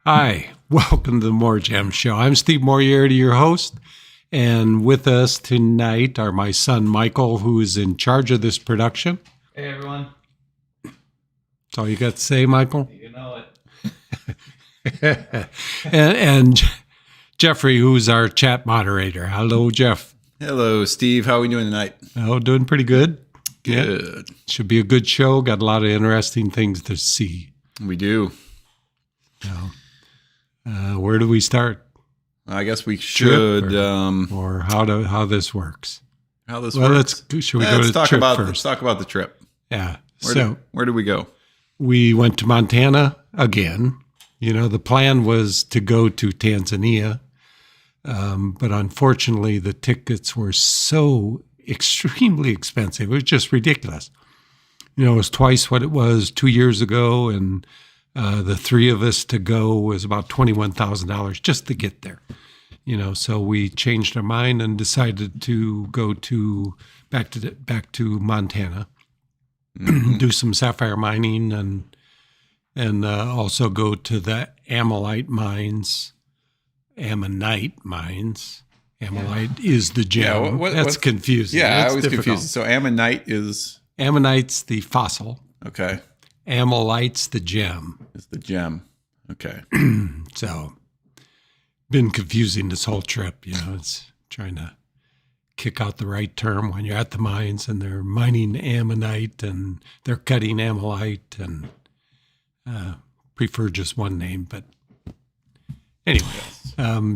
Hi, welcome to the Show. I'm Steve Moriarty, your host, and with us tonight are my son Michael, who is in charge of this production. Hey, everyone. That's all you got to say, Michael? You know it. and Jeffrey, who's our chat moderator. Hello, Jeff. Hello, Steve. How are we doing tonight? Oh, doing pretty good. Good. Yeah. Should be a good show. Got a lot of interesting things to see. We do. Where do we start? I guess we should. Or how this works. How this works? Should we go to the trip first? Let's talk about the trip. Yeah. Where did we go? We went to Montana again. You know, the plan was to go to Tanzania, but unfortunately the tickets were so extremely expensive. It was just ridiculous. You know, it was twice what it was 2 years ago, and the three of us to go was about $21,000 just to get there. You know, so we changed our mind and decided to go back to Montana, do some sapphire mining, and also go to the Ammonite mines. Ammonite is the gem. Yeah, that's confusing. Yeah, that's I was difficult. confused. So Ammonite is? Ammonite's the fossil. Okay. Ammolite's the gem. It's the gem. Okay. So, been confusing this whole trip. You know, it's trying to kick out the right term when you're at the mines and they're mining ammonite and they're cutting ammolite, and prefer just one name. But anyway,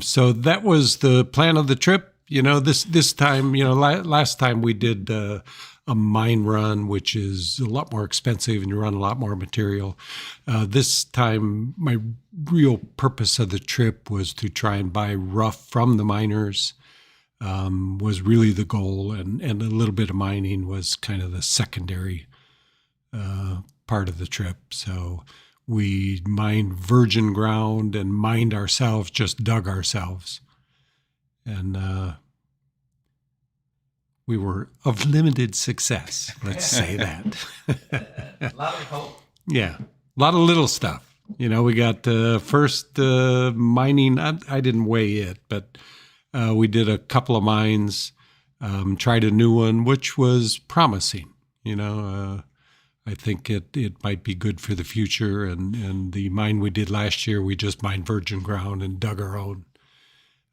so that was the plan of the trip. You know, this time, you know, last time we did a mine run, which is a lot more expensive and you run a lot more material. This time, my real purpose of the trip was to try and buy rough from the miners, was really the goal. And a little bit of mining was kind of the secondary part of the trip. So we mined virgin ground and mined ourselves, just dug ourselves. And we were of limited success, let's say that. A lot of hope. Yeah, a lot of little stuff. You know, we got first mining. I didn't weigh it, but we did a couple of mines, tried a new one, which was promising. You know, I think it might be good for the future. And the mine we did last year, we just mined virgin ground and dug our own.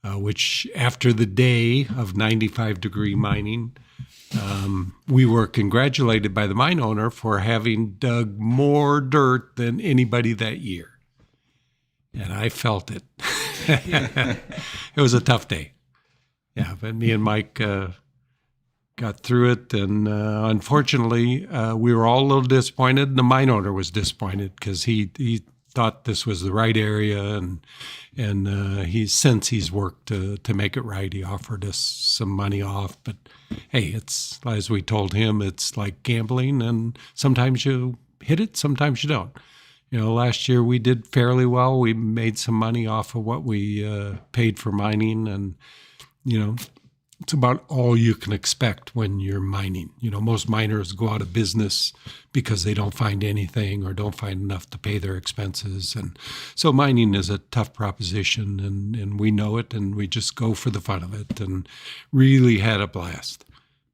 Which after the day of 95-degree mining, we were congratulated by the mine owner for having dug more dirt than anybody that year. And I felt it. It was a tough day. Yeah, but me and Mike got through it. And unfortunately, we were all a little disappointed. The mine owner was disappointed because he thought this was the right area, and he's worked to make it right. He offered us some money off, but hey, it's, as we told him, it's like gambling, and sometimes you hit it, sometimes you don't. You know, last year we did fairly well. We made some money off of what we paid for mining, and you know, it's about all you can expect when you're mining. You know, most miners go out of business because they don't find anything or don't find enough to pay their expenses. And so mining is a tough proposition, and we know it, and we just go for the fun of it and really had a blast.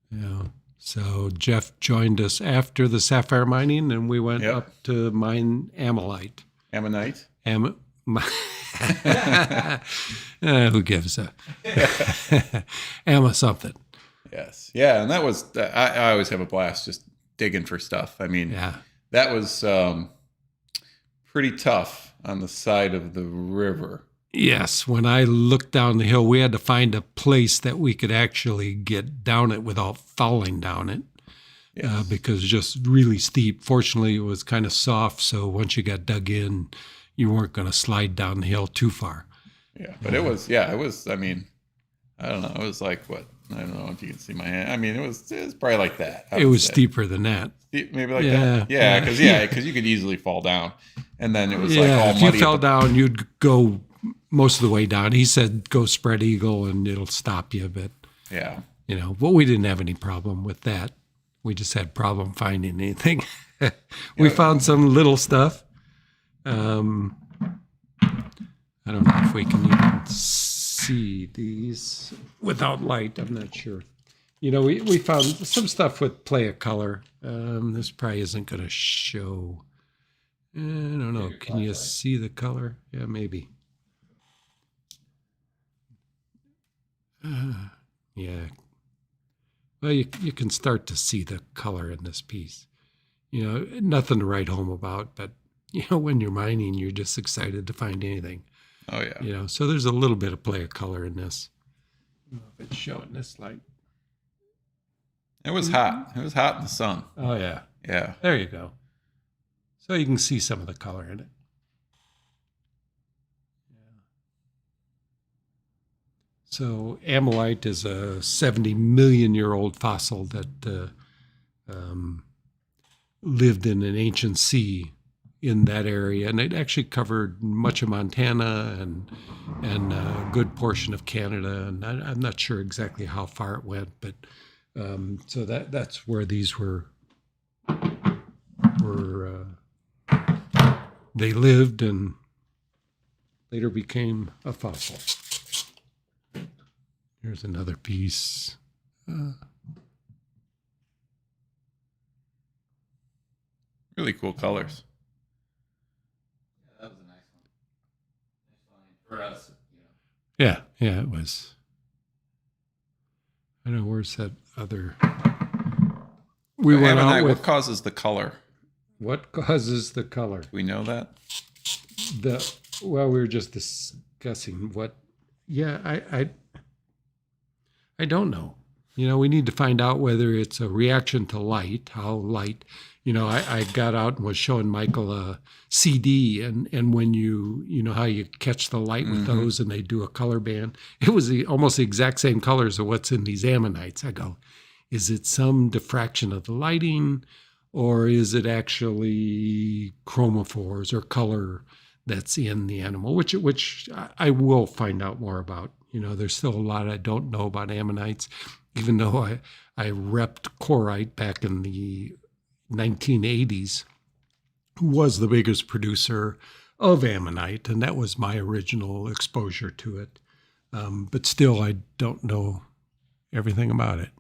You know, so Jeff joined us after the sapphire mining, and we went up to mine Ammolite. Ammonite? Who gives a Amma something? Yes. Yeah, and that was, I always have a blast just digging for stuff. I mean, that was pretty tough on the side of the river. Yes, when I looked down the hill, we had to find a place that we could actually get down it without falling down it. Yes. Because it's just really steep. Fortunately, it was kind of soft, so once you got dug in, you weren't going to slide down the hill too far. Yeah, but it was, I mean, I don't know. It was like, what? I don't know if you can see my hand. I mean, it was probably like that. It was steeper than that. Maybe like that? Yeah, because you could easily fall down. And then it was like all muddy. If you fell down, you'd go most of the way down. He said, go spread eagle and it'll stop you. But, you know, but we didn't have any problem with that. We just had problem finding anything. We found some little stuff. if we can even see these without light. I'm not sure. You know, we found some stuff with play of color. This probably isn't going to show. I don't know. Can you see the color? Yeah, maybe. Yeah. Well, you can start to see the color in this piece. You know, nothing to write home about, but, you know, when you're mining, you're just excited to find anything. Oh, yeah. You know, so there's a little bit of play of color in this. I don't know if it's showing this light. It was hot. It was hot in the sun. Oh, yeah. Yeah. There you go. So you can see some of the color in it. Yeah. So Ammolite is a 70 million year old fossil that lived in an ancient sea in that area, and it actually covered much of Montana and a good portion of Canada. And I'm not sure exactly how far it went, but so that's where these were they lived and later became a fossil. Here's another piece. Really cool colors. Yeah, that was a nice one. Nice line for us, you know. Yeah, it was. I know, where's that other? We went out with what causes the color? What causes the color? We know that. Well, we were just discussing what. Yeah, I don't know. You know, we need to find out whether it's a reaction to light, how light. You know, I got out and was showing Michael a CD, and when you know how you catch the light with those, and they do a color band. It was almost the exact same colors of what's in these ammonites. I go, is it some diffraction of the lighting, or is it actually chromophores or color that's in the animal? Which I will find out more about. You know, there's still a lot I don't know about ammonites, even though I repped Corite back in the 1980s, who was the biggest producer of ammonite, and that was my original exposure to it. But still, I don't know everything about it.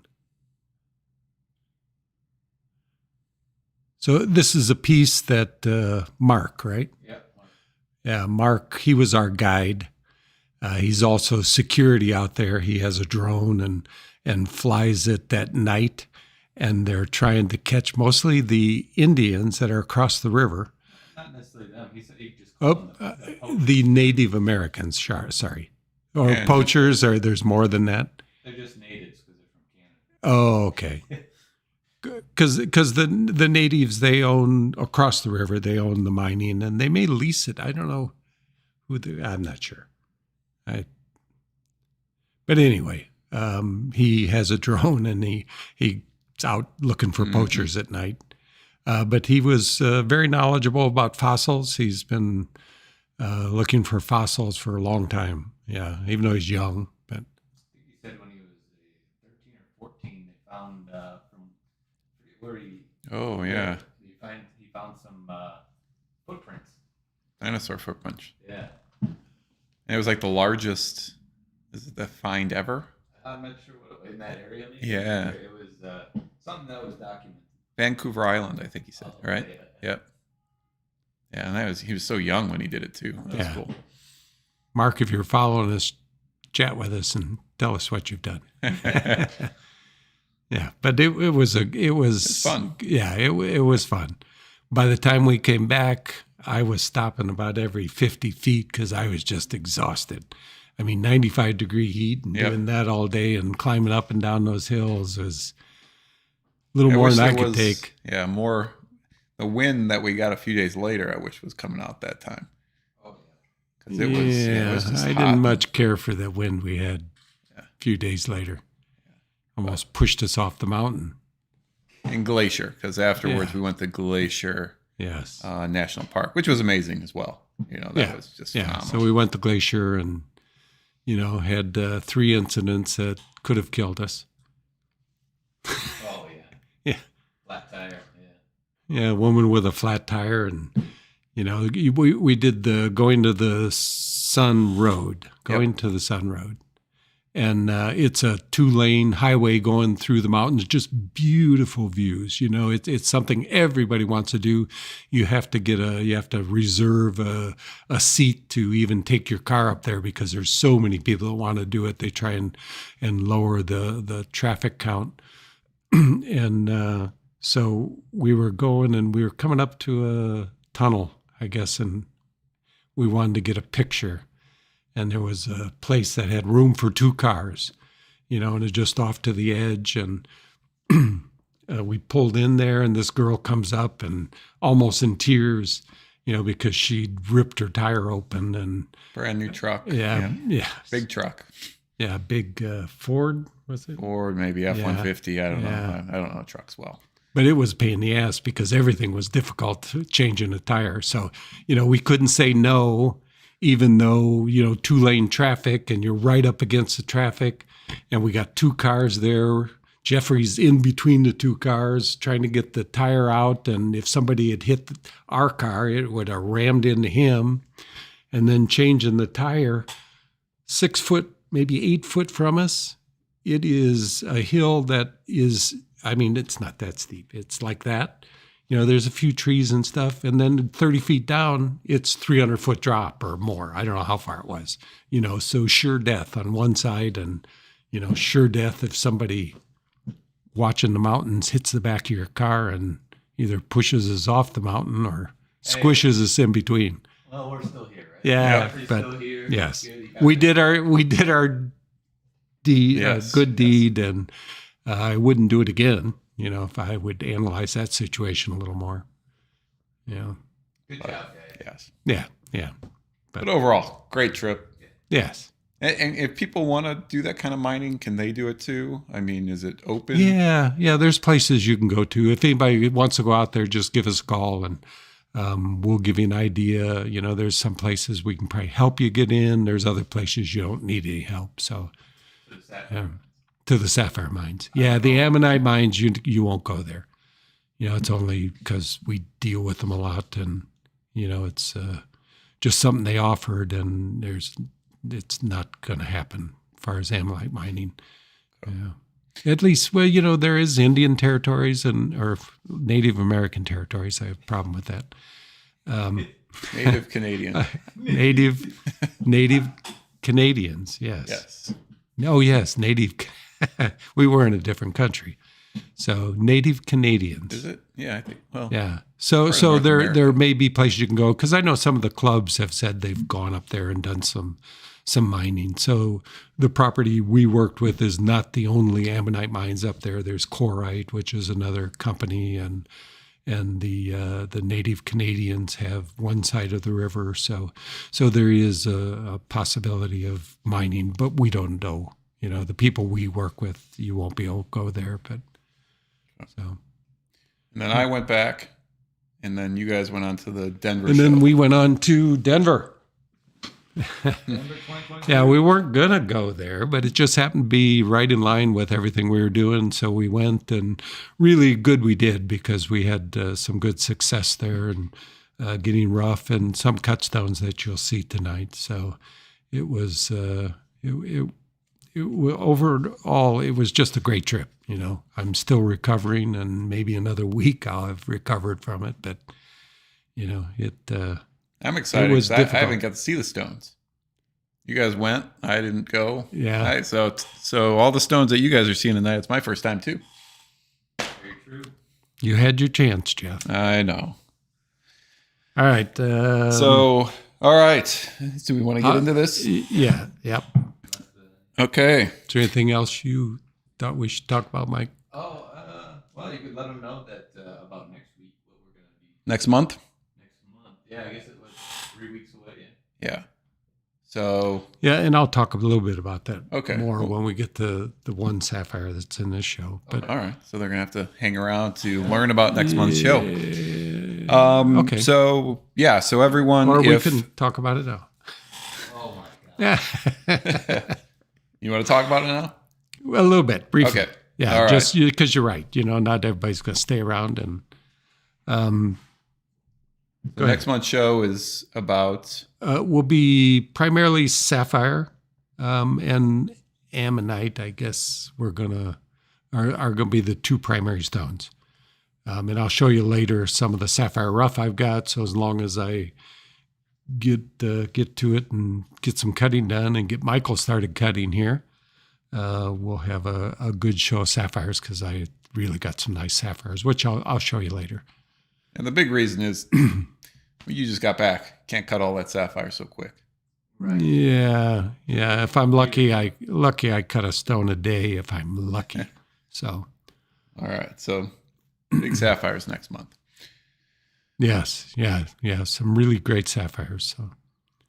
So this is a piece that Mark, right? Yep. Yeah, Mark, he was our guide. He's also security out there. He has a drone and flies it at night, and they're trying to catch mostly the Indians that are across the river. Not necessarily them. He said he just called them The Native Americans, sorry. Or poachers, or there's more than that? They're just natives because they're from Canada. Oh, okay. Because the natives, they own, across the river, they own the mining, and they may lease it. I don't know I'm not sure. But anyway, he has a drone, and he's out looking for poachers at night. But he was very knowledgeable about fossils. He's been looking for fossils for a long time. Yeah, even though he's young. But He said when he was 13 or 14, they found from where he. Oh, yeah. He found some footprints. Dinosaur footprints. Yeah. And it was like the largest, is it the find ever? I'm not sure what in that area. Maybe. Yeah. It was something that was documented. Vancouver Island, I think he said, right? Yeah. Yep. Yeah, and he was so young when he did it too. That was cool. Mark, if you're following us, chat with us and tell us what you've done. Yeah, but it was fun. Yeah, it was fun. By the time we came back, I was stopping about every 50 feet because I was just exhausted. I mean, 95-degree heat and doing that all day and climbing up and down those hills was a little more than I could take. Yeah, more. The wind that we got a few days later, I wish was coming out that time. Oh, yeah. Because it was just I hot. didn't much care for the wind we had a few days later. Almost pushed us off the mountain. And Glacier, because afterwards we went to Glacier National Park, which was amazing as well. You know, that was just phenomenal. So we went to Glacier and, you know, had 3 incidents that could have killed us. Oh, yeah. Yeah. Flat tire. Yeah, a woman with a flat tire. And, you know, we did the going to the Sun Road, going to the Sun Road. And it's a 2-lane highway going through the mountains, just beautiful views. You know, it's something everybody wants to do. You have to reserve a seat to even take your car up there because there's so many people that want to do it. They try and lower the traffic count. And so we were going, and we were coming up to a tunnel, I guess, and we wanted to get a picture. And there was a place that had room for 2 cars, you know, and it's just off to the edge. And we pulled in there, and this girl comes up and almost in tears, you know, because she'd ripped her tire open. And brand new truck. Yeah. Big truck. Yeah, big Ford, was it? Or maybe F-150. I don't know. I don't know trucks well. But it was a pain in the ass because everything was difficult changing a tire. So, you know, we couldn't say no, even though, you know, 2-lane traffic and you're right up against the traffic. And we got 2 cars there. Jeffrey's in between the 2 cars trying to get the tire out. And if somebody had hit our car, it would have rammed into him. And then changing the tire 6 foot, maybe 8 foot from us. It is a hill that is, I mean, it's not that steep. It's like that. You know, there's a few trees and stuff. And then 30 feet down, it's 300-foot drop or more. I don't know how far it was. You know, so sure death on one side and, you know, sure death if somebody watching the mountains hits the back of your car and either pushes us off the mountain or squishes us in between. Well, we're still here, right? Yeah, but still here. Yes, we did our deed, good deed, and I wouldn't do it again. You know, if I would analyze that situation a little more. Yeah. Good job, guys. Yes. Yeah. But overall, great trip. Yes. And if people want to do that kind of mining, can they do it too? I mean, is it open? Yeah. There's places you can go to. If anybody wants to go out there, just give us a call and we'll give you an idea. You know, there's some places we can probably help you get in. There's other places you don't need any help. So, to the sapphire mines. Yeah, the Ammonite mines, you won't go there. You know, it's only because we deal with them a lot, and you know, it's just something they offered, and it's not going to happen as far as Ammonite mining. Yeah. At least, well, you know, there is Indian territories or Native American territories. I have a problem with that. Native Canadian. Native Canadians. Yes. Yes. Oh, yes, native. We were in a different country, so Native Canadians. Is it? Yeah, I think. Well, yeah. So there may be places you can go because I know some of the clubs have said they've gone up there and done some mining. So the property we worked with is not the only ammonite mines up there. There's Corite, which is another company, and the Native Canadians have one side of the river. So there is a possibility of mining, but we don't know. You know, the people we work with, you won't be able to go there. But so. And then I went back, and then you guys went on to the Denver and show. then we went on to Denver. Yeah, we weren't going to go there, but it just happened to be right in line with everything we were doing. So we went, and really good we did because we had some good success there and getting rough and some cut stones that you'll see tonight. So it was, overall, it was just a great trip. You know, I'm still recovering, and maybe another week I'll have recovered from it. But, you know, I'm excited. It was I difficult. haven't got to see the stones. You guys went. I didn't go. Yeah. So all the stones that you guys are seeing tonight, it's my first time too. Very true. You had your chance, Jeff. I know. All right. So, all right. Do we want to get into this? Yeah. Yep. Okay. Is there anything else you thought we should talk about, Mike? Oh, well, you could let them know that about next week, what we're going to be Next month? next month. Yeah, I guess it was 3 weeks away. Yeah. So. Yeah, and I'll talk a little bit about that more cool. when we get to the one sapphire that's in this show. But All right. So they're going to have to hang around to learn about next month's show. Okay. So, yeah. So everyone. Or we can talk about it now. Oh, my God. Yeah. You want to talk about it now? A little bit, briefly. Okay. Yeah, All right. just because you're right. You know, not everybody's going to stay around. And The next month's show is about... will be primarily sapphire and ammonite, I guess are going to be the two primary stones. And I'll show you later some of the sapphire rough I've got. So as long as I get to it and get some cutting done and get Michael started cutting here, we'll have a good show of sapphires, because I really got some nice sapphires, which I'll show you later. And the big reason is you just got back. Can't cut all that sapphire so quick. Right. Yeah. If I'm lucky, I cut a stone a day if I'm lucky. So. All right. So big sapphires next month. Yes. Yeah. Some really great sapphires. So.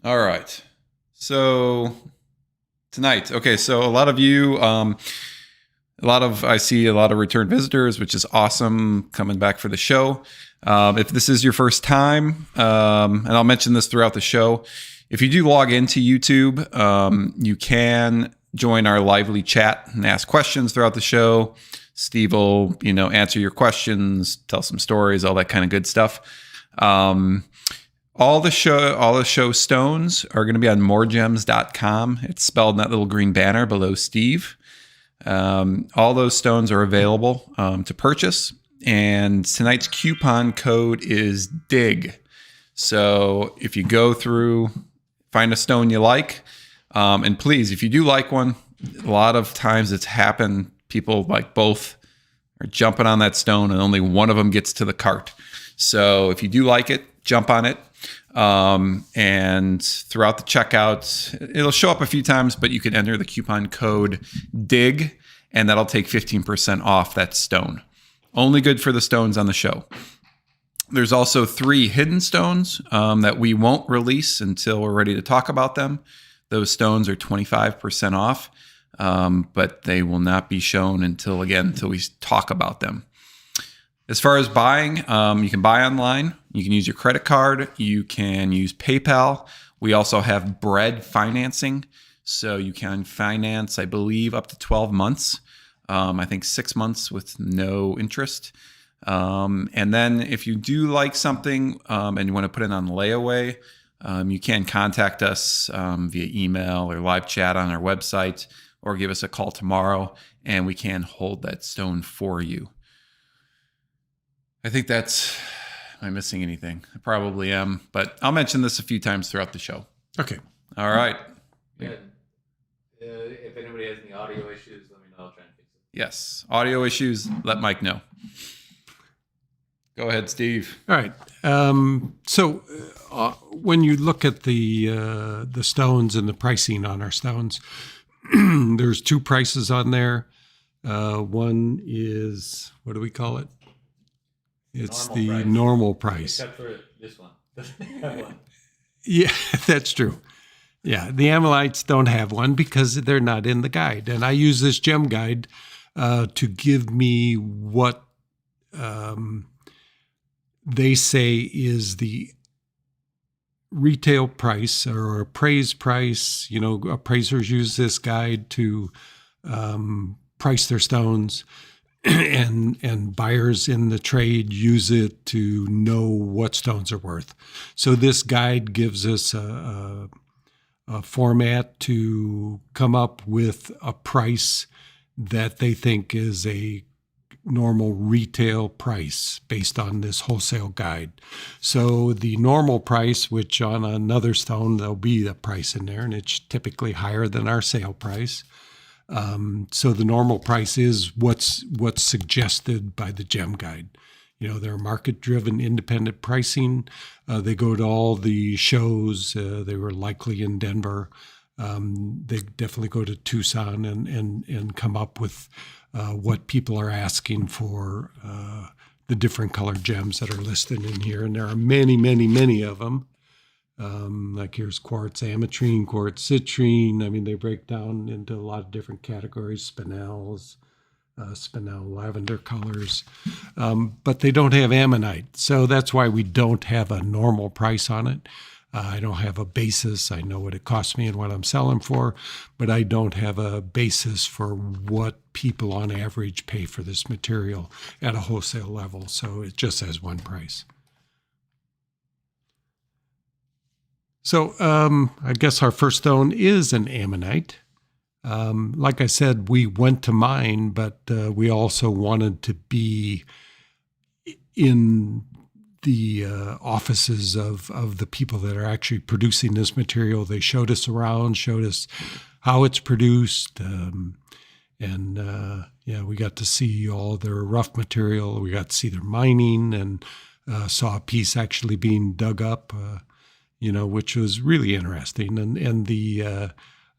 All right. So tonight, okay. So a lot of you, I see a lot of return visitors, which is awesome, coming back for the show. If this is your first time, and I'll mention this throughout the show, if you do log into YouTube, you can join our lively chat and ask questions throughout the show. Steve will, answer your questions, tell some stories, all that kind of good stuff. All the show stones are going to be on MoreGems.com. It's spelled in that little green banner below Steve. All those stones are available to purchase, and tonight's coupon code is DIG. So if you go through, find a stone you like, and please, if you do like one, a lot of times it's happened, people like both are jumping on that stone and only one of them gets to the cart. So if you do like it, jump on it. And throughout the checkout, it'll show up a few times, but you can enter the coupon code DIG, and that'll take 15% off that stone. Only good for the stones on the show. There's also 3 hidden stones that we won't release until we're ready to talk about them. Those stones are 25% off, but they will not be shown until we talk about them. As far as buying, you can buy online. You can use your credit card. You can use PayPal. We also have bread financing. So you can finance, I believe, up to 12 months. I think 6 months with no interest. And then if you do like something and you want to put it on layaway, you can contact us via email or live chat on our website, or give us a call tomorrow, and we can hold that stone for you. I think am I missing anything? I probably am, but I'll mention this a few times throughout the show. Okay. All right. Yeah. If anybody has any audio issues, let me know. I'll try and fix it. Yes. Audio issues, let Mike know. Go ahead, Steve. All right. So when you look at the stones and the pricing on our stones, there's 2 prices on there. One is, what do we call it? It's the normal price. Except for this one. Doesn't have one. Yeah, that's true. Yeah, the Ammolites don't have one because they're not in the guide. And I use this gem guide to give me what they say is the retail price or appraised price. Appraisers use this guide to price their stones. And buyers in the trade use it to know what stones are worth. So this guide gives us a format to come up with a price that they think is a normal retail price based on this wholesale guide. So the normal price, which on another stone, there'll be a price in there, and it's typically higher than our sale price. So the normal price is what's suggested by the gem guide. They're market-driven independent pricing. They go to all the shows. They were likely in Denver. They definitely go to Tucson and come up with what people are asking for, the different colored gems that are listed in here. And there are many, many, many of them. Like here's quartz ametrine, quartz citrine. I mean, they break down into a lot of different categories, spinels, spinel lavender colors, but they don't have ammonite. So that's why we don't have a normal price on it. I don't have a basis. I know what it costs me and what I'm selling for, but I don't have a basis for what people on average pay for this material at a wholesale level. So it just has one price. So I guess our first stone is an ammonite. Like I said, we went to mine, but we also wanted to be in the offices of the people that are actually producing this material. They showed us around, showed us how it's produced, and we got to see all their rough material. We got to see their mining and saw a piece actually being dug up, which was really interesting. And the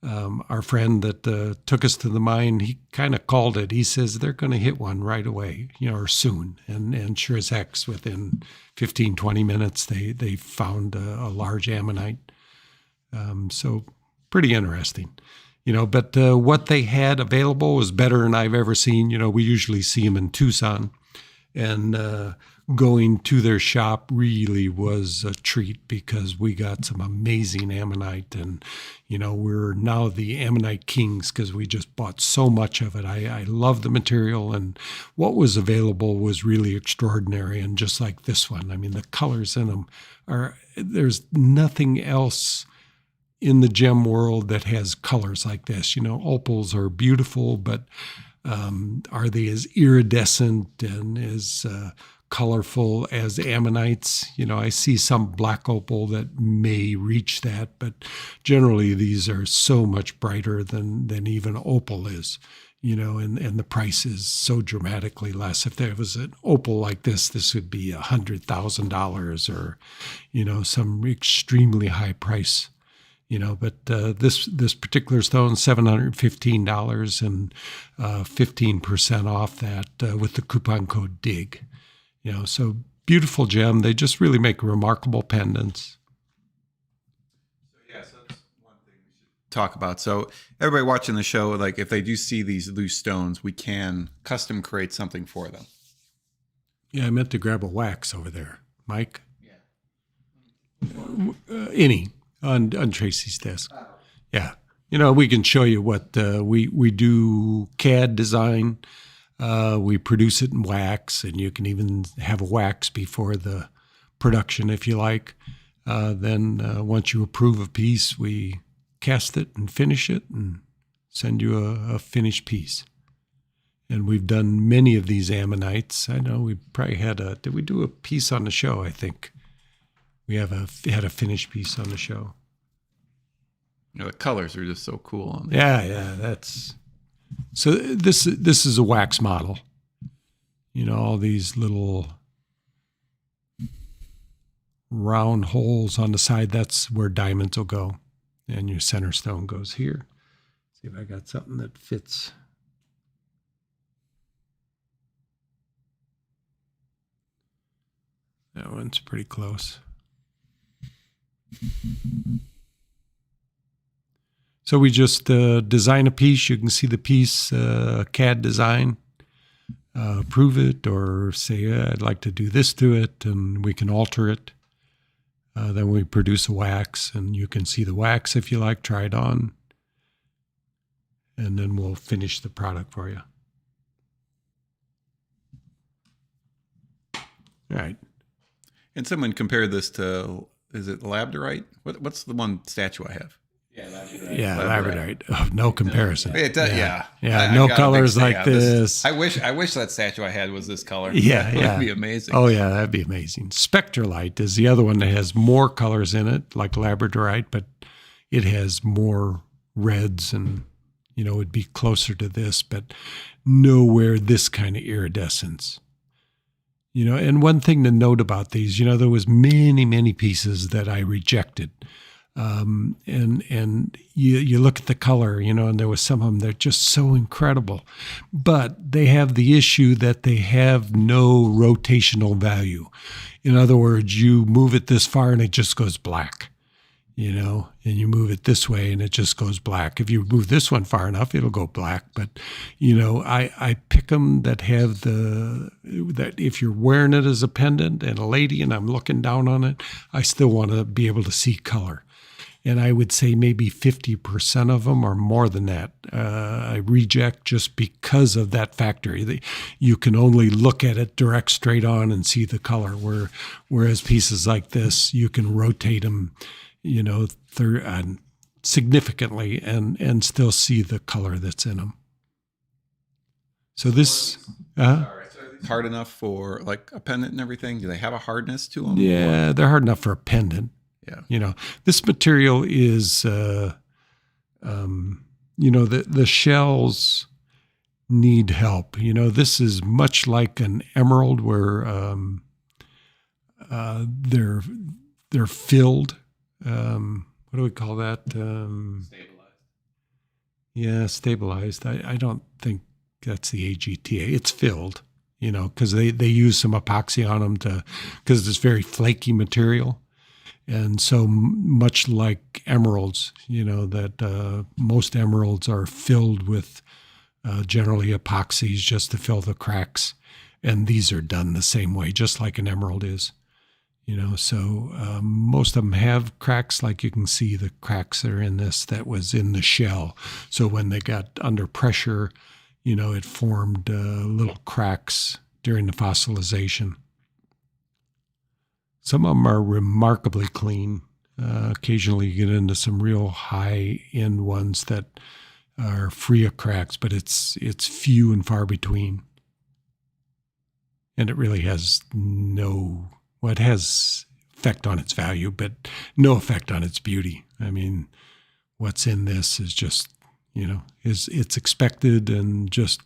our friend that took us to the mine, he kind of called it. He says they're going to hit one right away, or soon. And sure as heck, within 15, 20 minutes, they found a large ammonite. So pretty interesting. But what they had available was better than I've ever seen. We usually see them in Tucson. And going to their shop really was a treat because we got some amazing ammonite. And, we're now the ammonite kings because we just bought so much of it. I love the material, and what was available was really extraordinary. And just like this one, I mean, the colors in them there's nothing else in the gem world that has colors like this. Opals are beautiful, but are they as iridescent and as colorful as ammonites? I see some black opal that may reach that, but generally these are so much brighter than even opal is, and the price is so dramatically less. If there was an opal like this would be $100,000 or, some extremely high price. But this particular stone, $715 and 15% off that with the coupon code DIG. So beautiful gem. They just really make remarkable pendants. So that's one thing we should talk about. So everybody watching the show, like if they do see these loose stones, we can custom create something for them. Yeah, I meant to grab a wax over there, Mike. Yeah. Any. On Tracy's desk. Yeah. We can show you what we do CAD design. We produce it in wax, and you can even have a wax before the production if you like. Then once you approve a piece, we cast it and finish it and send you a finished piece. And we've done many of these ammonites. I know we probably did we do a piece on the show, I think. We had a finished piece on the show. The colors are just so cool on there. Yeah, that's. So this is a wax model. All these little round holes on the side. That's where diamonds will go, and your center stone goes here. See if I got something that fits. That one's pretty close. So we just design a piece. You can see the piece, CAD design, approve it, or say, I'd like to do this to it, and we can alter it. Then we produce a wax, and you can see the wax if you like, try it on. And then we'll finish the product for you. All right. And someone compared this to, is it labradorite? What's the one statue I have? Yeah, labradorite. Yeah, labradorite. Oh, no comparison. It does, yeah. Yeah, no colors like this. I wish that statue I had was this color. Yeah, It would be amazing. Oh, yeah, that'd be amazing. Spectralite is the other one that has more colors in it, like labradorite, but it has more reds and, it'd be closer to this, but nowhere this kind of iridescence. And one thing to note about these, there was many, many pieces that I rejected. And you look at the color, and there was some of them that are just so incredible, but they have the issue that they have no rotational value. In other words, you move it this far and it just goes black, and you move it this way and it just goes black. If you move this one far enough, it'll go black. But, I pick them that have that if you're wearing it as a pendant and a lady and I'm looking down on it, I still want to be able to see color. And I would say maybe 50% of them or more than that I reject just because of that factor. You can only look at it direct straight on and see the color, whereas pieces like this, you can rotate them significantly and still see the color that's in them. So this, Hard enough for like a pendant and everything? Do they have a hardness to them? yeah, they're hard enough for a pendant. Yeah. This material is, the shells need help. This is much like an emerald where they're filled. What do we call that? Stabilized. Yeah, stabilized. I don't think that's the AGTA. It's filled, because they use some epoxy on them because it's very flaky material. And so much like emeralds, that most emeralds are filled with generally epoxies just to fill the cracks. And these are done the same way, just like an emerald is. So most of them have cracks, like you can see the cracks that are in this that was in the shell. So when they got under pressure, it formed little cracks during the fossilization. Some of them are remarkably clean. Occasionally you get into some real high-end ones that are free of cracks, but it's few and far between. And it really has it has effect on its value, but no effect on its beauty. I mean, what's in this is just, it's expected and just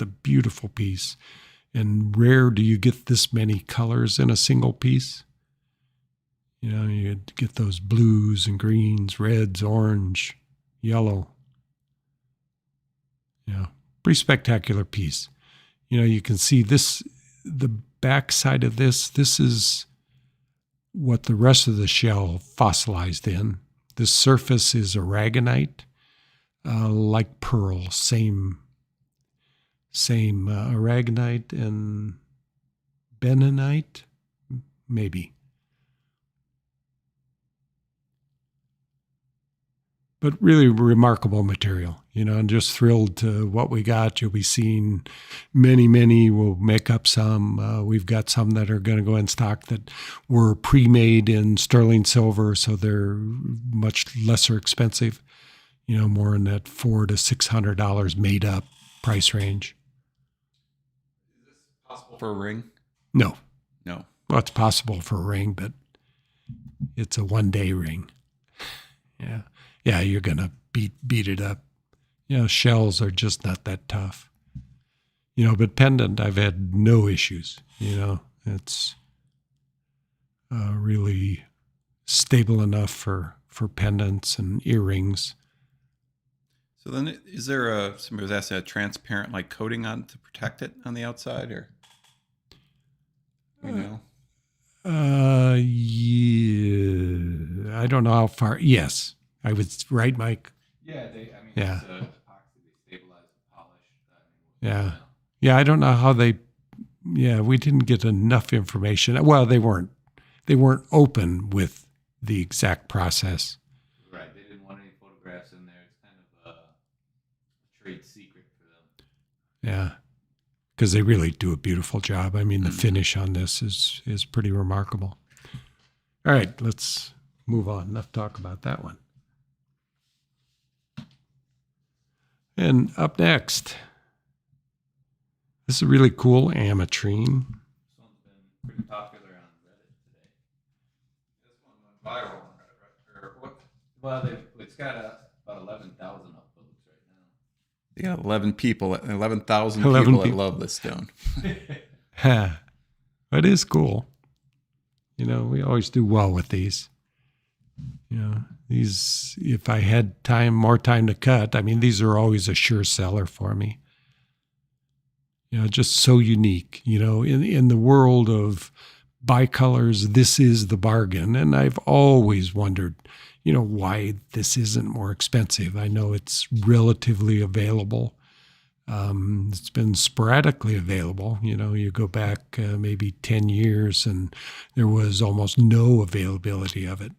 a beautiful piece. And rare do you get this many colors in a single piece. You get those blues and greens, reds, orange, yellow. Pretty spectacular piece. You can see this, the back side of this is what the rest of the shell fossilized in. The surface is aragonite, like pearl, same aragonite and bentonite, maybe. But really remarkable material, and just thrilled to what we got. You'll be seeing many. We'll make up some. We've got some that are going to go in stock that were pre-made in sterling silver, so they're much lesser expensive, more in that $400 to $600 made up price range. Is this possible for a ring? No. No. Well, it's possible for a ring, but it's a one-day ring. Yeah. Yeah, you're going to beat it up. Shells are just not that tough. But pendant, I've had no issues. It's really stable enough for pendants and earrings. So then is there somebody was asking, a transparent like coating on to protect it on the outside, or? Yeah. I don't know how far. Yes. I was right, Mike. Yeah, yeah. It's epoxy, they stabilize and polish. Yeah. I don't know how they. Yeah, we didn't get enough information. Well, they weren't open with the exact process. Right, they didn't want any photographs in there. It's kind of a trade secret for them. Yeah, because they really do a beautiful job. I mean, the finish on this is pretty remarkable. All right, let's move on. Enough talk about that one. And up next, this is a really cool ametrine. This one's been pretty popular on Reddit today. This one went viral on Reddit, right? Well, it's got about 11,000 upvotes right now. They got 11,000 people that love this stone. It is cool. We always do well with these. These, if I had more time to cut, these are always a sure seller for me. Just so unique. In the world of bicolors, this is the bargain. And I've always wondered, why this isn't more expensive. I know it's relatively available. It's been sporadically available. You go back maybe 10 years and there was almost no availability of it.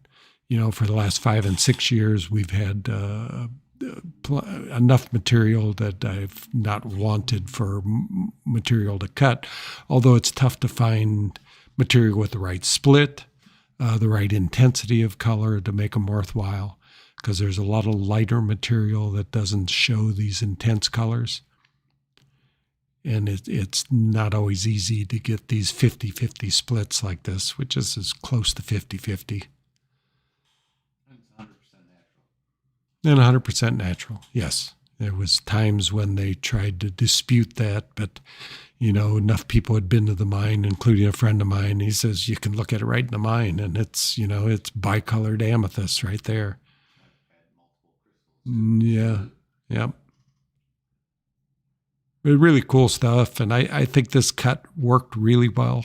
For the last 5 and 6 years, we've had enough material that I've not wanted for material to cut, although it's tough to find material with the right split, the right intensity of color to make them worthwhile, because there's a lot of lighter material that doesn't show these intense colors. And it's not always easy to get these 50-50 splits like this, which is as close to 50-50. It's 100% natural. And 100% natural, yes. There was times when they tried to dispute that, but, enough people had been to the mine, including a friend of mine. He says, you can look at it right in the mine, and it's, it's bicolored amethyst right there. I've had multiple crystals. Yeah, yep. But really cool stuff, and I think this cut worked really well.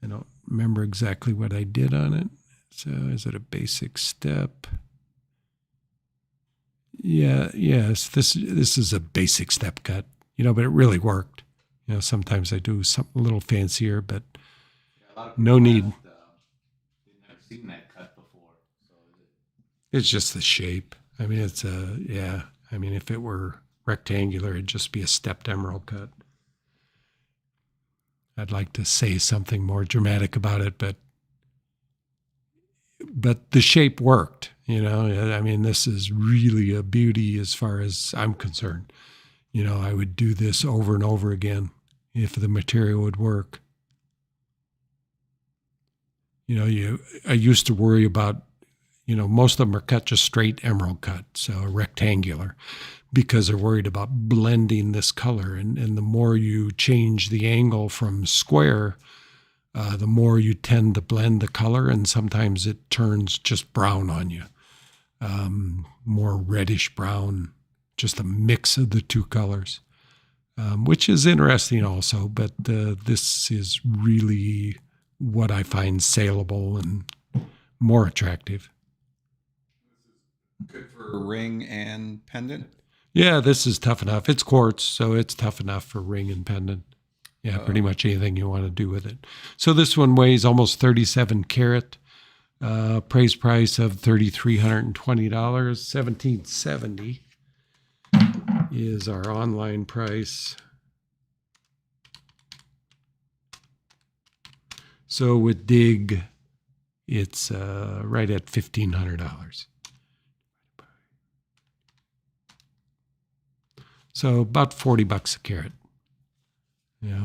I don't remember exactly what I did on it. So is it a basic step? Yes, this is a basic step cut, but it really worked. Sometimes I do something a little fancier, but A lot of no people need. they've never seen that cut before. So It's just the shape. I mean, if it were rectangular, it'd just be a stepped emerald cut. I'd like to say something more dramatic about it, but the shape worked, I mean, this is really a beauty as far as I'm concerned. I would do this over and over again if the material would work. I used to worry about, most of them are cut just straight emerald cut, so rectangular, because they're worried about blending this color. And the more you change the angle from square, the more you tend to blend the color, and sometimes it turns just brown on you, more reddish brown, just a mix of the two colors, which is interesting also. But this is really what I find saleable and more attractive. Good for a ring and pendant. Yeah, this is tough enough. It's quartz, so it's tough enough for ring and pendant. Yeah, pretty much anything you want to do with it. So this one weighs almost 37 carat. Price of $3,320. $1,770 is our online price. So with Dig, it's right at $1,500. So about $40 a carat.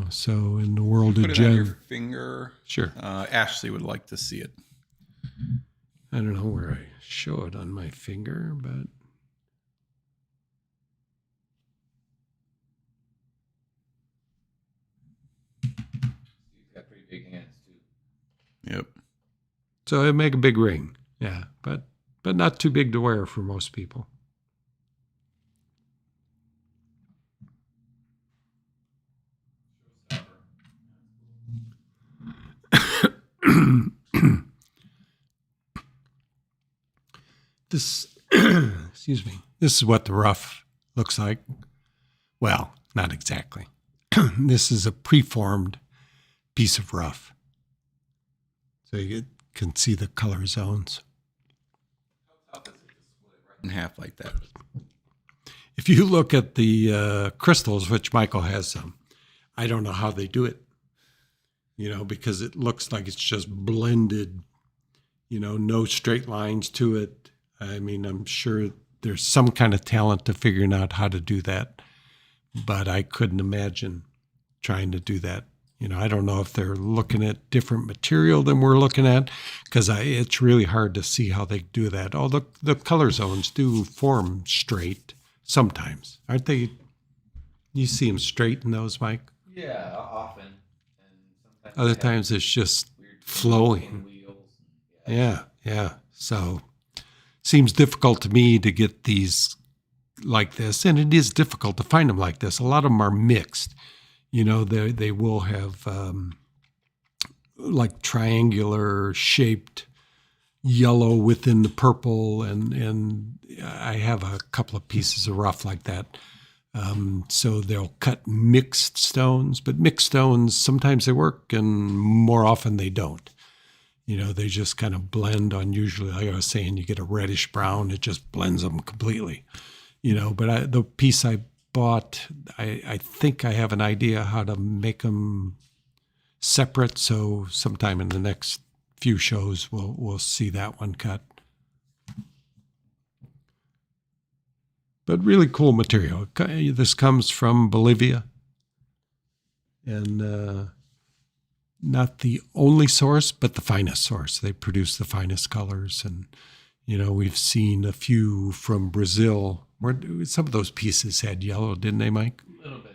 So in the world of Put it on your gem, finger. sure. Ashley would like to see it. I don't know where I show it on my finger, but he's got pretty big hands too. Yep. so it'd make a big ring. Yeah, but not too big to wear for most people. This, excuse me, this is what the rough looks like. Well, not exactly. This is a preformed piece of rough. So you can see the color zones. How tough is it to split it right In half like that. If you look at the crystals, which Michael has some, I don't know how they do it, because it looks like it's just blended, no straight lines to it. I mean, I'm sure there's some kind of talent to figuring out how to do that, but I couldn't imagine trying to do that. I don't know if they're looking at different material than we're looking at, because it's really hard to see how they do that. Oh, the color zones do form straight sometimes, aren't they? You see them straight in those, Mike? now? Yeah, often. And sometimes Other they have times it's just weird flowing. wheels. Yeah. So seems difficult to me to get these like this, and it is difficult to find them like this. A lot of them are mixed. They will have like triangular shaped yellow within the purple, and I have a couple of pieces of rough like that. So they'll cut mixed stones, but mixed stones, sometimes they work and more often they don't. They just kind of blend on, usually, like I was saying, you get a reddish brown, it just blends them completely. But the piece I bought, I think I have an idea how to make them separate. So sometime in the next few shows we'll see that one cut. But really cool material. This comes from Bolivia, and not the only source, but the finest source. They produce the finest colors, and we've seen a few from Brazil where some of those pieces had yellow, didn't they, Mike? A little bit.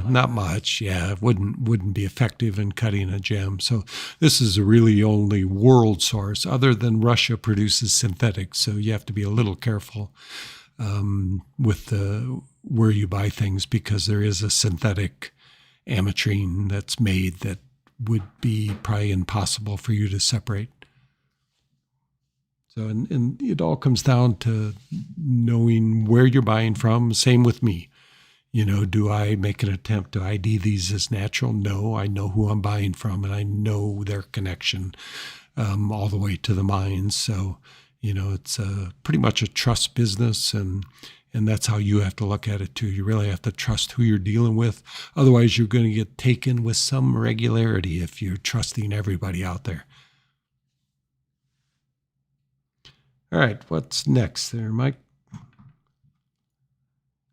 Not much. Yeah, it wouldn't be effective in cutting a gem. So this is really only world source. Other than Russia produces synthetics, so you have to be a little careful with where you buy things, because there is a synthetic Ametrine that's made that would be probably impossible for you to separate. So, and it all comes down to knowing where you're buying from. Same with me. Do I make an attempt to ID these as natural? No, I know who I'm buying from, and I know their connection all the way to the mines. So, it's pretty much a trust business, and that's how you have to look at it too. You really have to trust who you're dealing with. Otherwise, you're going to get taken with some regularity if you're trusting everybody out there. All right, what's next there, Mike?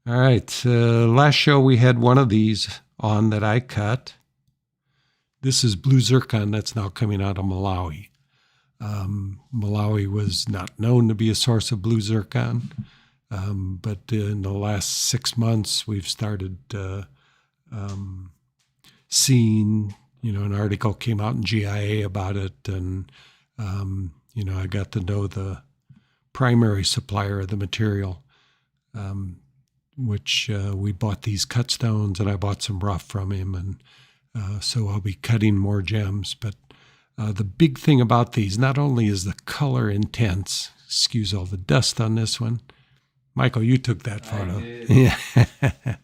All right, last show we had one of these on that I cut. This is blue zircon that's now coming out of Malawi. Malawi was not known to be a source of blue zircon, but in the last 6 months we've started seeing, an article came out in GIA about it, and I got to know the primary supplier of the material, which we bought these cut stones, and I bought some rough from him, and so I'll be cutting more gems. But the big thing about these, not only is the color intense, excuse all the dust on this one. Michael, you took that photo. I did. Yeah.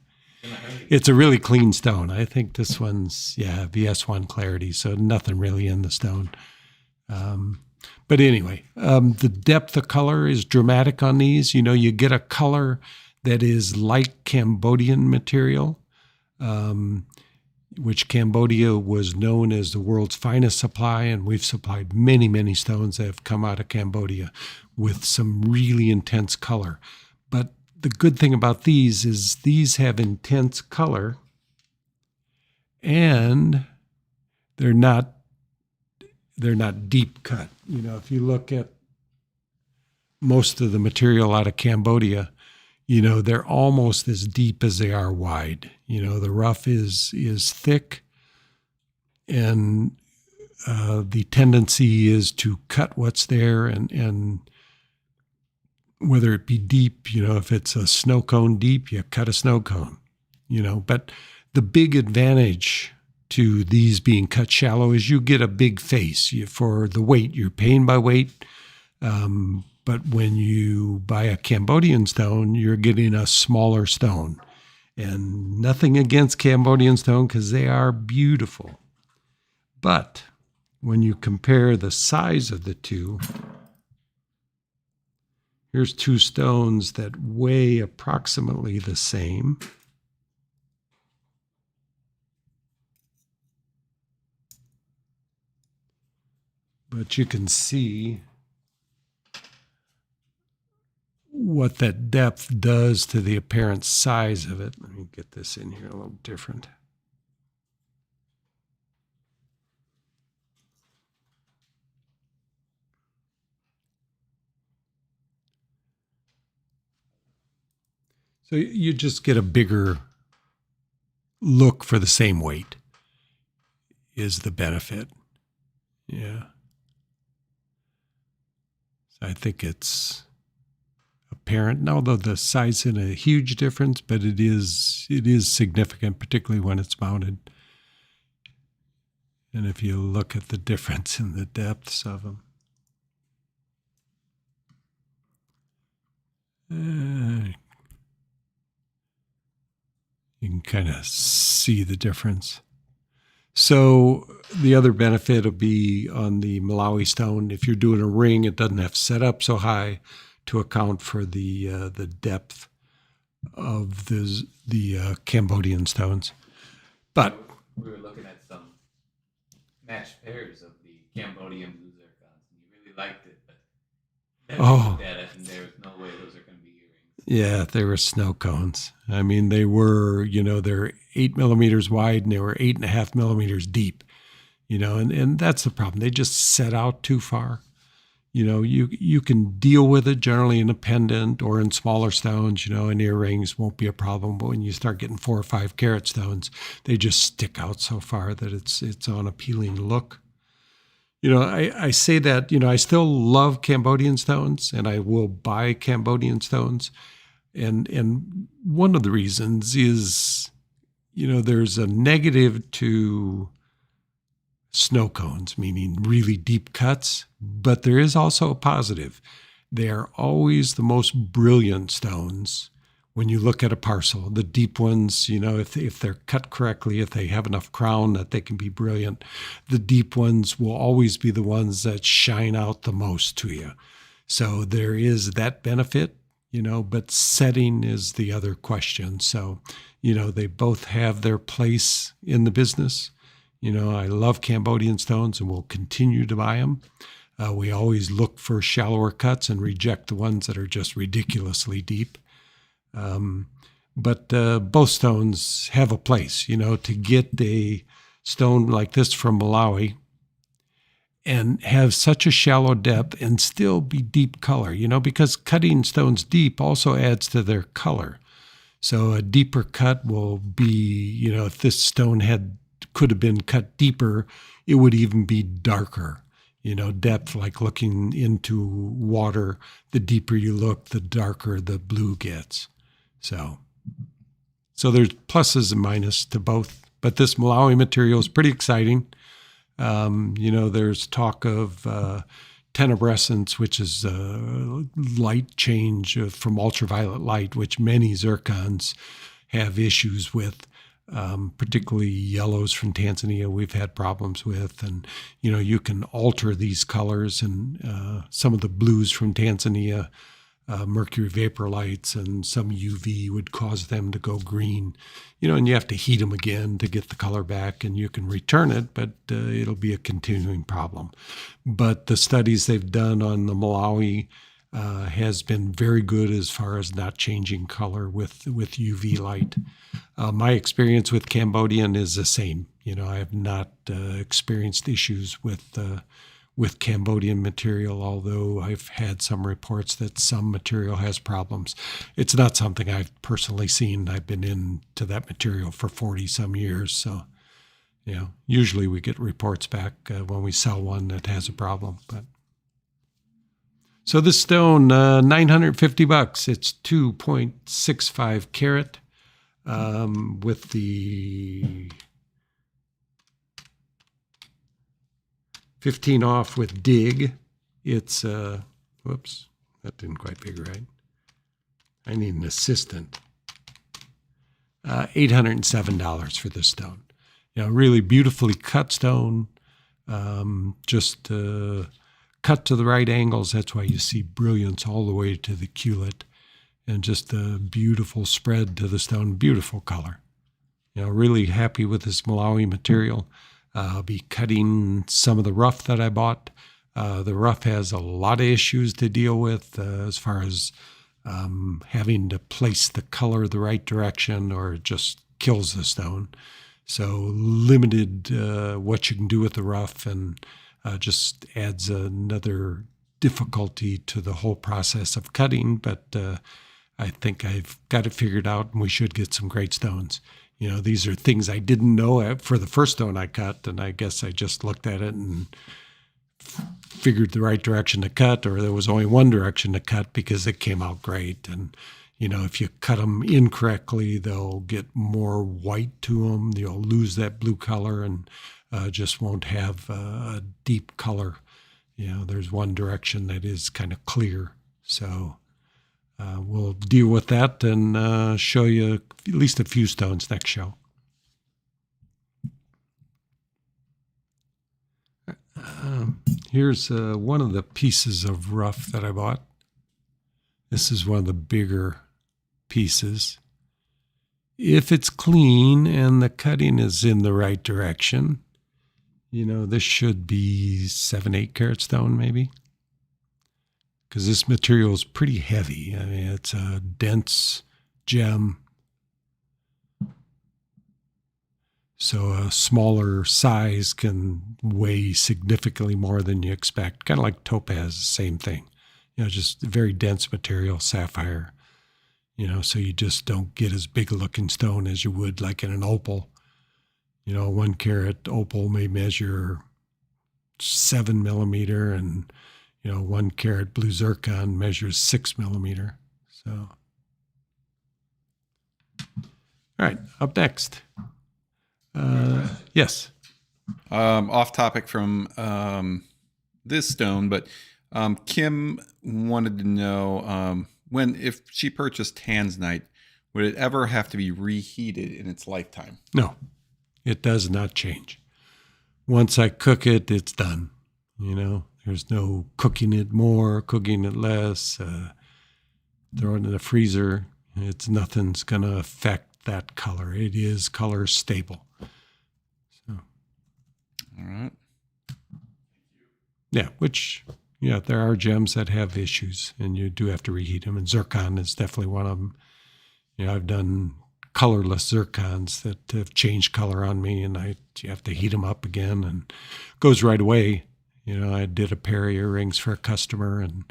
It's a really clean stone. I think this one's, VS1 clarity, so nothing really in the stone. But anyway, the depth of color is dramatic on these. You get a color that is like Cambodian material, which Cambodia was known as the world's finest supply, and we've supplied many, many stones that have come out of Cambodia with some really intense color. But the good thing about these is these have intense color, and they're not deep cut. If you look at most of the material out of Cambodia, they're almost as deep as they are wide. The rough is thick, and the tendency is to cut what's there, and whether it be deep, if it's a snow cone deep, you cut a snow cone, But the big advantage to these being cut shallow is you get a big face. For the weight, you're paying by weight. But when you buy a Cambodian stone, you're getting a smaller stone. And nothing against Cambodian stone, because they are beautiful. But when you compare the size of the two, here's two stones that weigh approximately the same. But you can see what that depth does to the apparent size of it. Let me get this in here a little different. So you just get a bigger look for the same weight is the benefit. Yeah. So I think it's apparent, although the size isn't a huge difference, but it is significant, particularly when it's mounted. And if you look at the difference in the depths of them. You can kind of see the difference. So the other benefit will be on the Malawi stone. If you're doing a ring, it doesn't have set up so high to account for the depth of the Cambodian stones. But we were looking at some matched pairs of the Cambodian blue liked it, but then Oh. we looked at it and there was no way those are going to be earrings. Yeah, they were snow cones. I mean, they were, they're 8 millimeters wide and they were 8.5 millimeters deep, and that's the problem. They just set out too far. You can deal with it generally in a pendant or in smaller stones, and earrings won't be a problem. But when you start getting 4 or 5 carat stones, they just stick out so far that it's unappealing to look. I say that, I still love Cambodian stones and I will buy Cambodian stones. And one of the reasons is, there's a negative to snow cones, meaning really deep cuts, but there is also a positive. They are always the most brilliant stones when you look at a parcel. The deep ones, if they're cut correctly, if they have enough crown that they can be brilliant, the deep ones will always be the ones that shine out the most to you. So there is that benefit, but setting is the other question. So, they both have their place in the business. I love Cambodian stones and will continue to buy them. We always look for shallower cuts and reject the ones that are just ridiculously deep. But both stones have a place, to get a stone like this from Malawi and have such a shallow depth and still be deep color, because cutting stones deep also adds to their color. So a deeper cut will be, if this stone could have been cut deeper, it would even be darker. Depth, like looking into water, the deeper you look, the darker the blue gets. So there's pluses and minuses to both. But this Malawi material is pretty exciting. There's talk of tenebrescence, which is light change from ultraviolet light, which many zircons have issues with. Particularly yellows from Tanzania we've had problems with. And, you can alter these colors, and some of the blues from Tanzania, mercury vapor lights and some UV would cause them to go green, and you have to heat them again to get the color back, and you can return it, but it'll be a continuing problem. But the studies they've done on the Malawi has been very good as far as not changing color with UV light. My experience with Cambodian is the same. I have not experienced issues with Cambodian material, although I've had some reports that some material has problems. It's not something I've personally seen. I've been into that material for 40 some years. So, usually we get reports back when we sell one that has a problem. So this stone, $950. It's 2.65 carat with the 15 off with dig. It's, whoops, that didn't quite figure right. I need an assistant. $807 for this stone. Really beautifully cut stone. Just cut to the right angles. That's why you see brilliance all the way to the culet. And just a beautiful spread to the stone. Beautiful color. Really happy with this Malawi material. I'll be cutting some of the rough that I bought. The rough has a lot of issues to deal with as far as having to place the color the right direction, or it just kills the stone. So limited what you can do with the rough, and just adds another difficulty to the whole process of cutting. But I think I've got it figured out, and we should get some great stones. These are things I didn't know for the first stone I cut, and I guess I just looked at it and figured the right direction to cut, or there was only one direction to cut because it came out great. And, if you cut them incorrectly, they'll get more white to them. You'll lose that blue color and just won't have a deep color. There's one direction that is kind of clear. So we'll deal with that and show you at least a few stones next show. Here's one of the pieces of rough that I bought. This is one of the bigger pieces. If it's clean and the cutting is in the right direction, this should be 7-8 carat stone maybe. because this material is pretty heavy. I mean, it's a dense gem. So a smaller size can weigh significantly more than you expect. Kind of like topaz, same thing. Just very dense material, sapphire. So you just don't get as big a looking stone as you would like in an opal. 1 carat opal may measure 7 millimeter, and 1 carat blue zircon measures 6 millimeter. So, all right, up next. Yes. Off topic from this stone, but Kim wanted to know if she purchased Tanzanite, would it ever have to be reheated in its lifetime? No, it does not change. Once I cook it, it's done. There's no cooking it more, cooking it less, throw it in the freezer. Nothing's going to affect that color. It is color stable. So, all right. Yeah, there are gems that have issues, and you do have to reheat them, and zircon is definitely one of them. I've done colorless zircons that have changed color on me, and you have to heat them up again, and it goes right away. I did a pair of earrings for a customer, and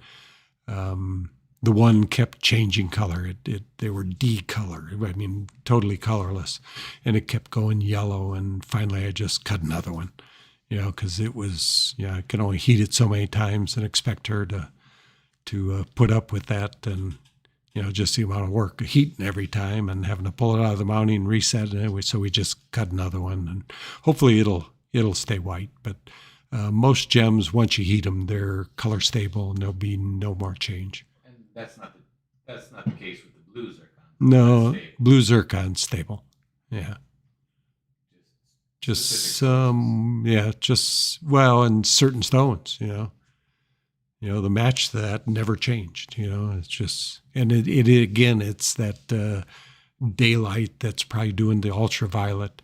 the one kept changing color. They were decolored. I mean, totally colorless, and it kept going yellow. And finally, I just cut another one. Because it was, I could only heat it so many times and expect her to put up with that, and just the amount of work heating every time and having to pull it out of the mounting and reset it anyway. So we just cut another one, and hopefully it'll stay white. But most gems, once you heat them, they're color stable, and there'll be no more change. And that's not the case with the blue zircon. No, blue zircon's stable. Yeah. Just some, and certain stones, the match to that never changed, it's just, and it again, it's that daylight that's probably doing the ultraviolet,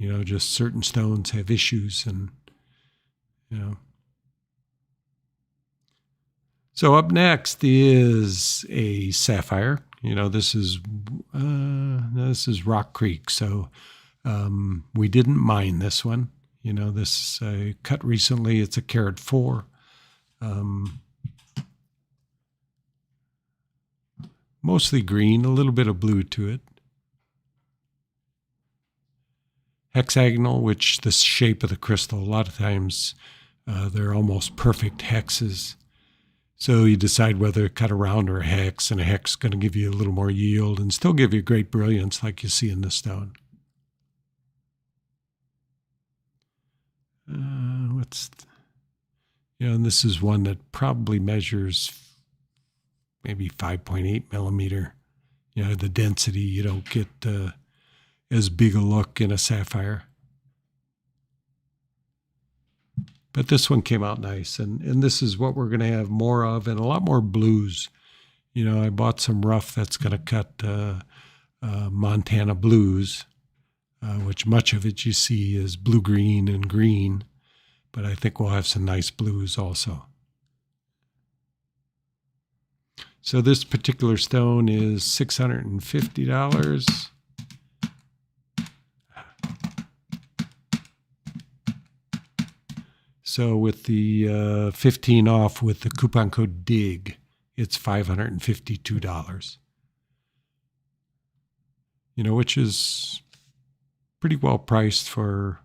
just certain stones have issues, and, So up next is a sapphire. This is Rock Creek, so we didn't mine this one. This cut recently. It's a carat 4. Mostly green, a little bit of blue to it. Hexagonal, which the shape of the crystal, a lot of times they're almost perfect hexes. So you decide whether to cut a round or a hex, and a hex is going to give you a little more yield and still give you great brilliance like you see in the stone. And this is one that probably measures maybe 5.8 millimeter. The density, you don't get as big a look in a sapphire. But this one came out nice, and this is what we're going to have more of, and a lot more blues. I bought some rough that's going to cut Montana blues, which much of it you see is blue-green and green, but I think we'll have some nice blues also. So this particular stone is $650. So with the 15 off with the coupon code DIG, it's $552. Which is pretty well priced for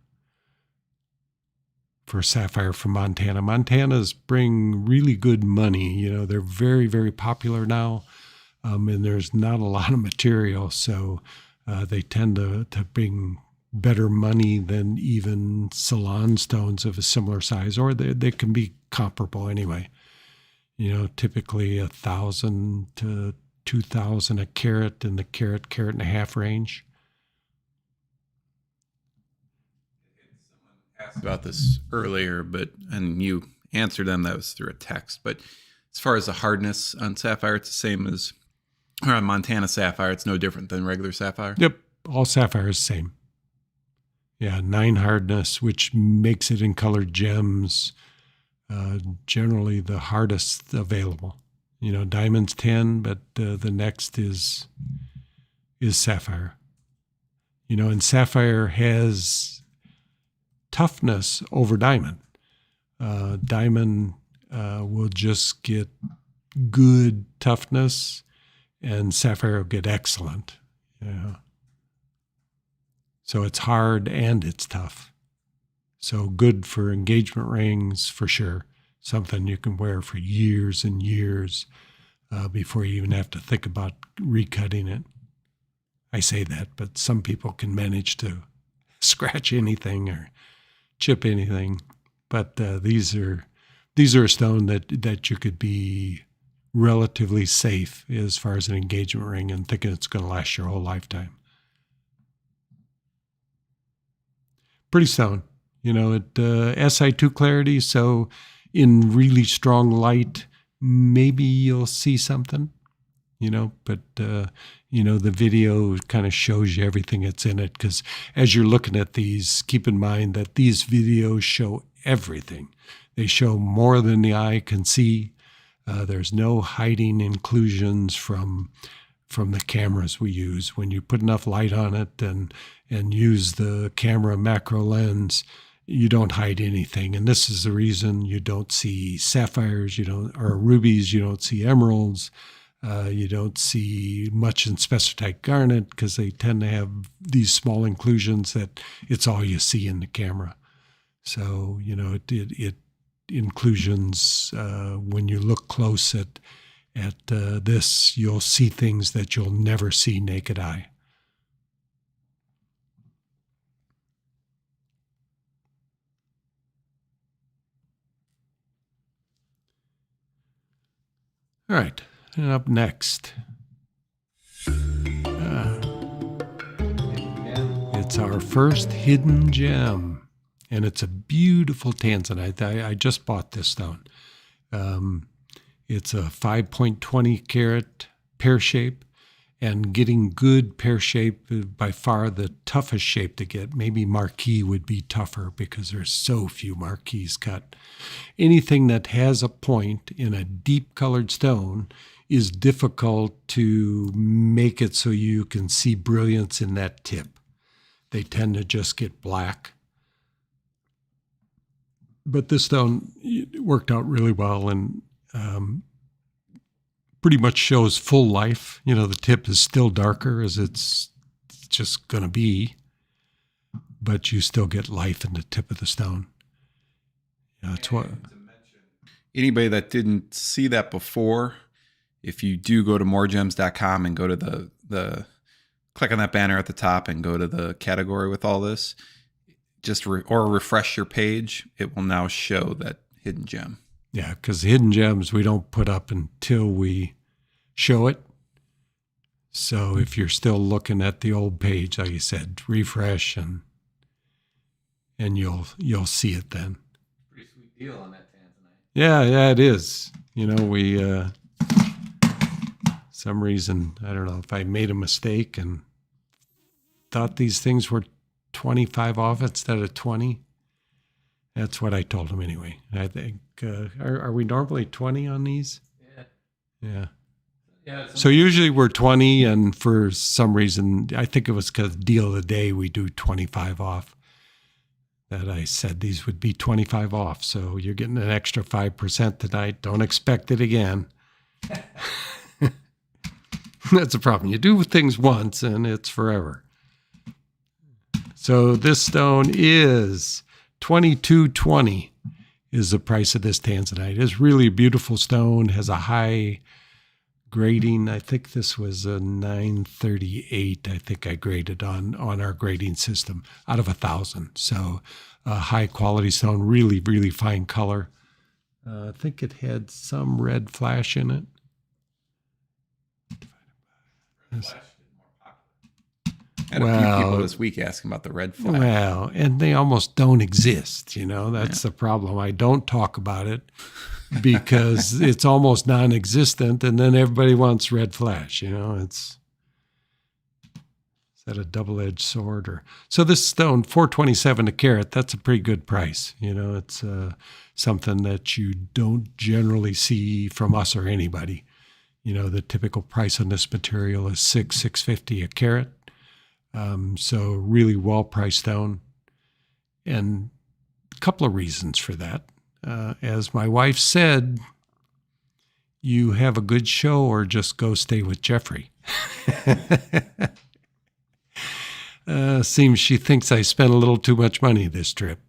sapphire from Montana. Montana's bring really good money. They're very, very popular now, and there's not a lot of material, so they tend to bring better money than even salon stones of a similar size, or they can be comparable anyway. Typically 1,000 to 2,000 a carat in the carat and a half range. Someone asked about this earlier, and you answered them. That was through a text. But as far as the hardness on sapphire, it's the same as, or on Montana sapphire, it's no different than regular sapphire. Yep, all sapphire is the same. Yeah, 9 hardness, which makes it in colored gems generally the hardest available. Diamond's 10, but the next is sapphire. And sapphire has toughness over diamond. Diamond will just get good toughness, and sapphire will get excellent. So it's hard and it's tough. So good for engagement rings for sure. Something you can wear for years and years before you even have to think about recutting it. I say that, but some people can manage to scratch anything or chip anything. But these are a stone that you could be relatively safe as far as an engagement ring and thinking it's going to last your whole lifetime. Pretty stone. It Si2 clarity, so in really strong light, maybe you'll see something, but the video kind of shows you everything that's in it, because as you're looking at these, keep in mind that these videos show everything. They show more than the eye can see. There's no hiding inclusions from the cameras we use. When you put enough light on it and use the camera macro lens, you don't hide anything. And this is the reason you don't see sapphires, or rubies, you don't see emeralds, you don't see much in spessartite garnet, because they tend to have these small inclusions that it's all you see in the camera. So, it inclusions, when you look close at this, you'll see things that you'll never see naked eye. All right, and up next, it's our first hidden gem, and it's a beautiful Tanzanite. I just bought this stone. It's a 5.20 carat pear shape, and getting good pear shape is by far the toughest shape to get. Maybe marquee would be tougher because there's so few marquees cut. Anything that has a point in a deep colored stone is difficult to make it so you can see brilliance in that tip. They tend to just get black. But this stone worked out really well, and pretty much shows full life. The tip is still darker as it's just going to be, but you still get life in the tip of the stone. That's what. Anybody that didn't see that before, if you do go to MoreGems.com and go to the click on that banner at the top and go to the category with all this, or refresh your page, it will now show that hidden gem. Yeah, because hidden gems we don't put up until we show it. So if you're still looking at the old page, like you said, refresh and you'll see it then. Pretty sweet deal on that Tanzanite. Yeah, it is. We some reason, I don't know if I made a mistake and thought these things were 25 off instead of 20. That's what I told him anyway. I think, are we normally 20 on these? Yeah. So usually we're 20, and for some reason, I think it was because deal of the day, we do 25 off, that I said these would be 25 off. So you're getting an extra 5% tonight. Don't expect it again. That's a problem. You do things once and it's forever. So this stone is $22.20 is the price of this Tanzanite. It's really a beautiful stone, has a high grading. I think this was a 938. I think I graded on our grading system out of 1,000. So a high quality stone, really, really fine color. I think it had some red flash in it. I had a few people this week asking about the red flash. Well, and they almost don't exist, That's the problem. I don't talk about it because it's almost non-existent, and then everybody wants red flash, Is that a double-edged sword? So this stone, $427 a carat, that's a pretty good price. It's something that you don't generally see from us or anybody. The typical price on this material is $650 a carat. So really well-priced stone. And a couple of reasons for that. As my wife said, you have a good show or just go stay with Jeffrey. Seems she thinks I spent a little too much money this trip.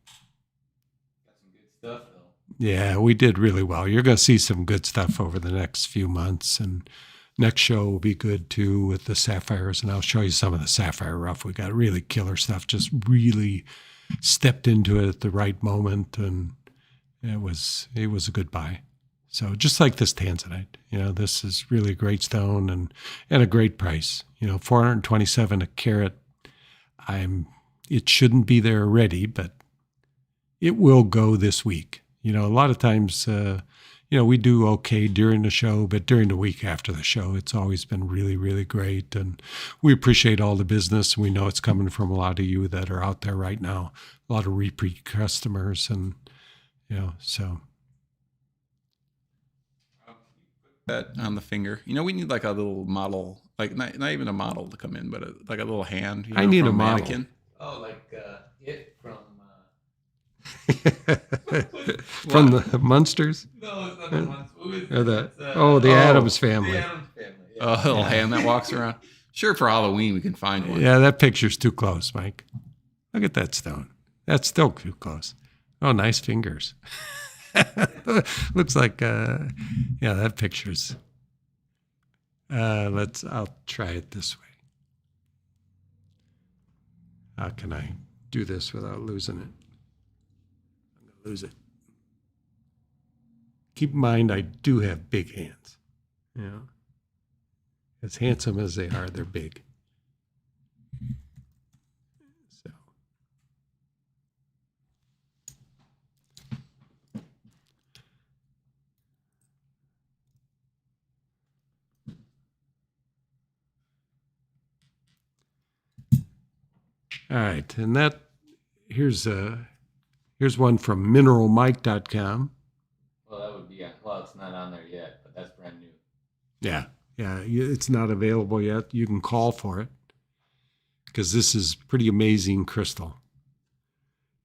Got some good stuff though. Yeah, we did really well. You're going to see some good stuff over the next few months. And next show will be good too with the sapphires. And I'll show you some of the sapphire rough. We got really killer stuff, just really stepped into it at the right moment. And it was a good buy. So just like this Tanzanite, this is really a great stone and a great price. $427 a carat. It shouldn't be there already, but it will go this week. A lot of times, we do okay during the show, but during the week after the show, it's always been really, really great. And we appreciate all the business. We know it's coming from a lot of you that are out there right now, a lot of repeat customers. And, so. That on the finger. We need like a little model, like not even a model to come in, but like a little hand. I need from a model. mannequin. Oh, like it from. From the Munsters? No, it's not the ones. Who is Or it? the, It's, the Addams family. The Addams family. Yeah. A little hand that walks around. Sure, for Halloween we can find one. Yeah, that picture's too close, Mike. Look at that stone. That's still too close. Oh, nice fingers. Looks like, that picture's. I'll try it this way. How can I do this without losing it? I'm going to lose it. Keep in mind, I do have big hands. As handsome as they are, they're big. So. All right, and here's one from mineralmike.com. Well, that would be on. Well, it's not on there yet, but that's brand new. Yeah, it's not available yet. You can call for it because this is pretty amazing crystal.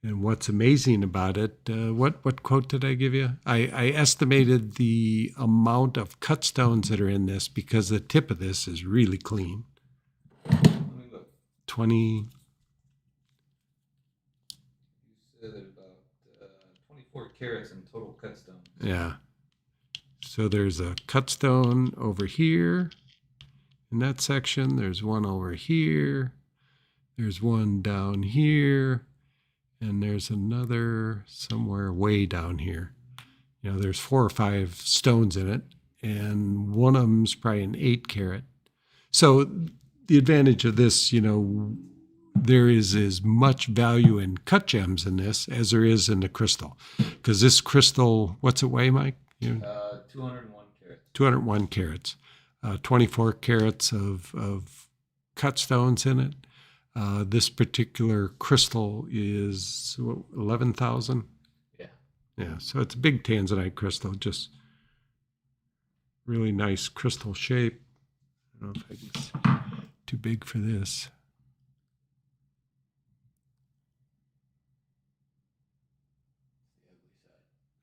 And what's amazing about it, what quote did I give you? I estimated the amount of cut stones that are in this because the tip of this is really clean. Let me look. 20. You said about 24 carats in total cut stones. Yeah. So there's a cut stone over here in that section. There's one over here. There's one down here. And there's another somewhere way down here. There's 4 or 5 stones in it. And one of them's probably an 8 carat. So the advantage of this, there is as much value in cut gems in this as there is in the crystal. Because this crystal, what's it weigh, Mike? 201 carats. 201 carats. 24 carats of cut stones in it. This particular crystal is 11,000. Yeah. Yeah, so it's a big Tanzanite crystal, just really nice crystal shape. I don't know if it's too big for this.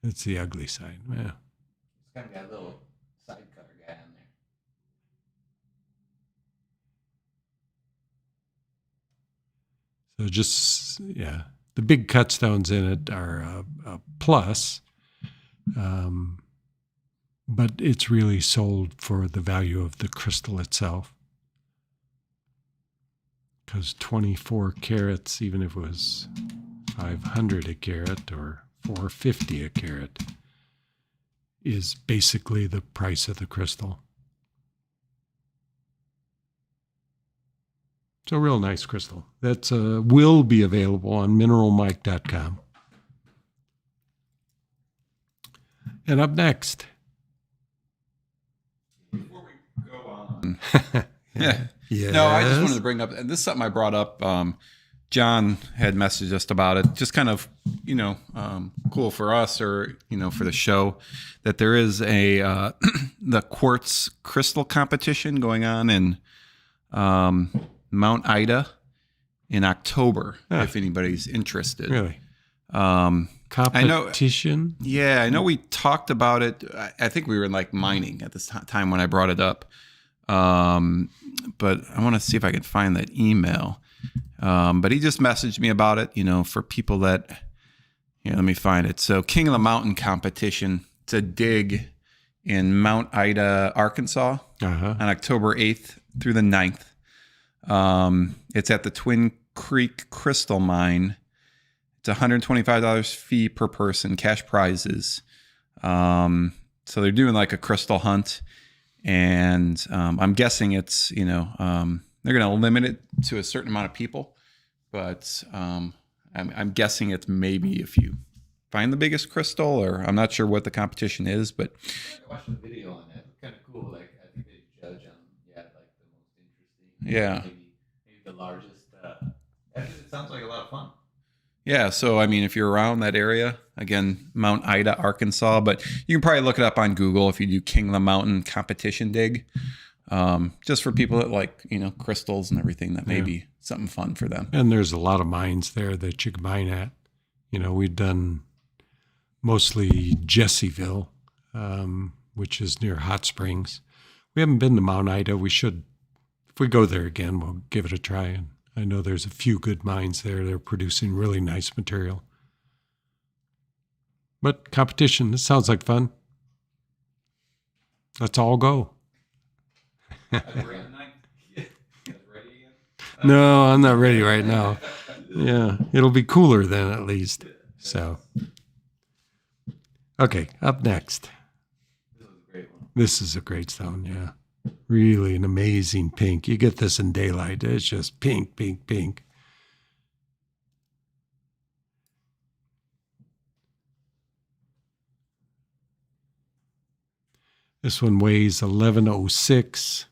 It's the ugly side. Yeah. It's kind of got a little side cutter guy on there. So just, the big cut stones in it are a plus, but it's really sold for the value of the crystal itself. Because 24 carats, even if it was 500 a carat or 450 a carat, is basically the price of the crystal. It's a real nice crystal. That's will be available on mineralmike.com. And up next. Before we go on. Yes. No, I just wanted to bring up, and this is something I brought up John had messaged us about it. Just kind of, cool for us, or for the show, that there is a the quartz crystal competition going on in Mount Ida in October. If anybody's interested, Really? I Competition? know we talked about it. I think we were in like mining at this time when I brought it up. But I want to see if I can find that email. But he just messaged me about it, for people that, let me find it. So King of the Mountain competition. It's a dig in Mount Ida, Arkansas on October 8th through the 9th. It's at the Twin Creek Crystal Mine. It's $125 fee per person, cash prizes. So they're doing like a crystal hunt. And I'm guessing it's, they're going to limit it to a certain amount of people. But I'm guessing it's maybe if you find the biggest crystal, or I'm not sure what the competition is. But I watched the video on that. It's kind of cool. Like, I think they judge on, like the most interesting. Yeah. Maybe the largest. It sounds like a lot of fun. Yeah, so I mean, if you're around that area, again, Mount Ida, Arkansas, but you can probably look it up on Google if you do King of the Mountain competition dig. Just for people that like, crystals and everything, that may be something fun for them. And there's a lot of mines there that you can mine at. We've done mostly Jesseville, which is near Hot Springs. We haven't been to Mount Ida. We should, if we go there again, we'll give it a try. And I know there's a few good mines there. They're producing really nice material. But competition, this sounds like fun. Let's all go. No, I'm not ready right now. Yeah, it'll be cooler then at least. So, okay, up next. This was a great one. This is a great stone, yeah. Really an amazing pink. You get this in daylight. It's just pink, pink, pink. This one weighs 1106.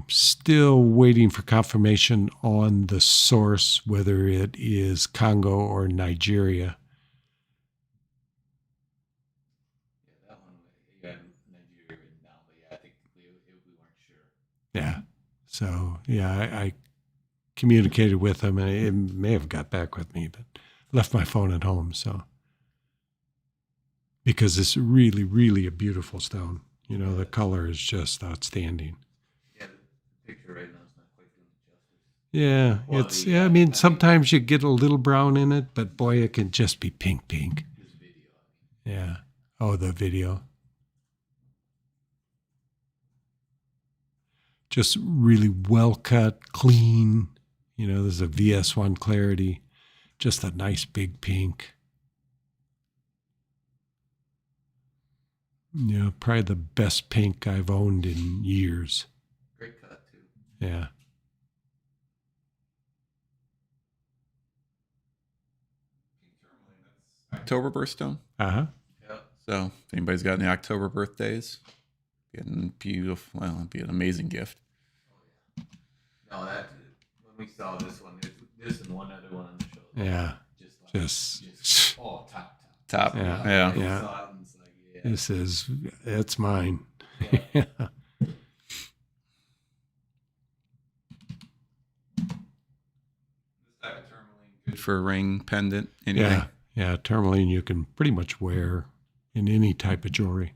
Still waiting for confirmation on the source, whether it is Congo or Nigeria. Yeah, that one, you got Nigeria written down, but I think we weren't sure. Yeah. So, I communicated with them, and it may have got back with me, but left my phone at home. So, because it's really, really a beautiful stone. The color is just outstanding. Yeah, the picture right now is not quite doing it justice. Yeah, Quality, I mean, sometimes you get a little brown in it, but boy, it can just be pink, pink. This video, Yeah. Oh, the video. Just really well cut, clean. There's a VS1 clarity. Just a nice big pink. Probably the best pink I've owned in years. great cut too. Yeah. October birthstone. Uh-huh. Yeah. So if anybody's got any October birthdays, getting beautiful, well, it'd be an amazing gift. No, that when we saw this one, this and one other one on the show. Yeah. Just top. Top. Yeah. We Yeah. saw it and it's like, It's mine. Yeah. This type of tourmaline, good for a ring, pendant, anything. Yeah. Yeah. Tourmaline you can pretty much wear in any type of jewelry.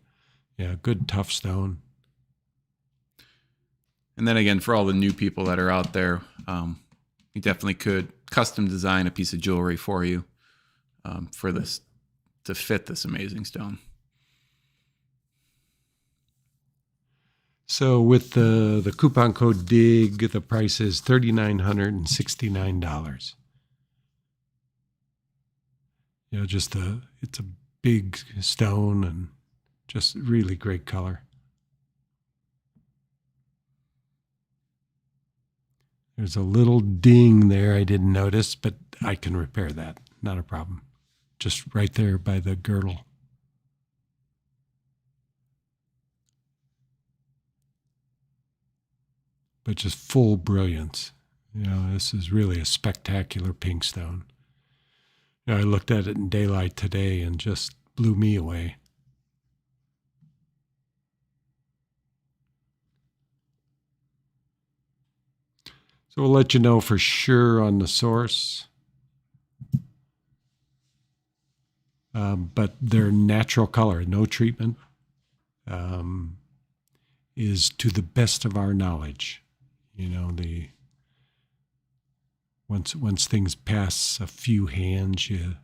Yeah. Good, tough stone. And then again, for all the new people that are out there, you definitely could custom design a piece of jewelry for you for this to fit this amazing stone. So with the coupon code DIG, the price is $3,969. It's a big stone and just really great color. There's a little ding there I didn't notice, but I can repair that. Not a problem. Just right there by the girdle. But just full brilliance. You know, this is really a spectacular pink stone. You know, I looked at it in daylight today and just blew me away. So we'll let you know for sure on the source. But their natural color, no treatment, is to the best of our knowledge. You know, once things pass a few hands, you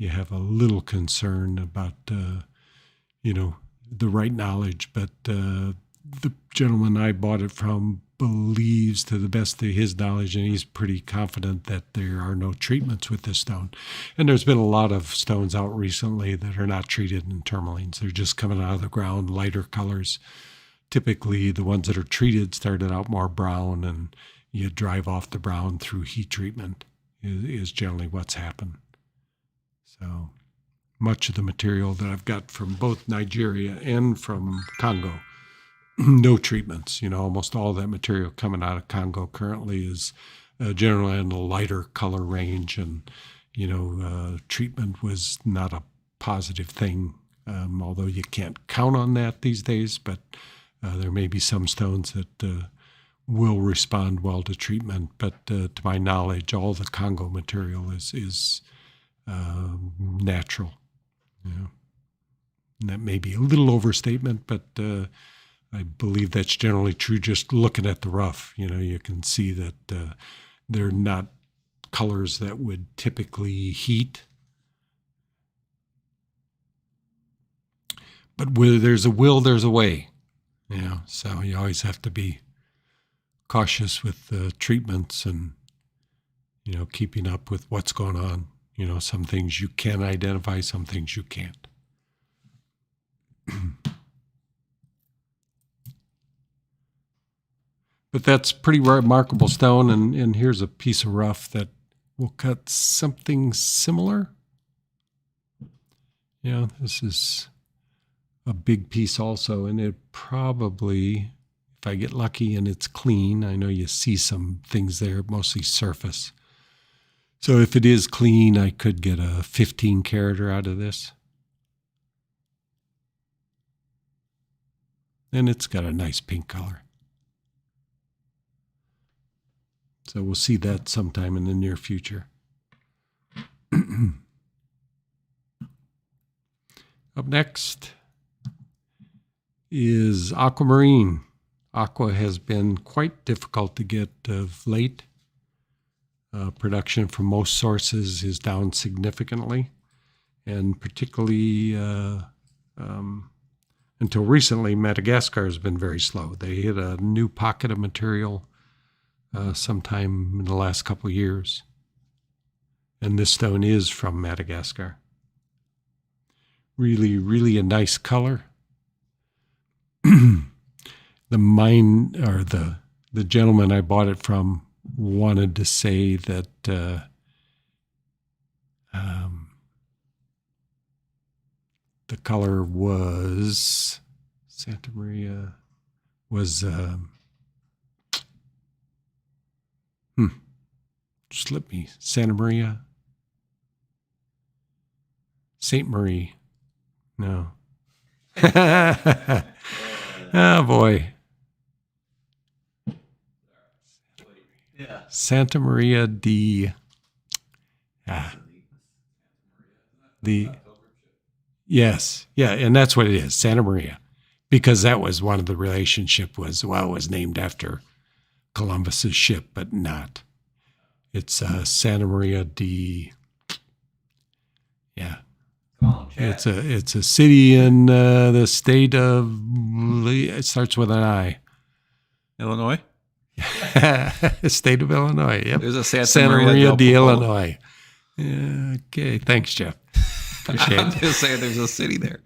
have a little concern about you know, the right knowledge. But the gentleman I bought it from believes to the best of his knowledge, and he's pretty confident that there are no treatments with this stone. And there's been a lot of stones out recently that are not treated in tourmalines. They're just coming out of the ground, lighter colors. Typically, the ones that are treated started out more brown, and you drive off the brown through heat treatment is generally what's happened. So much of the material that I've got from both Nigeria and from Congo, no treatments. You know, almost all that material coming out of Congo currently is generally in the lighter color range, and you know, treatment was not a positive thing, although you can't count on that these days. But there may be some stones that will respond well to treatment. But to my knowledge, all the Congo material is natural. You know, and that may be a little overstatement, but I believe that's generally true. Just looking at the rough, you know, you can see that they're not colors that would typically heat. But where there's a will, there's a way. You know, so you always have to be cautious with treatments and, you know, keeping up with what's going on. You know, some things you can identify, some things you can't. But that's pretty remarkable stone, and here's a piece of rough that will cut something similar. Yeah, this is a big piece also, and it probably, if I get lucky and it's clean, I know you see some things there, mostly surface. So if it is clean, I could get a 15 carater out of this. And it's got a nice pink color. So we'll see that sometime in the near future. Up next is Aquamarine. Aqua has been quite difficult to get of late. Production from most sources is down significantly, and particularly until recently, Madagascar has been very slow. They hit a new pocket of material sometime in the last couple of years. And this stone is from Madagascar. Really, really a nice color. The gentleman I bought it from wanted to say that the color was Santa Maria was slip me. Santa Maria. Saint Marie. No. Oh, boy. Yeah. Santa Maria yes. Yeah, and that's what it is, Santa Maria. Because that was one of the relationship was, well, it was named after Columbus's ship, but not. It's Santa Maria yeah. It's a city in the state of, it starts with an I. Illinois? State of Illinois, yep. There's a Santa Maria de Illinois. Yeah, okay, thanks, Jeff. Appreciate I'm it. just saying there's a city there.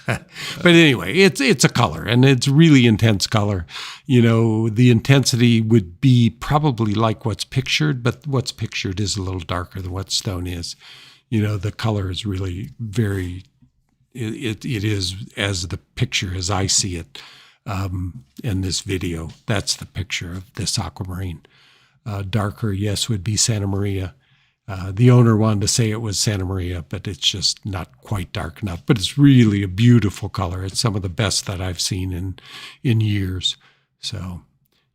But anyway, it's a color, and it's really intense color. You know, the intensity would be probably like what's pictured, but what's pictured is a little darker than what stone is. You know, the color is really very, it is as the picture, as I see it, in this video. That's the picture of this aquamarine. Darker, yes, would be Santa Maria. The owner wanted to say it was Santa Maria, but it's just not quite dark enough. But it's really a beautiful color. It's some of the best that I've seen in years. So,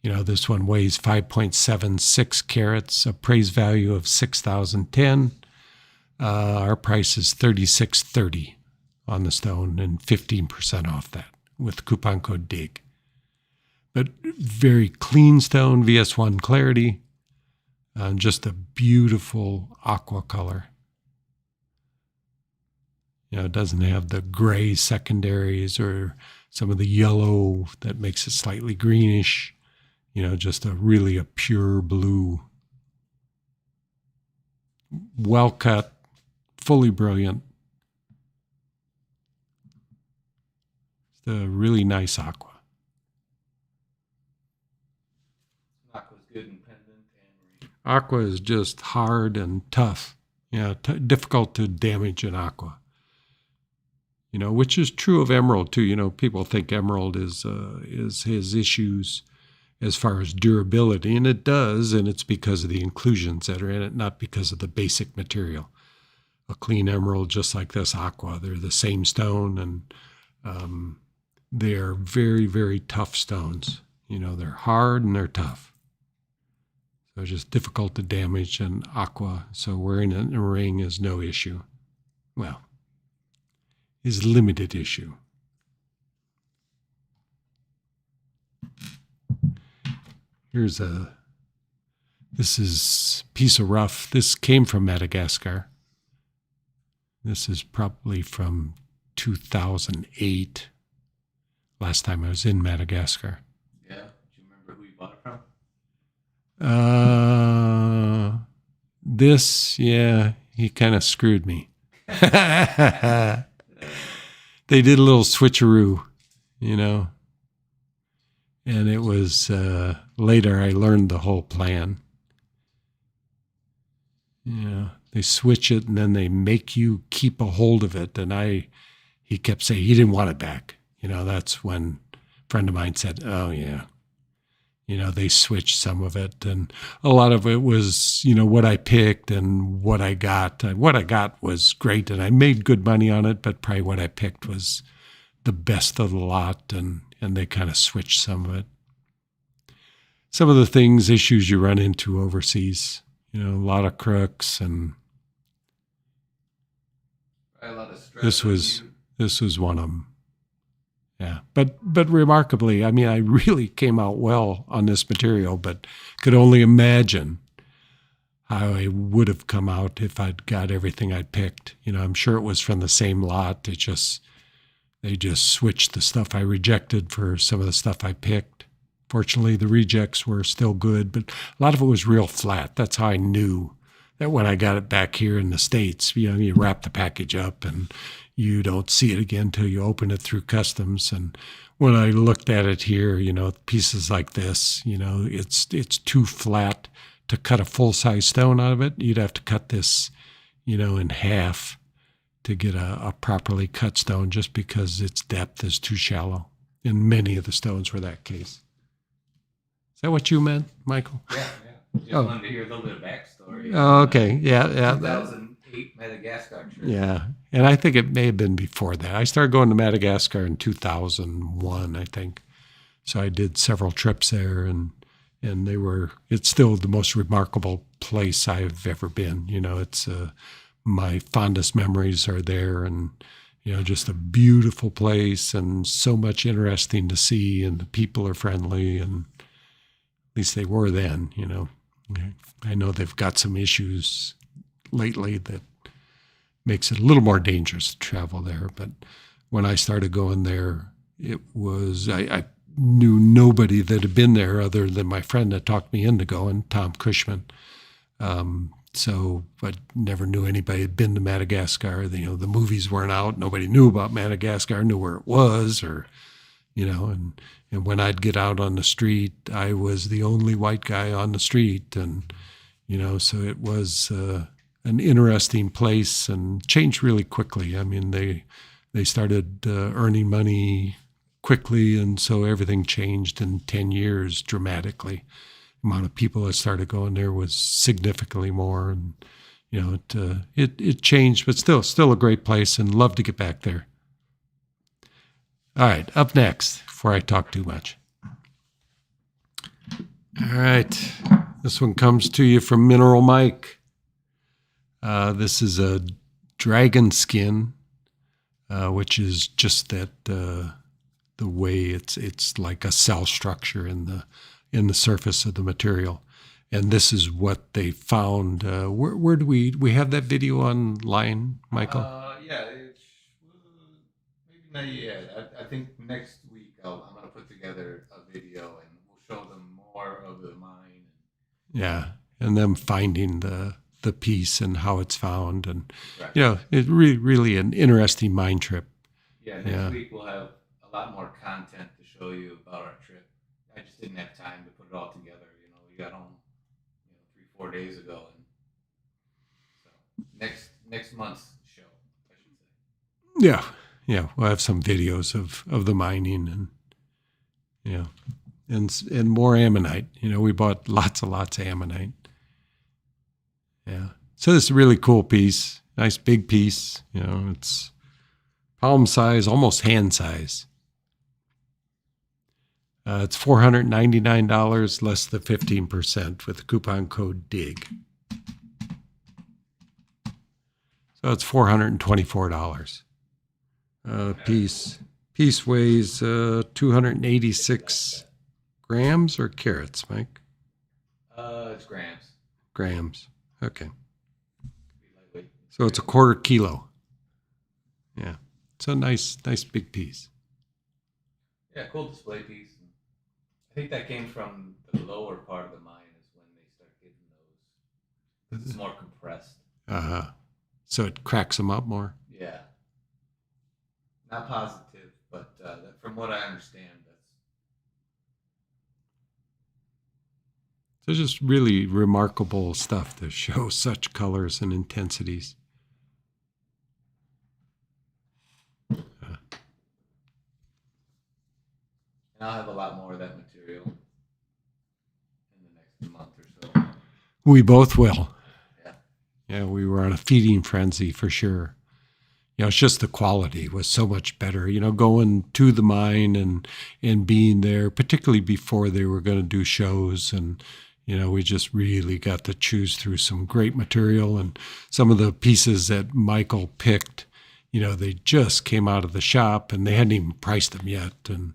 this one weighs 5.76 carats, appraised value of $6,010. Our price is $36.30 on the stone and 15% off that with coupon code DIG. But very clean stone, VS1 clarity. Just a beautiful aqua color. It doesn't have the gray secondaries or some of the yellow that makes it slightly greenish. Just really a pure blue. Well cut, fully brilliant. It's a really nice aqua. Aqua's good and pendant and Aqua is just hard and tough. Difficult to damage an aqua. Which is true of emerald too. People think emerald is has issues as far as durability, and it does, and it's because of the inclusions that are in it, not because of the basic material. A clean emerald, just like this aqua, they're the same stone, and they're very, very tough stones. They're hard and they're tough. So it's just difficult to damage an aqua. So wearing it in a ring is no issue. Well, is limited issue. This is a piece of rough. This came from Madagascar. This is probably from 2008. Last time I was in Madagascar. yeah. Do you remember who you bought it from? He kind of screwed me. They did a little switcheroo, and it was later I learned the whole plan. They switch it and then they make you keep a hold of it. And he kept saying he didn't want it back. That's when a friend of mine said, oh yeah, they switched some of it, and a lot of it was, what I picked and what I got. What I got was great, and I made good money on it, but probably what I picked was the best of the lot, and they kind of switched some of it. Some of the issues you run into overseas, a lot of crooks, and A lot of stress. this was one of them. Yeah, but remarkably, I really came out well on this material, but could only imagine how I would have come out if I'd got everything I picked. I'm sure it was from the same lot. They just switched the stuff I rejected for some of the stuff I picked. Fortunately, the rejects were still good, but a lot of it was real flat. That's how I knew that when I got it back here in the States. You wrap the package up and you don't see it again until you open it through customs. And when I looked at it here, pieces like this, it's too flat to cut a full-size stone out of it. You'd have to cut this, in half to get a properly cut stone, just because its depth is too shallow. And many of the stones were that case. Is that what you meant, Michael? Yeah. Just wanted to hear a little bit of backstory. Oh, okay. Yeah. 2008 Madagascar trip. Yeah. And I think it may have been before that. I started going to Madagascar in 2001, I think. So I did several trips there, and it's still the most remarkable place I've ever been. It's my fondest memories are there, and just a beautiful place and so much interesting to see, and the people are friendly, and at least they were then. I know they've got some issues lately that makes it a little more dangerous to travel there, but when I started going there, it was I knew nobody that had been there other than my friend that talked me into going, Tom Cushman. So I never knew anybody had been to Madagascar. The movies weren't out. Nobody knew about Madagascar, knew where it was, or, and when I'd get out on the street, I was the only white guy on the street. And, so it was an interesting place, and changed really quickly. They started earning money quickly, and so everything changed in 10 years dramatically. The amount of people that started going there was significantly more, and it changed, but still a great place, and love to get back there. All right, up next, before I talk too much. All right, this one comes to you from Mineral Mike. This is a dragon skin, which is just that the way it's like a cell structure in the surface of the material, and this is what they found. Where do we have that video online, Michael? Yeah, it's maybe not yet. I think next week I'm going to put together a video and we'll show them more of the mine. Yeah, and them finding the piece and how it's found, and Right. it's really an interesting mine trip. Yeah, next week we'll have a lot more content to show you about our trip. I just didn't have time to put it all together. We got home 3-4 days ago, and so next month's show, I should say. Yeah, we'll have some videos of the mining, and more ammonite. We bought lots of ammonite. Yeah. So this is a really cool piece. Nice big piece. It's palm size, almost hand size. It's $499 less the 15% with the coupon code DIG. So it's $424. Piece weighs 286 grams or carats, Mike? It's grams. Grams. Okay. So it's a quarter kilo. Yeah. It's a nice big piece. Yeah, cool display piece. I think that came from the lower part of the mine is when they start getting those. It's more compressed. So it cracks them up more. Yeah. Not positive, but from what I understand, So just really remarkable stuff to show such colors and intensities. and I'll have a lot more of that material in the next month or so. We both will. Yeah. Yeah, we were on a feeding frenzy for sure. It's just the quality was so much better, going to the mine and being there, particularly before they were going to do shows. And, we just really got to choose through some great material, and some of the pieces that Michael picked, they just came out of the shop and they hadn't even priced them yet. And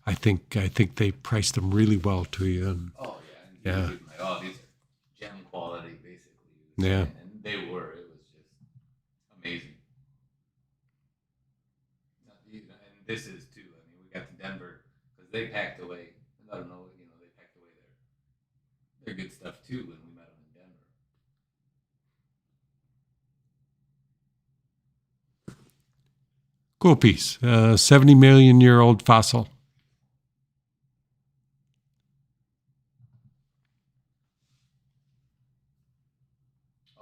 I think they priced them really well to you. And, yeah. These are gem quality, basically. Yeah. And they were. It was just amazing. And this is too. I mean, we got to Denver because they packed away. I don't know. They packed away their good stuff too when we met them in Denver. Cool piece. 70 million year old fossil.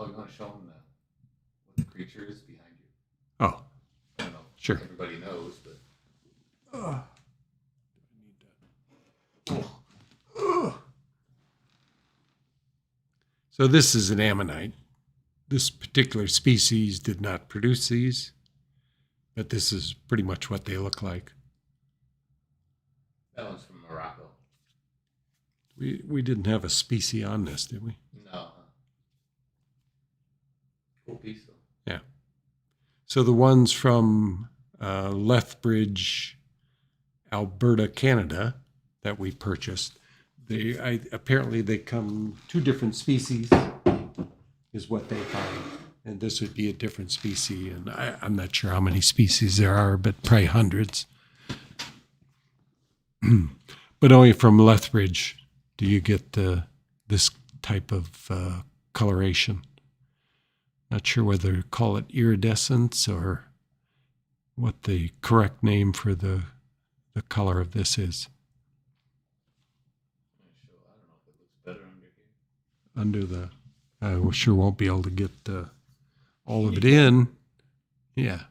Oh, you want to show them what the creature is behind you? Oh, I don't know. Sure. Everybody knows, but. So this is an ammonite. This particular species did not produce these, but this is pretty much what they look like. That one's from Morocco. We didn't have a species on this, did we? No. Cool piece, though. Yeah. So the ones from Lethbridge, Alberta, Canada, that we purchased, apparently they come two different species, is what they find, and this would be a different species. And I'm not sure how many species there are, but probably hundreds. But only from Lethbridge do you get this type of coloration. Not sure whether to call it iridescence or what the correct name for the color of this is. I don't know if it looks better under here. Under we sure won't be able to get all of it in. Yeah.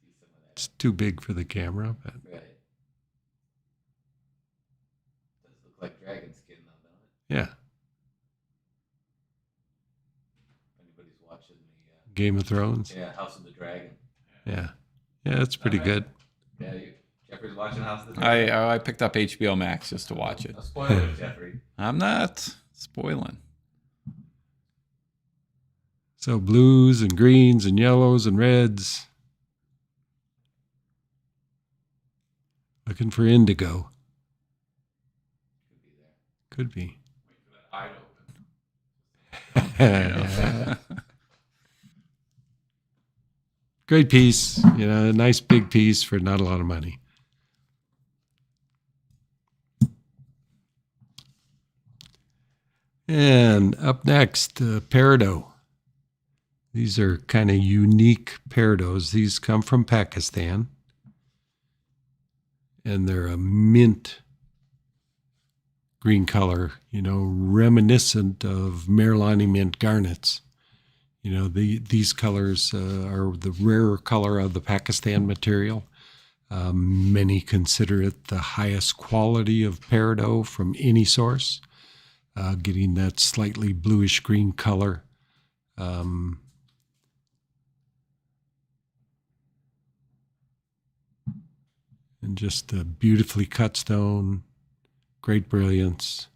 See some of that It's too big for the camera, but Right. Does look like dragon skin though, don't it? yeah. If anybody's watching the Game of Thrones. House of the Dragon. Yeah. Yeah, it's pretty good. Yeah, Jeffrey's watching House of the Dragon. I picked up HBO Max just to watch it. No spoilers, Jeffrey. I'm not spoiling. So blues and greens and yellows and reds. Looking for indigo. Could be there. Could be. Wait for that eye to open. Great piece, a nice big piece for not a lot of money. And up next, Peridot. These are kind of unique peridots. These come from Pakistan. And they're a mint green color, reminiscent of Marilani mint garnets. These colors are the rarer color of the Pakistan material. Many consider it the highest quality of peridot from any source, getting that slightly bluish green color. And just a beautifully cut stone, great brilliance.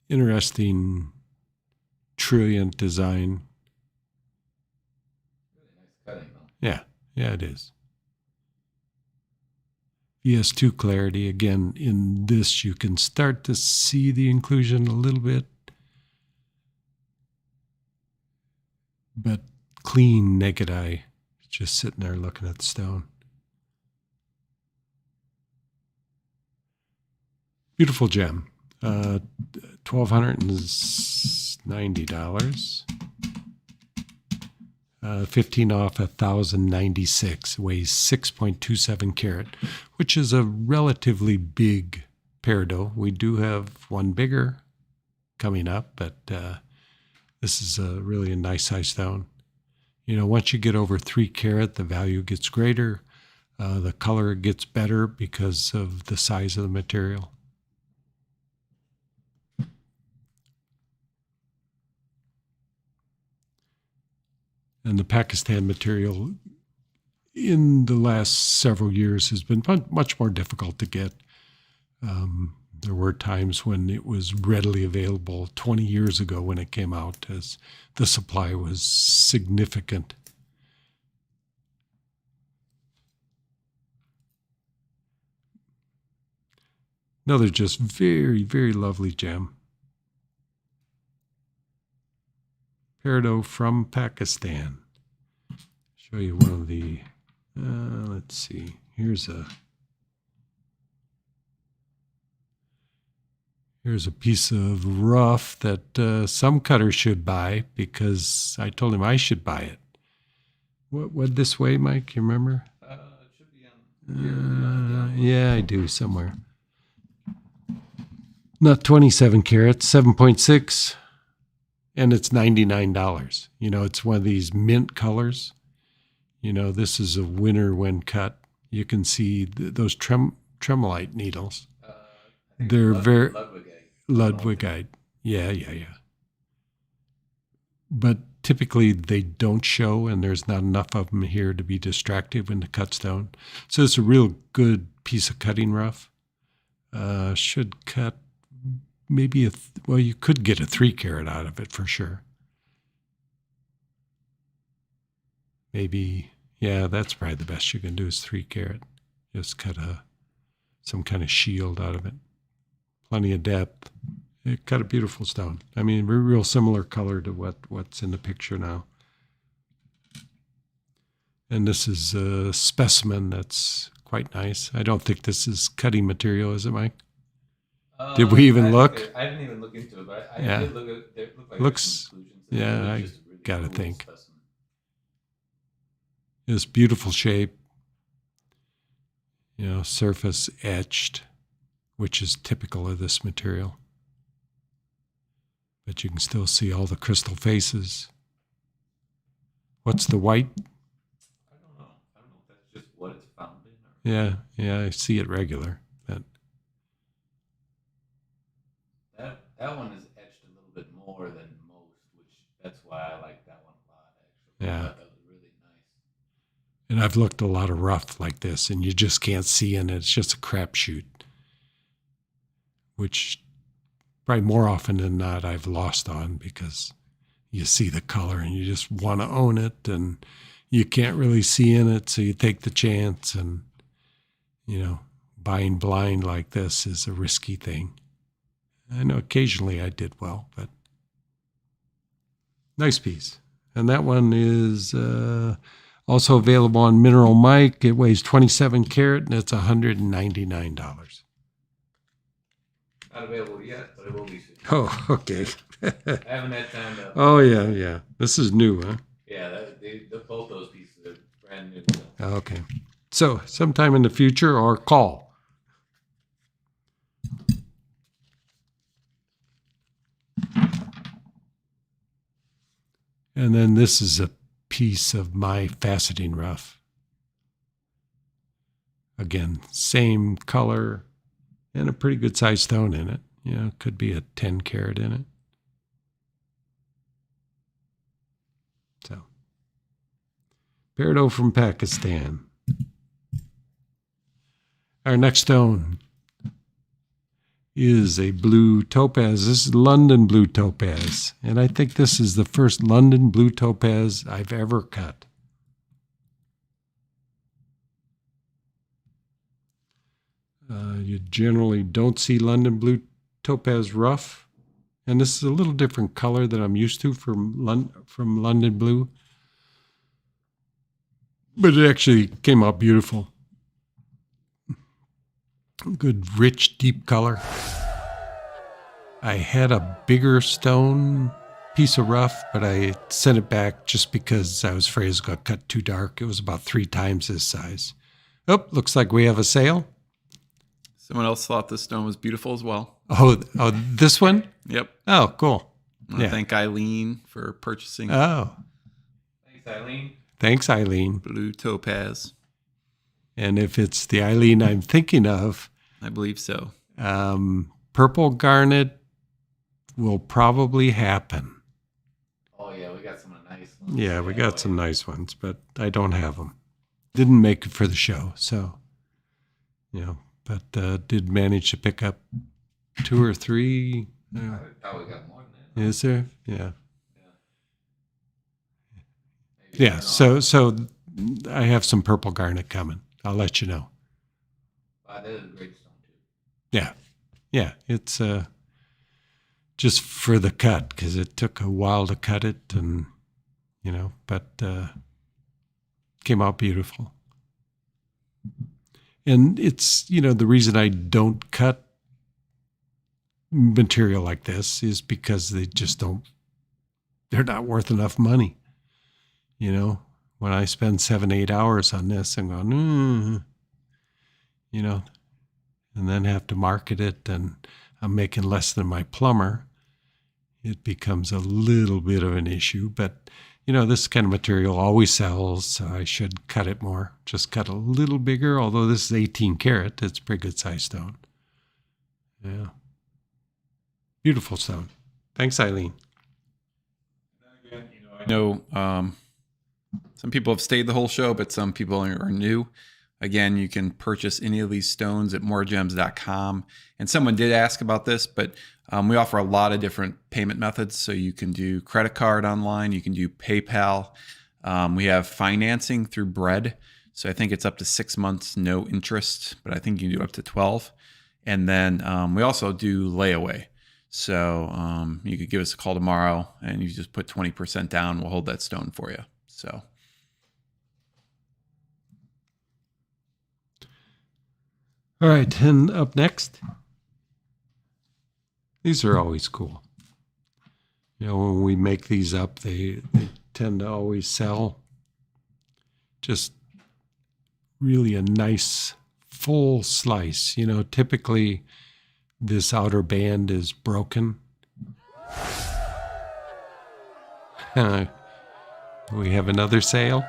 Interesting trilliant design. Really nice cutting though. Yeah, it is. VS2 clarity. Again, in this you can start to see the inclusion a little bit. But clean, naked eye. Just sitting there looking at the stone. Beautiful gem. $1,290. 15 off 1,096. Weighs 6.27 carat, which is a relatively big peridot. We do have one bigger coming up, but this is really a nice size stone. Once you get over 3 carat, the value gets greater. The color gets better because of the size of the material. And the Pakistan material in the last several years has been much more difficult to get. There were times when it was readily available 20 years ago when it came out, as the supply was significant. Another just very, very lovely gem. Peridot from Pakistan. Show you one of the, let's see, here's a piece of rough that some cutters should buy, because I told him I should buy it. What this way, Mike? You remember? It should be on here. Yeah, I do somewhere. Not 27 carats, 7.6, and it's $99. It's one of these mint colors. This is a winner when cut. You can see those tremolite needles. They're very Ludwigite. Yeah. But typically they don't show, and there's not enough of them here to be distractive in the cut stone. So it's a real good piece of cutting rough. Should cut maybe you could get a 3 carat out of it for sure. Maybe, that's probably the best you can do is 3 carat. Just cut some kind of shield out of it. Plenty of depth. It cut a beautiful stone. I mean, real similar color to what's in the picture now. And this is a specimen that's quite nice. I don't think this is cutting material, is it, Mike? Did we even look? I didn't even look into it, but I Yeah. did look at it. It looked like Looks- there were some inclusions. yeah, It was I just a really gotta cool think. specimen. This beautiful shape. Surface etched, which is typical of this material. but you can still see all the crystal faces. What's the white? I don't know. I don't know if that's just what it's found in. Or Yeah, I see it regular. But that one is etched a little bit more than most, which that's why I like that one a lot, actually. Yeah. I thought that was really nice. and I've looked a lot of rough like this, and you just can't see in it. It's just a crapshoot, which probably more often than not I've lost on because you see the color and you just want to own it, and you can't really see in it, so you take the chance. And buying blind like this is a risky thing. I know occasionally I did well, but nice piece. And that one is also available on Mineral Mike. It weighs 27 karat and it's $199. Not available yet, but it will be soon. Oh, okay. I haven't had time to. Oh, yeah. This is new, huh? Yeah, both those pieces are brand new. So. Okay. So sometime in the future or call. And then this is a piece of my faceting rough. Again, same color and a pretty good sized stone in it. Could be a 10 karat in it. So, Peridot from Pakistan. Our next stone is a blue topaz. This is London blue topaz. And I think this is the first London blue topaz I've ever cut. You generally don't see London blue topaz rough. And this is a little different color than I'm used to from London blue. But it actually came out beautiful. Good, rich, deep color. I had a bigger stone piece of rough, but I sent it back just because I was afraid it was going to cut too dark. It was about 3 times this size. Oh, looks like we have a sale. Someone else thought this stone was beautiful as well. Oh, this one? Yep. Oh, cool. I want to thank Eileen for purchasing Oh. Thanks, Eileen. Thanks, Eileen. blue topaz. And if it's the Eileen I'm thinking of, I believe so. purple garnet will probably happen. Oh, yeah, we got some nice ones. Yeah, we got some nice ones, but I don't have them. Didn't make it for the show, so, but did manage to pick up 2 or 3. I thought we got more than that. Is there? Yeah. Maybe Yeah, so I have some purple garnet coming. I'll let you know. That is a great stone, too. Yeah, it's just for the cut because it took a while to cut it, and but came out beautiful. And it's the reason I don't cut material like this is because they just don't. They're not worth enough money. When I spend 7-8 hours on this, I'm going, and then have to market it, and I'm making less than my plumber, it becomes a little bit of an issue. But, this kind of material always sells, so I should cut it more. Just cut a little bigger, although this is 18 karat. It's a pretty good size stone. Yeah. Beautiful stone. Thanks, Eileen. I know some people have stayed the whole show, but some people are new. Again, you can purchase any of these stones at MoreGems.com. And someone did ask about this, but we offer a lot of different payment methods. So you can do credit card online. You can do PayPal. We have financing through Bread. So I think it's up to 6 months, no interest, but I think you can do up to 12. And then we also do layaway. So you could give us a call tomorrow and you just put 20% down. We'll hold that stone for you. So. All right, and up next, these are always cool. When we make these up, they tend to always sell. Just really a nice full slice. Typically this outer band is broken. We have another sale.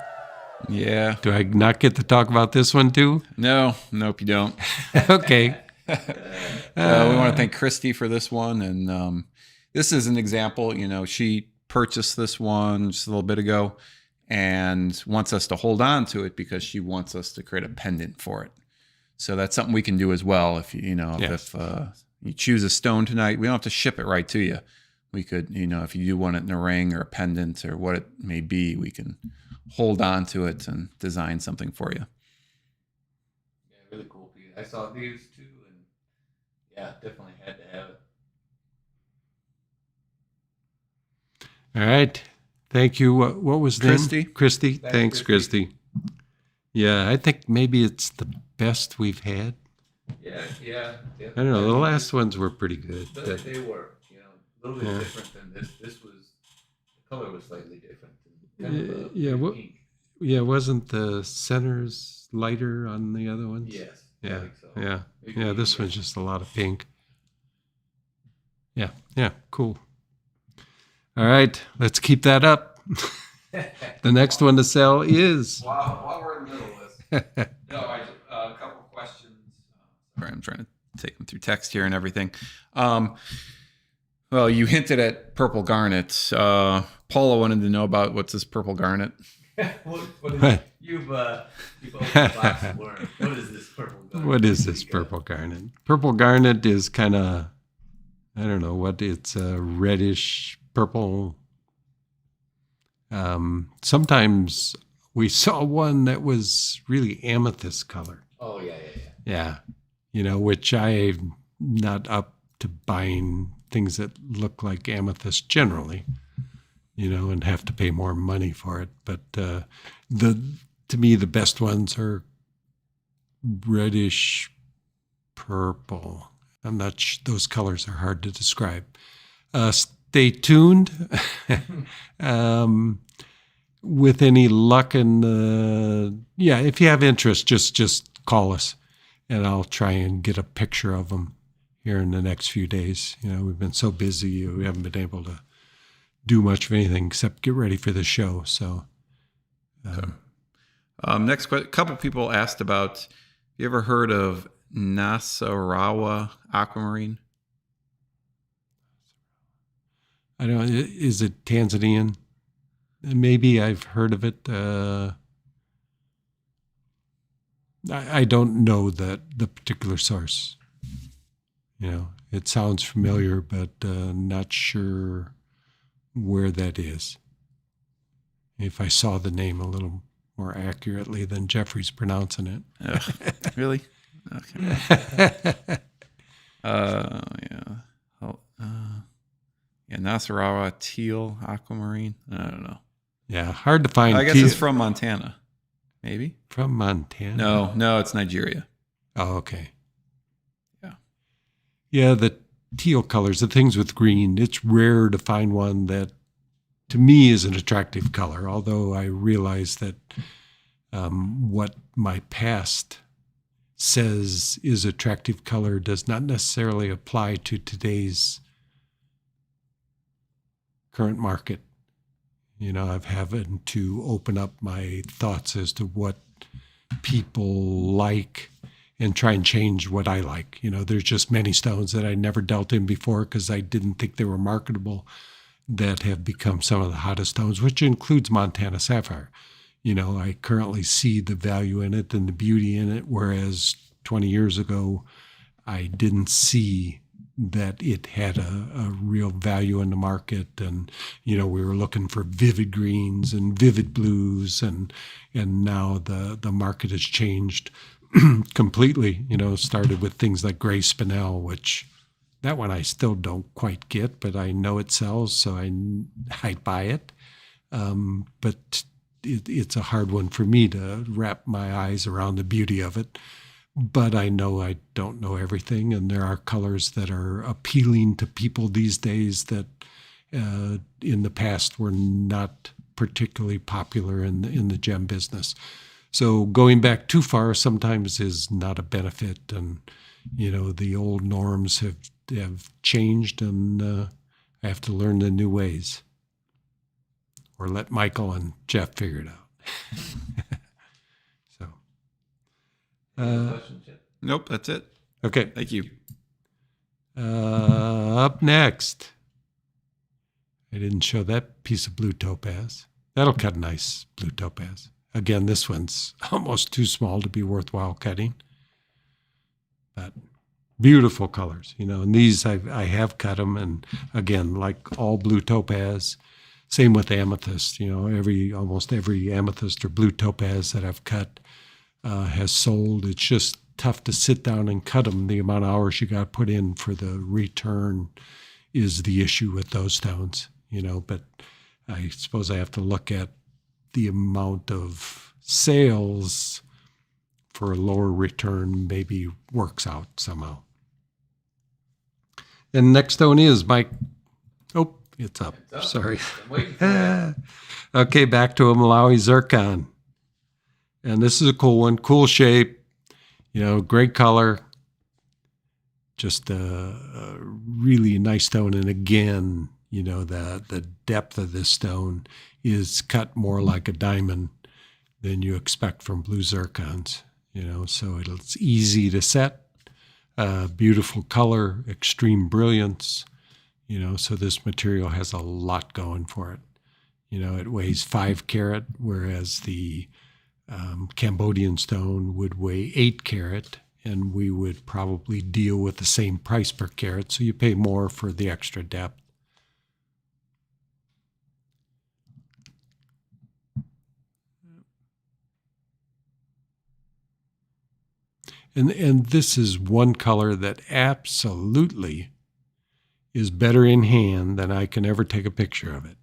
Yeah. Do I not get to talk about this one too? Nope, you don't. Okay. We want to thank Christy for this one. And this is an example. She purchased this one just a little bit ago and wants us to hold on to it because she wants us to create a pendant for it. So that's something we can do as well. If if you choose a stone tonight, we don't have to ship it right to you. We could, if you do want it in a ring or a pendant or what it may be, we can hold on to it and design something for you. Yeah, really cool piece. I saw these too, and yeah, definitely had to have it. All right. Thank you. What was the Christy? name? Christy. Thanks, Christy. Yeah, I think maybe it's the best we've had. Yeah. I don't know. The last ones were pretty good. But They were, a little bit different than this. This was, the color was slightly different. Kind of pink. Yeah, wasn't the centers lighter on the other ones? Yes. Yeah. I think so. Yeah. Maybe Yeah, this one's just a lot of pink. Yeah, cool. All right, let's keep that up. The next one to sell is. While we're in the middle of this, a couple questions. Sorry, I'm trying to take them through text here and everything. Well, you hinted at purple garnet. Paula wanted to know about what's this purple garnet. You've opened the box and learned. What is this purple garnet? What is this purple garnet? Purple garnet is kind of, I don't know what, it's a reddish purple. Sometimes we saw one that was really amethyst color. Oh, yeah. Yeah, which I'm not up to buying things that look like amethyst generally, and have to pay more money for it. But to me, the best ones are reddish purple. I'm not those colors are hard to describe. Stay tuned. With any luck and if you have interest, just call us and I'll try and get a picture of them here in the next few days. We've been so busy, we haven't been able to do much of anything except get ready for the show. So, next couple people asked about, have you ever heard of Nasarawa Aquamarine? I don't know, is it Tanzanian? Maybe I've heard of it. I don't know the particular source. It sounds familiar, but not sure where that is. If I saw the name a little more accurately than Jeffrey's pronouncing it. Really? Okay. Nasarawa teal aquamarine. I don't know. Yeah, hard to find. I guess it's from Montana. Maybe from Montana. No, it's Nigeria. Oh, okay. Yeah. Yeah, the teal colors, the things with green. It's rare to find one that, to me, is an attractive color. Although I realize that what my past says is attractive color does not necessarily apply to today's current market. I've having to open up my thoughts as to what people like and try and change what I like. There's just many stones that I never dealt in before because I didn't think they were marketable that have become some of the hottest stones, which includes Montana Sapphire. I currently see the value in it and the beauty in it, whereas 20 years ago, I didn't see that it had a real value in the market. And, we were looking for vivid greens and vivid blues. And now the market has changed completely, started with things like gray spinel, which that one I still don't quite get, but I know it sells, so I buy it. But it's a hard one for me to wrap my eyes around the beauty of it. But I know I don't know everything, and there are colors that are appealing to people these days that in the past were not particularly popular in the gem business. So going back too far sometimes is not a benefit, and the old norms have changed, and I have to learn the new ways. or let Michael and Jeff figure it out. So, Question, Chip? Nope, that's it. okay. Thank you. Up next, I didn't show that piece of blue topaz. That'll cut a nice blue topaz. Again, this one's almost too small to be worthwhile cutting, but beautiful colors, and these I have cut them. And again, like all blue topaz, same with amethyst, almost every amethyst or blue topaz that I've cut has sold. It's just tough to sit down and cut them. The amount of hours you got to put in for the return is the issue with those stones, but I suppose I have to look at the amount of sales for a lower return maybe works out somehow. And next stone is Mike. Oh, it's up. It's up. Sorry. I'm waiting for it. Okay, back to a Malawi Zircon. And this is a cool one, cool shape, great color. Just a really nice stone. And again, the depth of this stone is cut more like a diamond than you expect from blue zircons, so it's easy to set, beautiful color, extreme brilliance, so this material has a lot going for it. It weighs 5 carat, whereas the Cambodian stone would weigh 8 carat, and we would probably deal with the same price per carat, so you pay more for the extra depth. And this is one color that absolutely is better in hand than I can ever take a picture of it.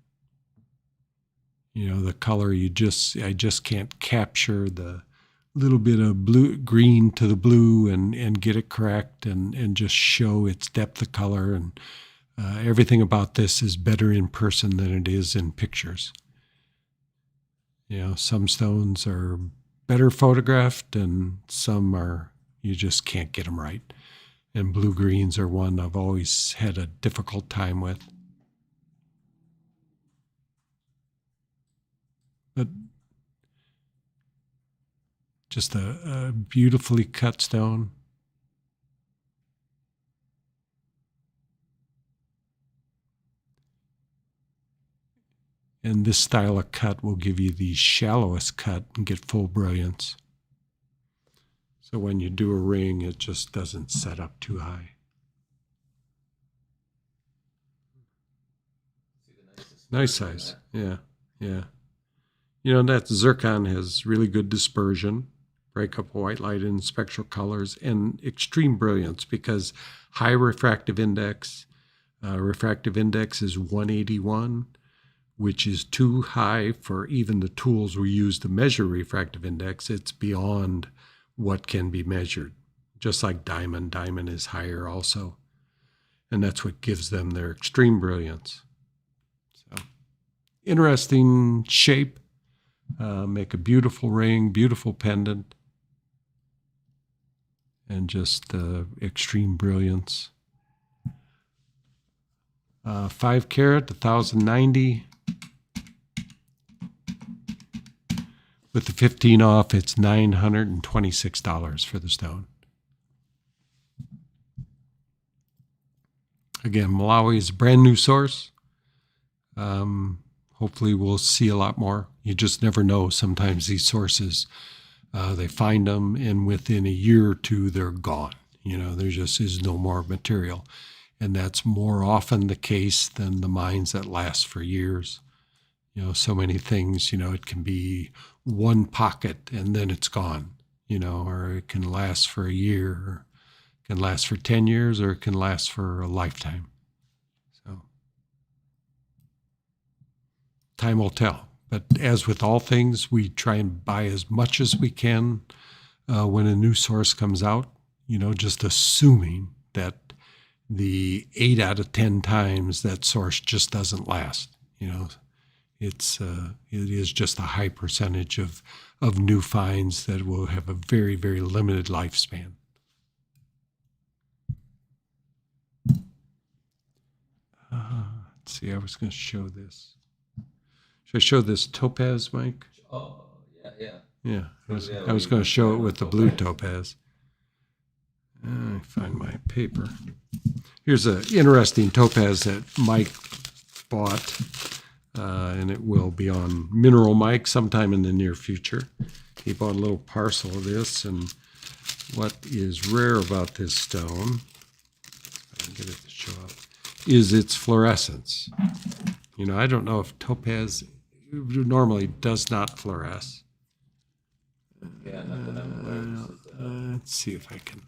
The color I just can't capture the little bit of green to the blue and get it correct and just show its depth of color. And everything about this is better in person than it is in pictures. Some stones are better photographed and some are, you just can't get them right. And blue greens are one I've always had a difficult time with. But just a beautifully cut stone. And this style of cut will give you the shallowest cut and get full brilliance. So when you do a ring, it just doesn't set up too high. Nice size. Yeah, yeah. That zircon has really good dispersion, breakup of white light in spectral colors, and extreme brilliance because high refractive index. Refractive index is 181, which is too high for even the tools we use to measure refractive index. It's beyond what can be measured. Just like diamond is higher also. And that's what gives them their extreme brilliance. So, interesting shape. Make a beautiful ring, beautiful pendant, and just extreme brilliance. 5 carat, 1,090. With the 15 off, it's $926 for the stone. Again, Malawi is a brand new source. Hopefully we'll see a lot more. You just never know. Sometimes these sources, they find them and within a year or two, they're gone. There just is no more material. And that's more often the case than the mines that last for years. So many things, it can be one pocket and then it's gone, or it can last for a year, or it can last for 10 years, or it can last for a lifetime. So time will tell. But as with all things, we try and buy as much as we can when a new source comes out, just assuming that the 8 out of 10 times that source just doesn't last, It is just a high percentage of new finds that will have a very, very limited lifespan. Let's see, I was going to show Should I show this topaz, Mike? Oh, yeah. Yeah, I was Yeah, going to show it with the blue topaz. Find my paper. Here's an interesting topaz that Mike bought, and it will be on Mineral Mike sometime in the near future. He bought a little parcel of this, and what is rare about this stone, if I can get it to show up, is its fluorescence. You know, I don't know if topaz normally does not fluoresce. Yeah, not that I'm aware of. Let's see if I can.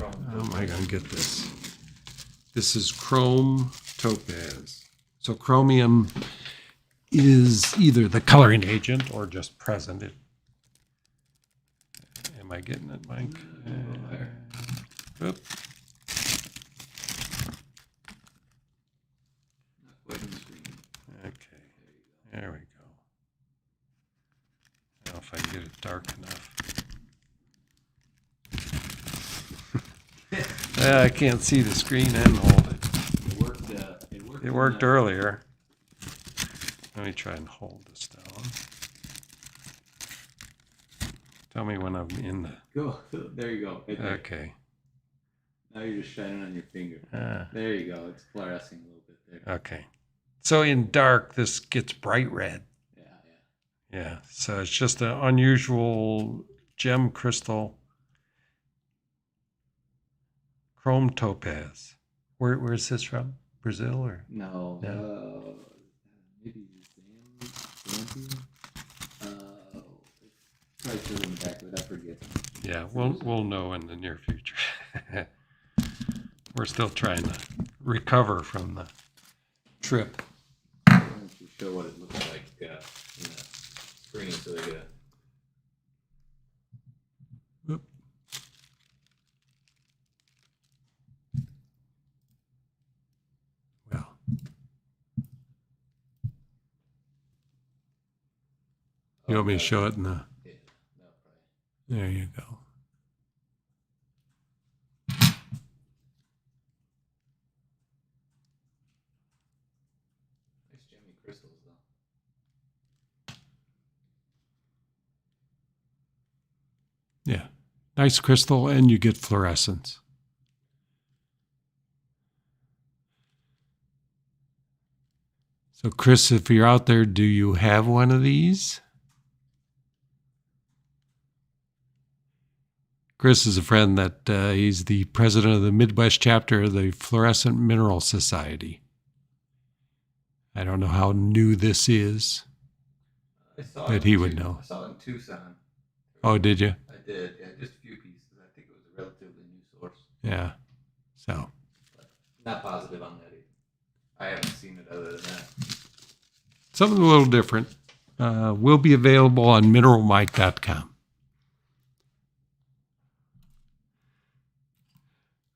How am I going to get this? This is chrome topaz. So chromium is either the coloring agent or just present. Am I getting it, Mike? Oop. Okay, there we go. Now if I can get it dark enough. I can't see the screen and hold it. It worked earlier. Let me try and hold this down. Tell me when I'm in the... Go. There you go. Right there. Okay. Now you're just shining on your finger. There you go. It's fluorescing a little bit there. Okay. So in dark, this gets bright red. Yeah. Yeah. So it's just an unusual gem crystal chrome topaz. Where's this from? Brazil or? No. No. Maybe Zambia. It's right there in the back, but I forget. Yeah, we'll know in the near future. We're still trying to recover from the trip. Why don't you show what it looks like in the screen so they get a... Oop. Well, you want me to show it in the... Yeah, no, probably. There you go. Nice gemmy crystals, though. Yeah. Nice crystal, and you get fluorescence. So, Chris, if you're out there, do you have one of these? Chris is a friend that he's the president of the Midwest chapter of the Fluorescent Mineral Society. I don't know how new this is, but he would know. I saw it in Tucson. Oh, did you? I did. Yeah, just a few pieces. I think it was a relatively new source. Yeah. So, But not positive on that either. I haven't seen it other than that. something a little different will be available on MineralMike.com.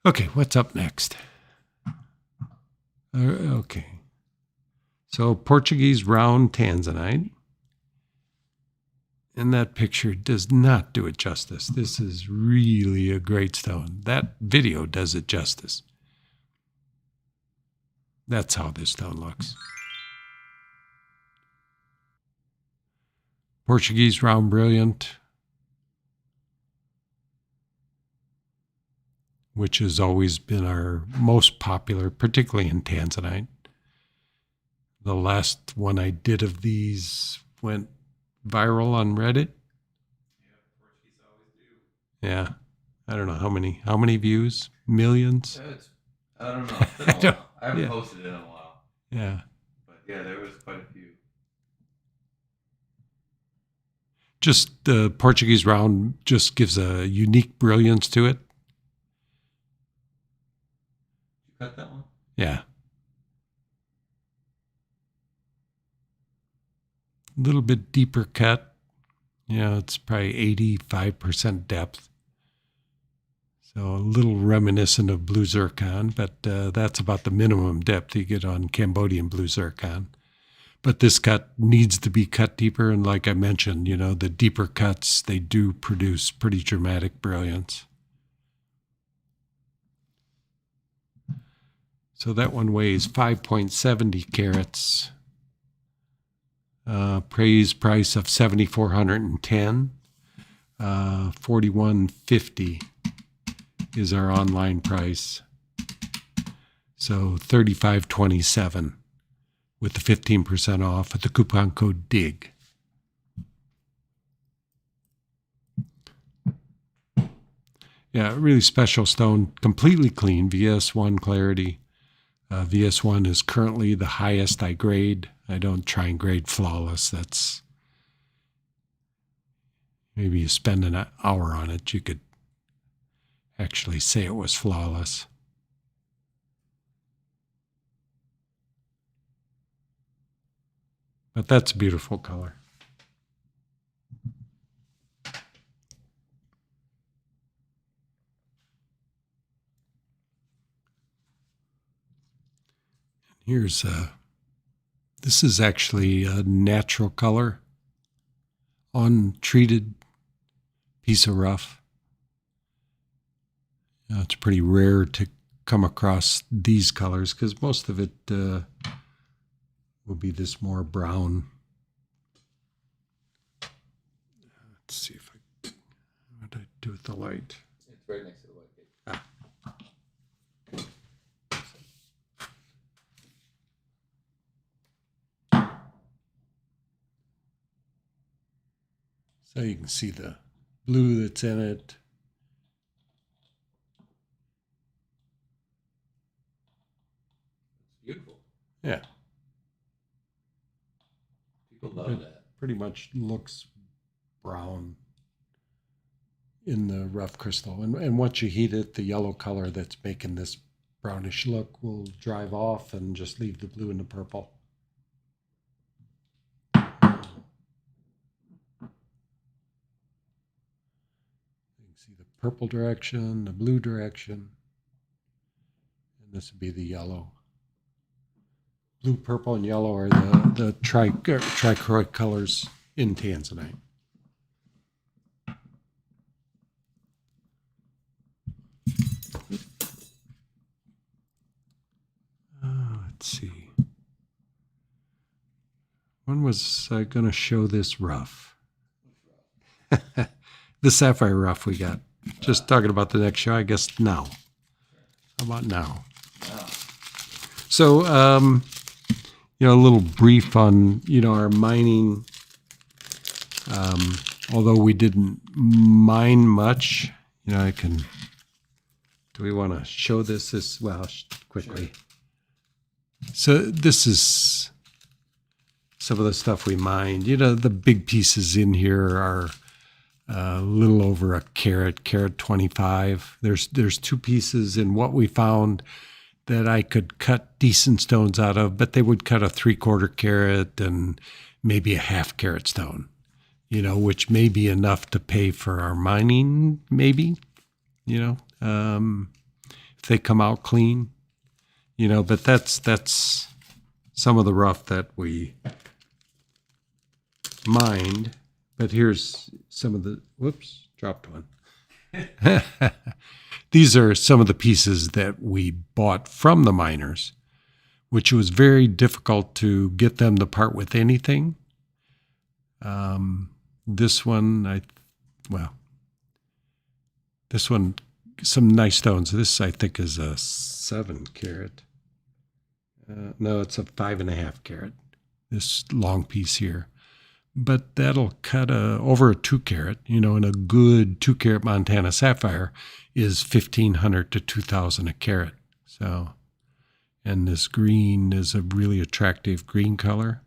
Okay, what's up next? Okay. So Portuguese round Tanzanite. And that picture does not do it justice. This is really a great stone. That video does it justice. That's how this stone looks. Portuguese round brilliant, which has always been our most popular, particularly in Tanzanite. The last one I did of these went viral on Reddit. Yeah, Portuguese always do. Yeah. I don't know how many views? Millions? I don't know. It's been a while. I haven't Yeah. posted it in a while. Yeah. But yeah, there was quite a few. Just the Portuguese round just gives a unique brilliance to it. Did you cut that one? Yeah. A little bit deeper cut. Yeah, it's probably 85% depth. So a little reminiscent of blue zircon, but that's about the minimum depth you get on Cambodian blue zircon. But this cut needs to be cut deeper. And like I mentioned, you know, the deeper cuts, they do produce pretty dramatic brilliance. So that one weighs 5.70 carats. Appraised price of $7,410. $4,150 is our online price. So $35.27 with the 15% off with the coupon code DIG. Yeah, really special stone, completely clean, VS1 clarity. VS1 is currently the highest I grade. I don't try and grade flawless. That's maybe you spend an hour on it, you could actually say it was flawless. But that's a beautiful color. Here's this is actually a natural color, untreated piece of rough. It's pretty rare to come across these colors because most of it will be this more brown. Let's see if what did I do with the light? It's right next to the white cake. So you can see the blue that's in it. It's beautiful. Yeah. People love that. Pretty much looks brown in the rough crystal. And once you heat it, the yellow color that's making this brownish look will drive off and just leave the blue and the purple. You can see the purple direction, the blue direction, and this would be the yellow. Blue, purple, and yellow are the trichroic colors in Tanzanite. Let's see. When was I going to show this rough? The sapphire rough we got. Just talking about the next show, I guess now. How about now? Wow. So, a little brief on, our mining. Although we didn't mine much, I can. Do we want to show this? Well, quickly. Sure. So this is some of the stuff we mined. The big pieces in here are a little over a carat 25. There's two pieces in what we found that I could cut decent stones out of, but they would cut a 3/4 carat and maybe a 1/2 carat stone, which may be enough to pay for our mining, maybe, if they come out clean, but that's some of the rough that we mined. But here's some of the, whoops, dropped one. These are some of the pieces that we bought from the miners, which was very difficult to get them to part with anything. This one, some nice stones. This, I think, is a 7 carat. No, it's a 5.5 carat, this long piece here. But that'll cut over a 2 carat, and a good 2 carat Montana Sapphire is $1,500 to $2,000 a carat. So, and this green is a really attractive green color.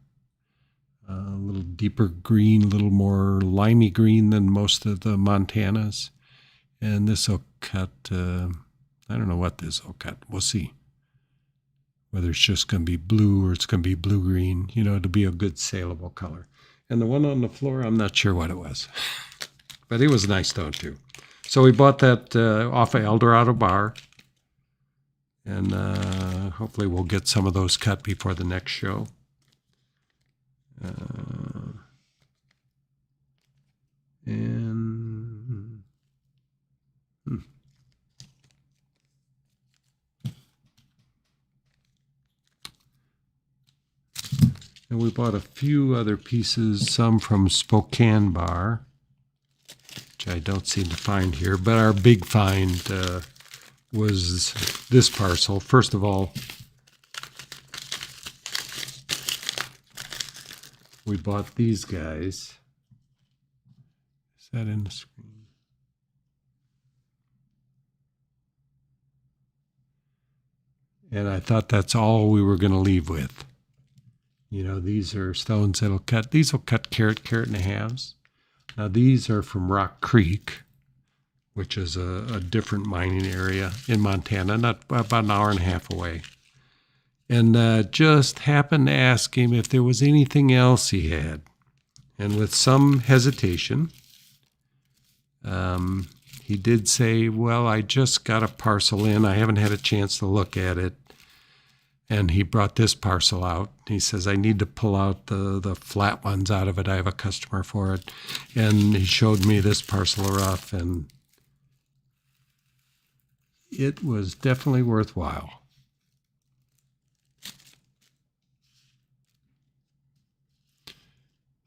A little deeper green, a little more limey green than most of the Montanas. And this will cut, I don't know what this will cut. We'll see. Whether it's just going to be blue or it's going to be blue-green, to be a good saleable color. And the one on the floor, I'm not sure what it was. But it was a nice stone, too. So we bought that off of Eldorado Bar. And hopefully we'll get some of those cut before the next show. And... And we bought a few other pieces, some from Spokane Bar, which I don't seem to find here. But our big find was this parcel. First of all, we bought these guys. Is that in the screen? And I thought that's all we were going to leave with. You know, these are stones that'll cut. These will cut carat and a halves. Now, these are from Rock Creek, which is a different mining area in Montana, not about an hour and a half away. And just happened to ask him if there was anything else he had. And with some hesitation, he did say, well, I just got a parcel in. I haven't had a chance to look at it. And he brought this parcel out. He says, I need to pull out the flat ones out of it. I have a customer for it. And he showed me this parcel of rough, and it was definitely worthwhile.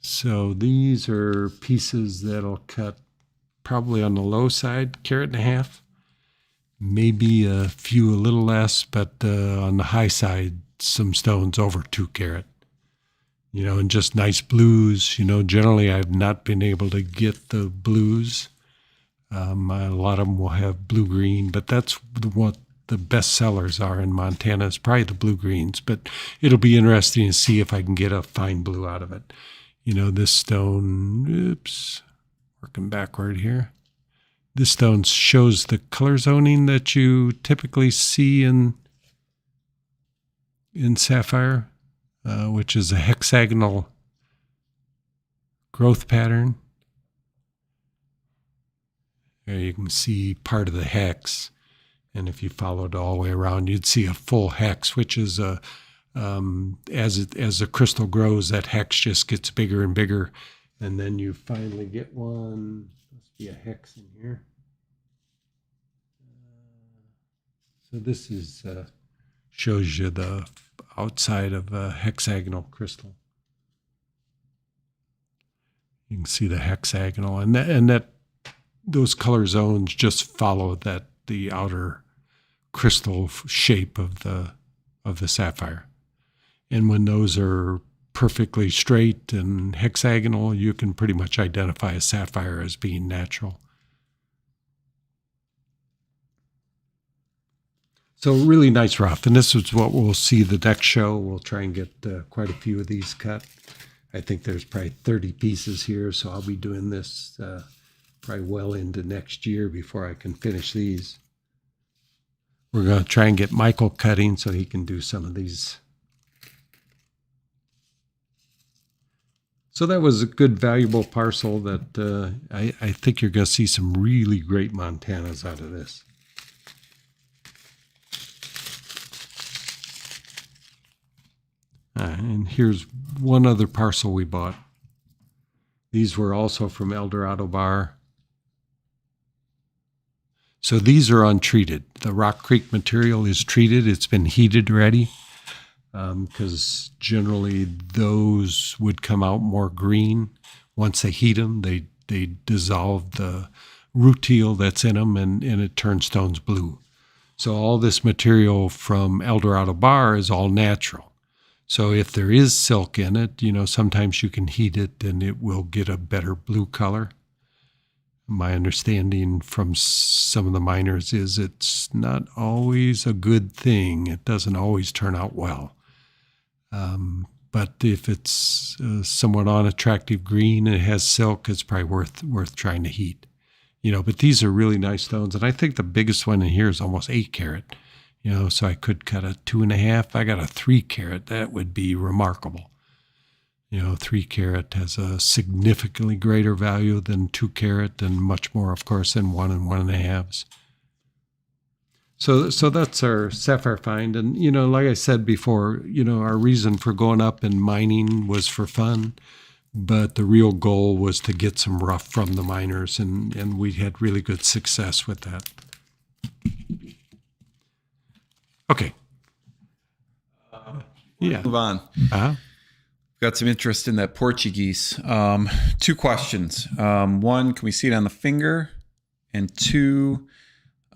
So these are pieces that'll cut probably on the low side, carat and a half. Maybe a few a little less, but on the high side, some stones over 2 carat. You know, and just nice blues. You know, generally I've not been able to get the blues. A lot of them will have blue-green, but that's what the best sellers are in Montana is probably the blue-greens. But it'll be interesting to see if I can get a fine blue out of it. You know, this stone, oops, working backward here. This stone shows the color zoning that you typically see in sapphire, which is a hexagonal growth pattern. There you can see part of the hex, and if you followed all the way around, you'd see a full hex, which is as the crystal grows, that hex just gets bigger and bigger, and then you finally get one. Must be a hex in here. So this is shows you the outside of a hexagonal crystal. You can see the hexagonal, and that those color zones just follow the outer crystal shape of the sapphire. And when those are perfectly straight and hexagonal, you can pretty much identify a sapphire as being natural. So really nice rough, and this is what we'll see the next show. We'll try and get quite a few of these cut. I think there's probably 30 pieces here, so I'll be doing this probably well into next year before I can finish these. We're going to try and get Michael cutting so he can do some of these. So that was a good, valuable parcel that I think you're going to see some really great Montanas out of this. And here's one other parcel we bought. These were also from Eldorado Bar. So these are untreated. The Rock Creek material is treated. It's been heated already because generally those would come out more green. Once they heat them, they dissolve the rutile that's in them, and it turns stones blue. So all this material from Eldorado Bar is all natural. So if there is silk in it, you know, sometimes you can heat it and it will get a better blue color. My understanding from some of the miners is it's not always a good thing. It doesn't always turn out well. But if it's somewhat unattractive green and it has silk, it's probably worth trying to heat. You know, but these are really nice stones. And I think the biggest one in here is almost 8 carat. You know, so I could cut a 2.5. I got a 3 carat. That would be remarkable. You know, 3 carat has a significantly greater value than 2 carat, and much more, of course, than 1 and 1.5s. So that's our sapphire find. And, you know, like I said before, you know, our reason for going up and mining was for fun, but the real goal was to get some rough from the miners, and we had really good success with that. Okay. Yeah. Move on. Uh-huh. Got some interest in that Portuguese. 2 questions. One, can we see it on the finger? And 2,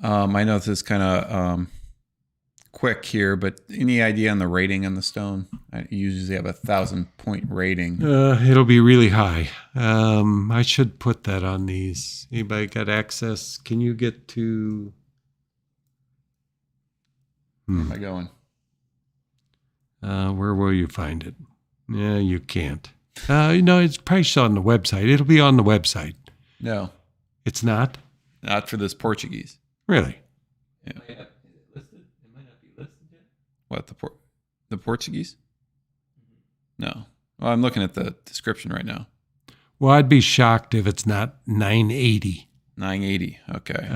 I know this is kind of quick here, but any idea on the rating on the stone? I usually have a 1,000-point rating. It'll be really high. I should put that on these. Anybody got access? Can you get to... Where am I going? Where will you find it? Yeah, you can't. It's probably on the website. It'll be on the website. No, It's not? not for this Portuguese. Really? It might not, is it listed? It might not be listed yet. What, the Portuguese? No. Well, I'm looking at the description right now. Well, I'd be shocked if it's not 980. 980. Okay.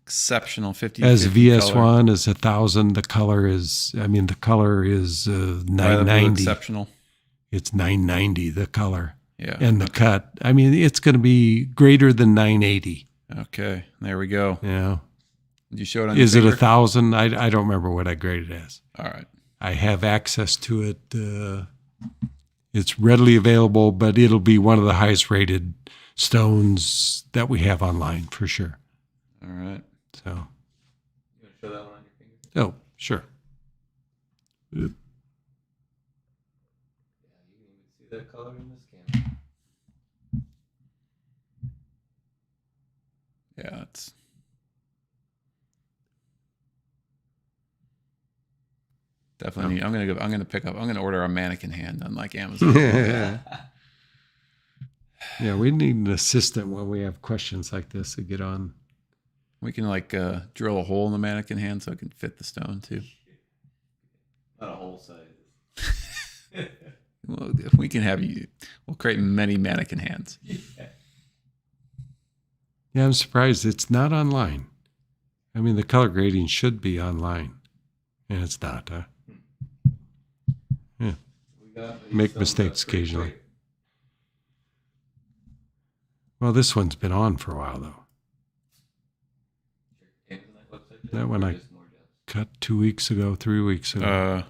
Exceptional 50. As 50 VS1 color. is 1,000. The color is 990. Exceptional. It's 990, the color. Yeah. And the cut. It's going to be greater than 980. Okay. There we go. Yeah. Did you show it on Is your it finger? 1,000? I don't remember what I graded it as. All right. I have access to it. It's readily available, but it'll be one of the highest rated stones that we have online for sure. All right. So, You want to show that one on your finger? oh, sure. Yeah, you can even see that color in this camera. Yeah, it's definitely. I'm gonna order a mannequin hand on like Amazon. Yeah, we need an assistant when we have questions like this to get on. We can drill a hole in the mannequin hand so it can fit the stone too. Not a whole size. Well, if we can we'll create many mannequin hands. Yeah, I'm surprised it's not online. The color grading should be online, and it's not. Yeah, Make mistakes occasionally. Well, this one's been on for a while though. That one I cut 2 weeks ago, 3 weeks ago.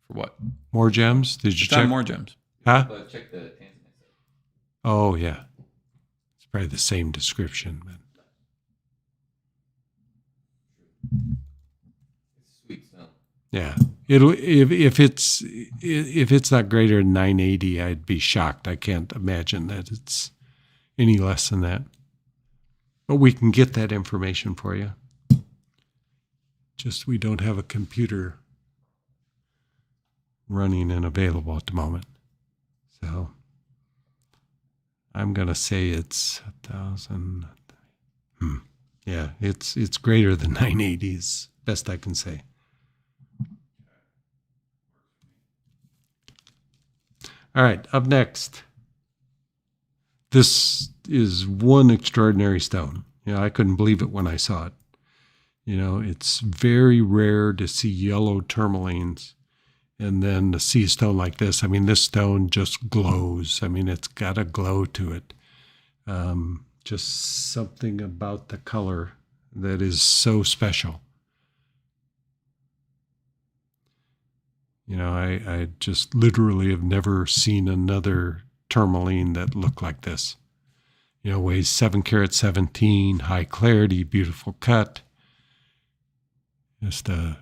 For what? More gems? Did you It's check? on More Gems. Huh? But check the Tanzanite. Oh, yeah. It's probably the same description. But It's sweet stone. yeah, it'll if it's not greater than 980, I'd be shocked. I can't imagine that it's any less than that. But we can get that information for you. Just we don't have a computer running and available at the moment. So I'm going to say it's 1,000. Yeah, it's greater than 980 is best I can say. All right, up next. This is one extraordinary stone. I couldn't believe it when I saw it. It's very rare to see yellow tourmalines and then to see a stone like this. This stone just glows. It's got a glow to it. Just something about the color that is so special. I just literally have never seen another tourmaline that looked like this. Weighs 7 carat 17, high clarity, beautiful cut. Just a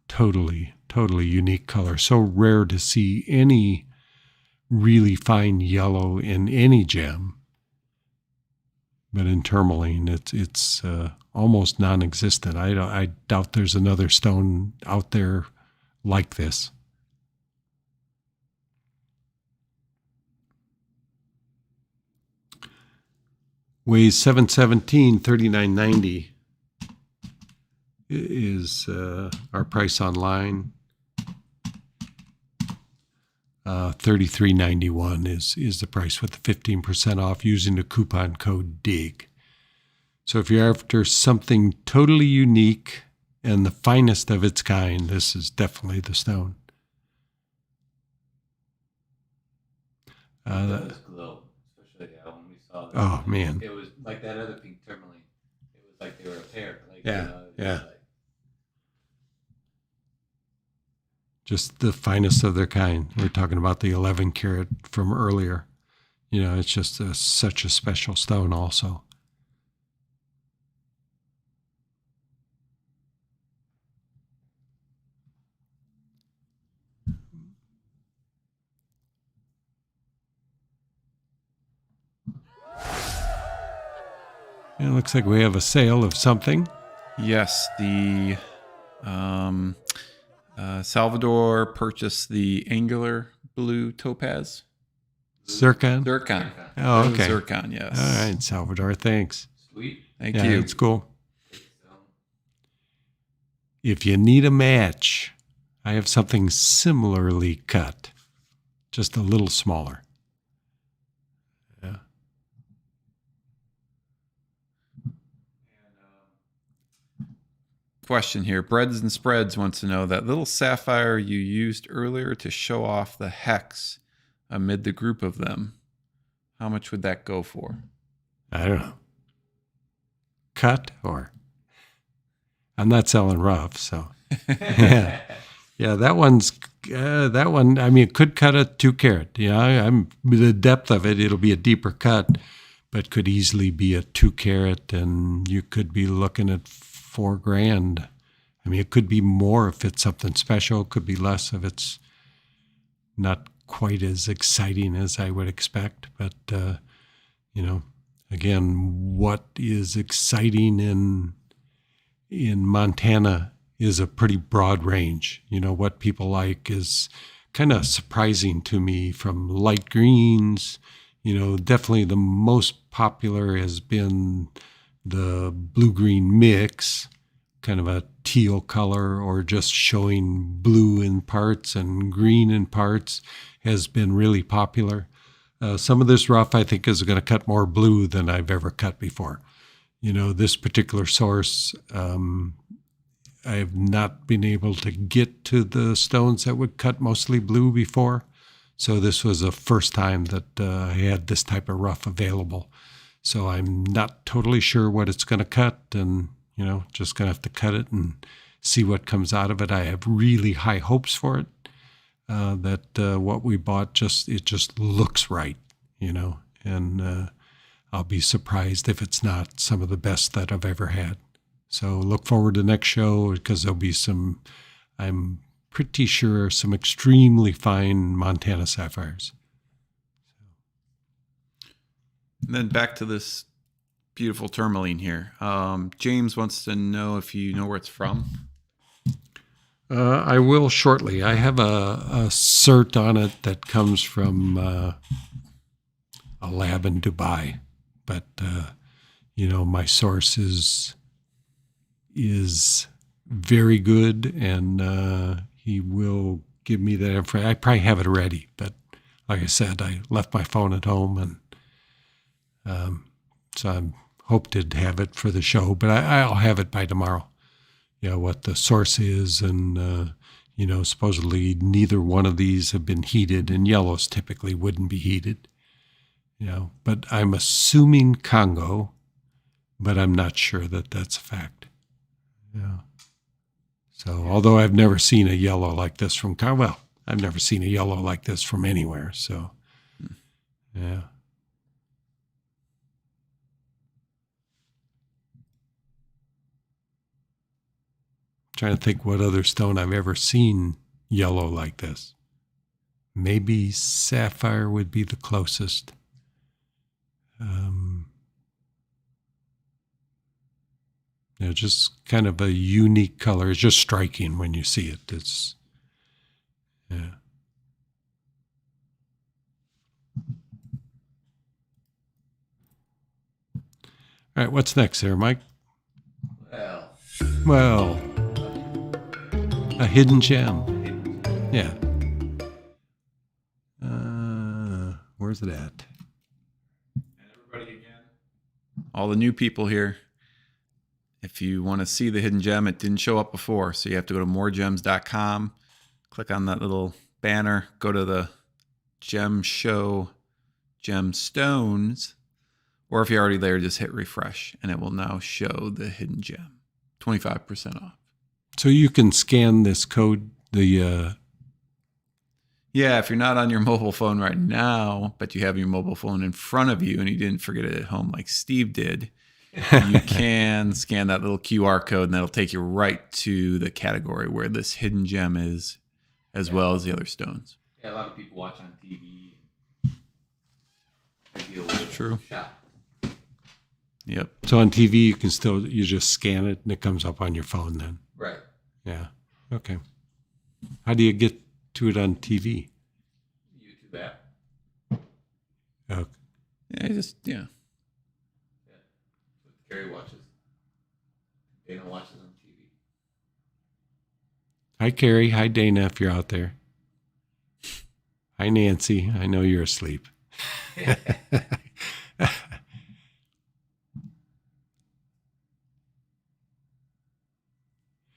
totally unique color. So rare to see any really fine yellow in any gem. But in tourmaline, it's almost non-existent. I doubt there's another stone out there like this. Weighs 717, 39.90 is our price online. 33.91 is the price with the 15% off using the coupon code DIG. So if you're after something totally unique and the finest of its kind, this is definitely the stone. It does glow, especially when we saw that. Oh, man. It was like that other pink tourmaline. It was like they were a pair. Yeah, yeah. just the finest of their kind. We're talking about the 11 karat from earlier. You know, it's just such a special stone also. It looks like we have a sale of something. Yes, the Salvador purchased the angular blue topaz. Zircon? Zircon. Oh, okay. Zircon, yes. All right, Salvador, thanks. Sweet. Thank Yeah, you. it's cool. If you need a match, I have something similarly cut, just a little smaller. Yeah. Question here. Breads and Spreads wants to know that little sapphire you used earlier to show off the hex amid the group of them. How much would that go for? I don't know. Cut or? I'm not selling rough, so. Yeah. Yeah, that one, I mean, it could cut a 2 karat. Yeah, the depth of it, it'll be a deeper cut, but could easily be a 2 karat, and you could be looking at $4,000. I mean, it could be more if it's something special. It could be less if it's not quite as exciting as I would expect. But, you know, again, what is exciting in Montana is a pretty broad range. You know, what people like is kind of surprising to me, from light greens. You know, definitely the most popular has been the blue-green mix, kind of a teal color, or just showing blue in parts and green in parts, has been really popular. Some of this rough, I think, is going to cut more blue than I've ever cut before. You know, this particular source, I have not been able to get to the stones that would cut mostly blue before. So this was the first time that I had this type of rough available. So I'm not totally sure what it's going to cut, and, you know, just going to have to cut it and see what comes out of it. I have really high hopes for it, that what we bought, it just looks right, you know, and I'll be surprised if it's not some of the best that I've ever had. So look forward to next show, because there'll be some, I'm pretty sure, some extremely fine Montana sapphires. And then back to this beautiful tourmaline here. James wants to know if you know where it's from. I will shortly. I have a cert on it that comes from a lab in Dubai, but you know, my source is very good, and he will give me that information. I probably have it ready, but like I said, I left my phone at home, and so I hope to have it for the show, but I'll have it by tomorrow. You know, what the source is, and, you know, supposedly neither one of these have been heated, and yellows typically wouldn't be heated. You know, but I'm assuming Congo, but I'm not sure that that's a fact. Yeah. So, although I've never seen a yellow like this from Congo, well, I've never seen a yellow like this from anywhere. So, yeah. Trying to think what other stone I've ever seen yellow like this. Maybe sapphire would be the closest. You know, just kind of a unique color. It's just striking when you see it. It's, yeah. All right, what's next there, Mike? Well, a hidden gem. Yeah. Where's it at? And everybody again, all the new people here, if you want to see the hidden gem, it didn't show up before, so you have to go to MoreGems.com, click on that little banner, go to the Gemshow Gemstones, or if you're already there, just hit refresh, and it will now show the hidden gem, 25% off. So you can scan this code, the Yeah, if you're not on your mobile phone right now, but you have your mobile phone in front of you and you didn't forget it at home like Steve did, you can scan that little QR code and that'll take you right to the category where this hidden gem is, as well as the other stones. Yeah, a lot of people watch on TV. They deal with True. shop. Yep. So on TV, you just scan it and it comes up on your phone then. Right. Yeah. Okay. How do you get to it on TV? YouTube app. Okay. Yeah, Yeah. What Carrie watches. Dana watches on TV. Hi, Carrie. Hi, Dana, if you're out there. Hi, Nancy. I know you're asleep.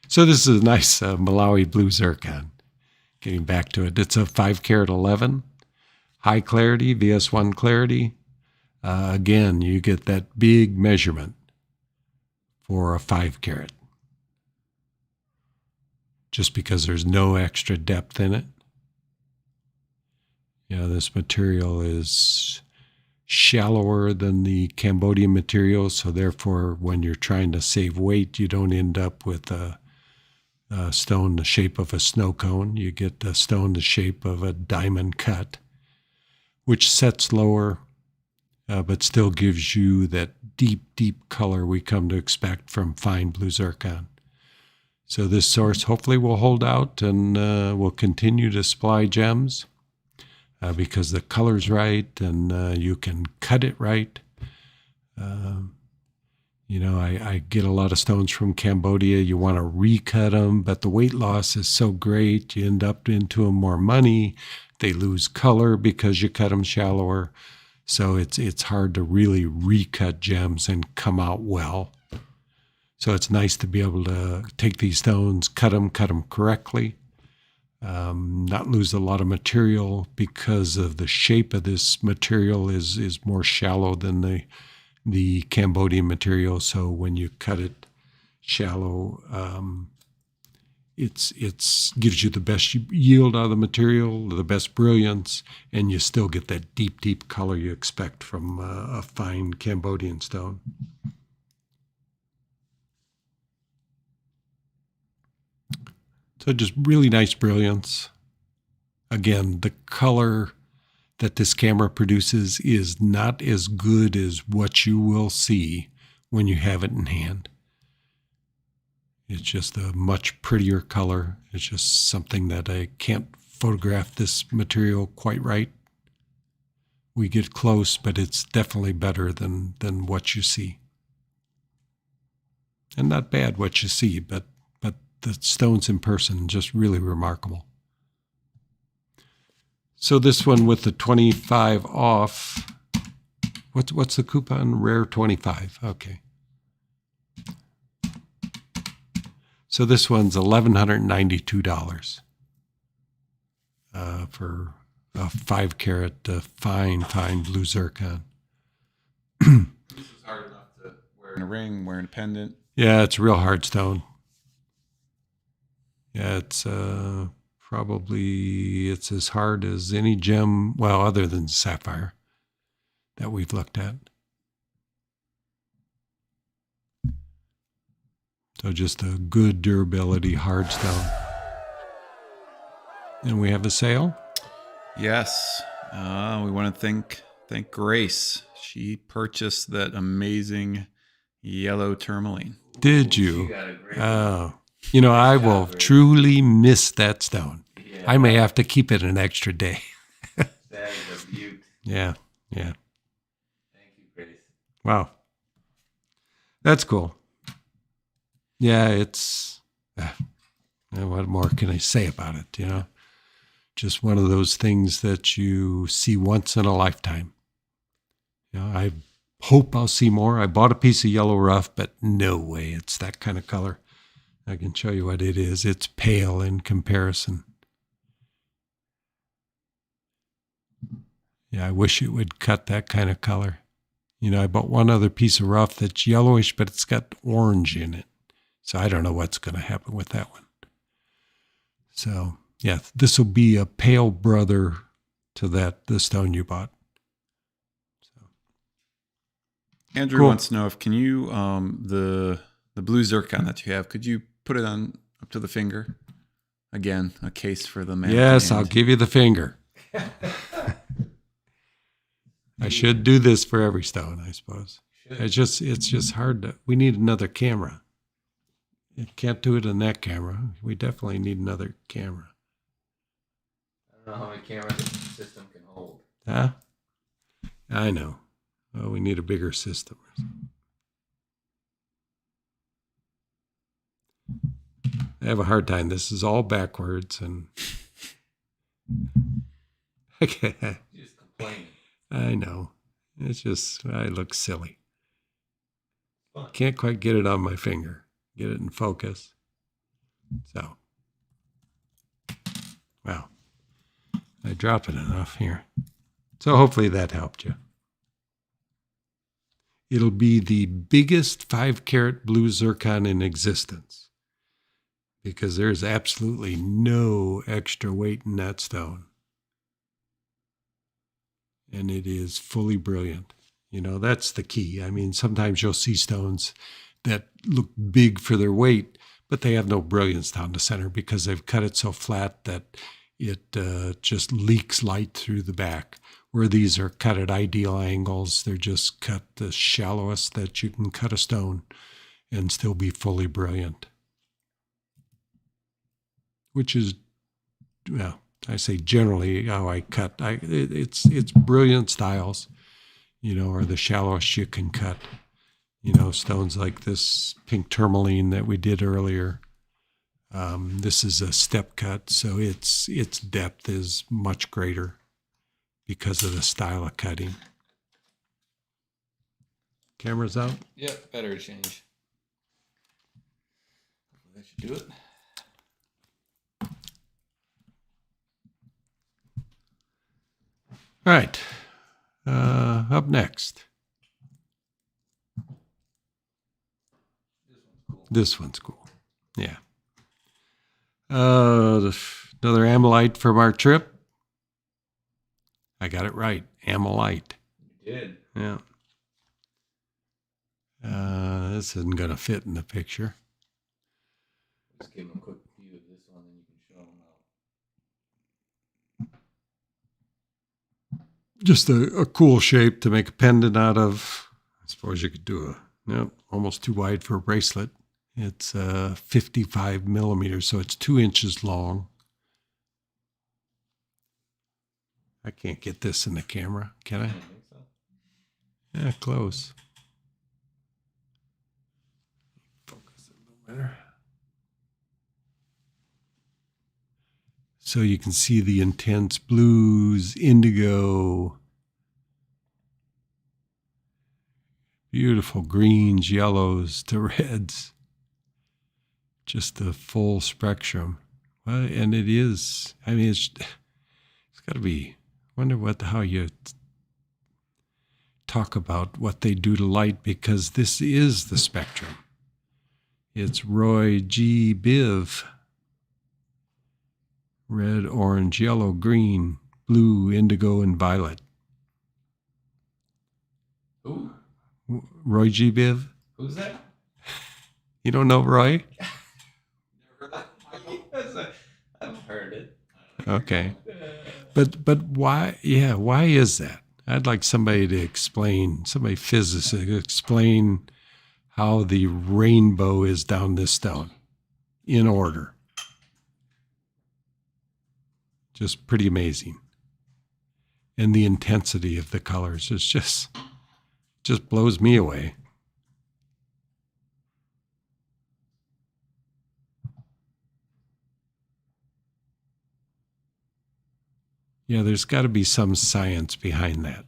So this is a nice Malawi blue zircon. Getting back to it. It's a 5 carat 11. High clarity, VS1 clarity. Again, you get that big measurement for a 5 carat. Just because there's no extra depth in it. You know, this material is shallower than the Cambodian material, so therefore when you're trying to save weight, you don't end up with a stone the shape of a snow cone. You get a stone the shape of a diamond cut, which sets lower, but still gives you that deep, deep color we come to expect from fine blue zircon. So this source hopefully will hold out and will continue to supply gems because the color's right and you can cut it right. You know, I get a lot of stones from Cambodia. You want to recut them, but the weight loss is so great. You end up into them more money. They lose color because you cut them shallower. So it's hard to really recut gems and come out well. So it's nice to be able to take these stones, cut them correctly, not lose a lot of material because of the shape of this material is more shallow than the Cambodian material. So when you cut it shallow, it's gives you the best yield out of the material, the best brilliance, and you still get that deep, deep color you expect from a fine Cambodian stone. So just really nice brilliance. Again, the color that this camera produces is not as good as what you will see when you have it in hand. It's just a much prettier color. It's just something that I can't photograph this material quite right. We get close, but it's definitely better than what you see. And not bad what you see, but the stones in person, just really remarkable. So this one with the 25 off, what's the coupon? Rare 25, okay. So this one's $1,192 for a 5 carat fine blue zircon. This is hard enough to wear in a ring, wear in a pendant. Yeah, it's a real hard stone. Yeah, it's probably as hard as any gem, well, other than sapphire that we've looked at. So just a good durability hard stone. And we have a sale. Yes, we want to thank Grace. She purchased that amazing yellow tourmaline. Did you? Oh. You know, I will truly miss that stone. Yeah. I may have to keep it an extra day. That is a beaut. Yeah. Thank you, Grace. Wow. That's cool. Yeah, it's... what more can I say about it, you know? Just one of those things that you see once in a lifetime. You know, I hope I'll see more. I bought a piece of yellow rough, but no way it's that kind of color. I can show you what it is. It's pale in comparison. Yeah, I wish it would cut that kind of color. You know, I bought one other piece of rough that's yellowish, but it's got orange in it. So I don't know what's going to happen with that one. So Yeah, this will be a pale brother to the stone you bought. Andrew Cool. wants to know if can you the blue zircon that you have, could you put it on up to the finger? Again, a case for the man. Yes, I'll give you the finger. I should do this for every stone, I suppose. It's just hard to. We need another camera. You can't do it in that camera. We definitely need another camera. I don't know how many cameras the system can hold. Huh? I know. Well, we need a bigger system. I have a hard time. This is all backwards and okay. You're just complaining. I know. It's just I look silly. Fun. Can't quite get it on my finger. Get it in focus. So, wow. I drop it enough here. So hopefully that helped you. It'll be the biggest 5-carat blue zircon in existence because there's absolutely no extra weight in that stone. And it is fully brilliant. You know, that's the key. I mean, sometimes you'll see stones that look big for their weight, but they have no brilliance down the center because they've cut it so flat that it just leaks light through the back. Where these are cut at ideal angles, they're just cut the shallowest that you can cut a stone and still be fully brilliant. Which is, well, I say generally how I cut. It's brilliant styles, you know, are the shallowest you can cut. You know, stones like this pink tourmaline that we did earlier. This is a step cut, so its depth is much greater because of the style of cutting. Camera's out? Yep, battery change. That should do it. All right. Up next. This one's cool. Yeah. Another Ammolite from our trip. I got it right. Ammolite. You did. Yeah. This isn't going to fit in the picture. Just give them a quick view of this one, then you can show them out. Just a cool shape to make a pendant out of. I suppose you could do almost too wide for a bracelet. It's 55 millimeters, so it's 2 inches long. I can't get this in the camera, can I? I don't think so. Yeah, close. Focus a little better. So you can see the intense blues, indigo, beautiful greens, yellows to reds. Just the full spectrum. Well, and it is, I mean, it's got to be, wonder how you talk about what they do to light, because this is the spectrum. It's Roy G. Biv. Red, orange, yellow, green, blue, indigo, and violet. Who? Roy G. Biv? Who's that? You don't know Roy? I've heard it. Okay. But why, why is that? I'd like somebody to explain, somebody physicist, explain how the rainbow is down this stone in order. Just pretty amazing. And the intensity of the colors is just blows me away. Yeah, there's got to be some science behind that.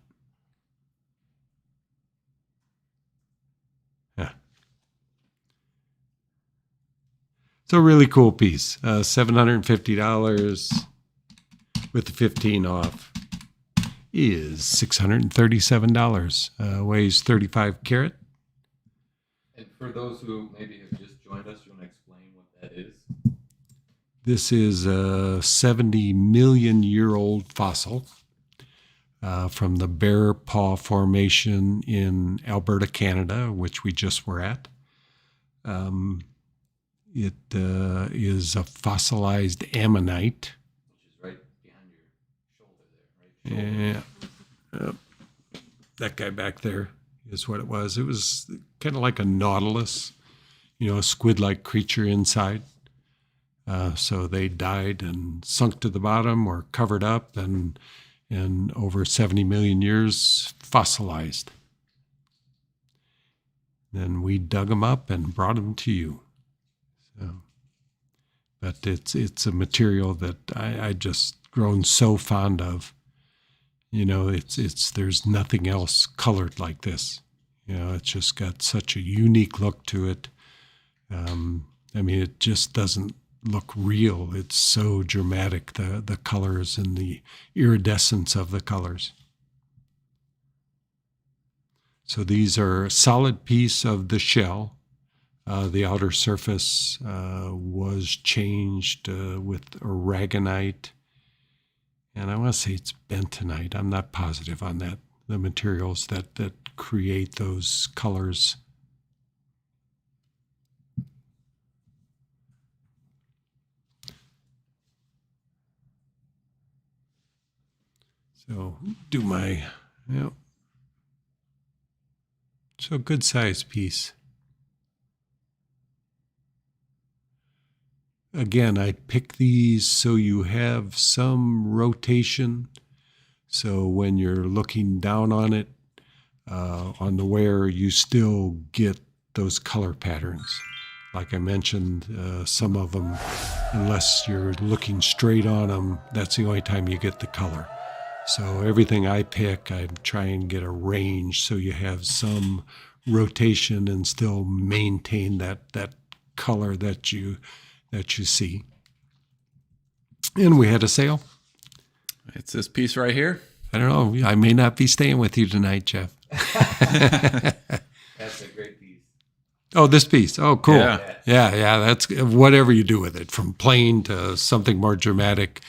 Yeah. It's a really cool piece. $750 with the 15 off is $637. Weighs 35 carat. And for those who maybe have just joined us, you want to explain what that is? This is a 70 million year old fossil from the Bear Paw Formation in Alberta, Canada, which we just were at. It is a fossilized ammonite. Which is right behind your shoulder there, right? Yeah. That guy back there is what it was. It was kind of like a nautilus, a squid-like creature inside. So they died and sunk to the bottom or covered up and over 70 million years fossilized. Then we dug them up and brought them to you. So, but it's a material that I just grown so fond of. There's nothing else colored like this. It's just got such a unique look to it. It just doesn't look real. It's so dramatic, the colors and the iridescence of the colors. So these are a solid piece of the shell. The outer surface was changed with aragonite. And I want to say it's bentonite. I'm not positive on that. The materials that create those colors. So do my, so good size piece. Again, I pick these so you have some rotation. So when you're looking down on it, on the wear, you still get those color patterns. Like I mentioned, some of them, unless you're looking straight on them, that's the only time you get the color. So everything I pick, I try and get a range so you have some rotation and still maintain that color that you see. And we had a sale. It's this piece right here. I don't know. I may not be staying with you tonight, Jeff. That's a great piece. Oh, this piece. Oh, cool. Yeah. That's whatever you do with it, from plain to something more dramatic,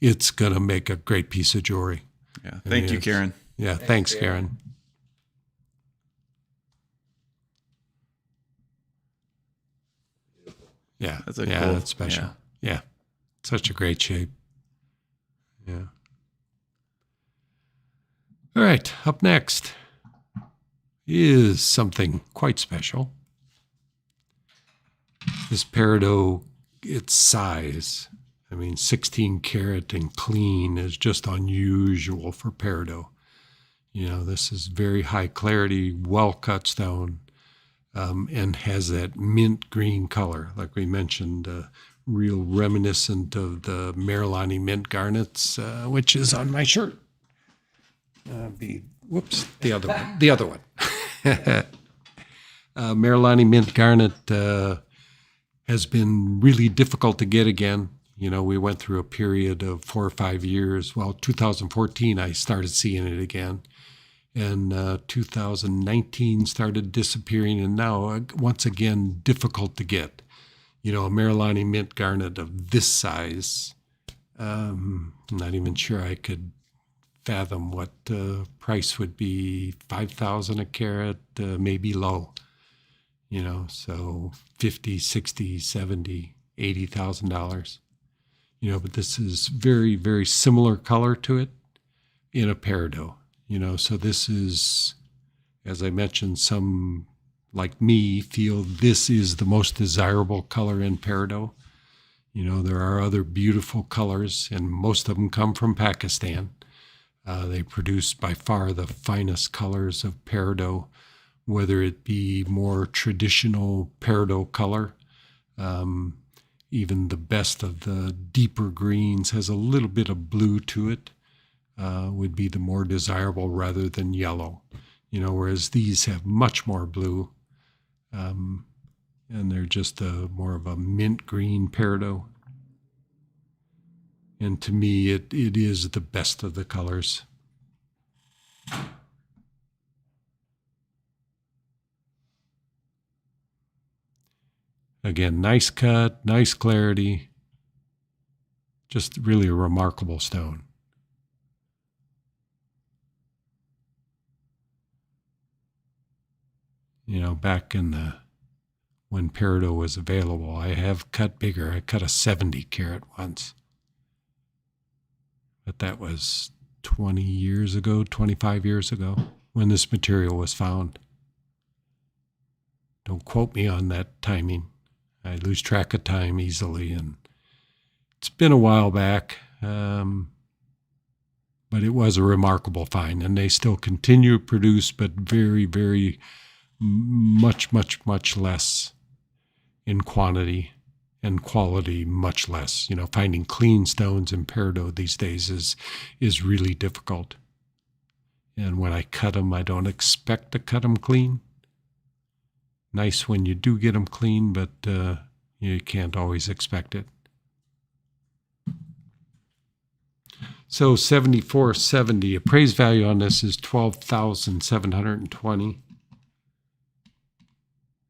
it's going to make a great piece of jewelry. Yeah. Thank you, Karen. Yeah. Thanks, Karen. Yeah. That's cool. That's special. Yeah. Such a great shape. Yeah. All right. Up next is something quite special. This peridot, its size, 16 karat and clean is just unusual for peridot. This is very high clarity, well cut stone, and has that mint green color, like we mentioned, real reminiscent of the Merlani mint garnets, which is on my shirt. The other one. Merlani mint garnet has been really difficult to get again. We went through a period of 4 or 5 years. Well, 2014, I started seeing it again. And 2019 started disappearing, and now, once again, difficult to get. A Merlani mint garnet of this size, I'm not even sure I could fathom what the price would be. 5,000 a carat, maybe low. So 50, 60, 70, $80,000. But this is very, very similar color to it in a peridot. So this is, as I mentioned, some like me feel this is the most desirable color in peridot. There are other beautiful colors, and most of them come from Pakistan. They produce by far the finest colors of peridot, whether it be more traditional peridot color. Even the best of the deeper greens has a little bit of blue to it, would be the more desirable rather than yellow. Whereas these have much more blue, and they're just more of a mint green peridot. And to me, it is the best of the colors. Again, nice cut, nice clarity. Just really a remarkable stone. You know, back in the when Peridot was available, I have cut bigger. I cut a 70 carat once. But that was 20 years ago, 25 years ago, when this material was found. Don't quote me on that timing. I lose track of time easily, and it's been a while back, but it was a remarkable find, and they still continue to produce, but very, very much less in quantity and quality, much less. You know, finding clean stones in Peridot these days is really difficult. And when I cut them, I don't expect to cut them clean. Nice when you do get them clean, but you can't always expect it. So 7470, appraised value on this is 12,720.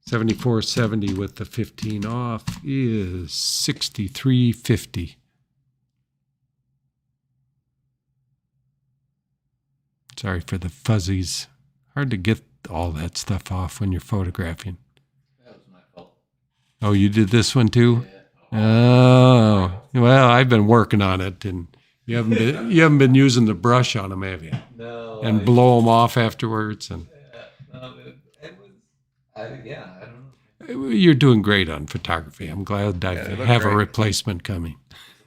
7470 with the 15 off is 6350. Sorry for the fuzzies. Hard to get all that stuff off when you're photographing. That was my fault. Oh, you did this one too? Yeah. Oh, well, I've been working on it, and you haven't been using the brush on them, have you? No. And blow them off afterwards, and No, it was. I don't know. you're doing great on photography. I'm glad I they look have a great. replacement coming.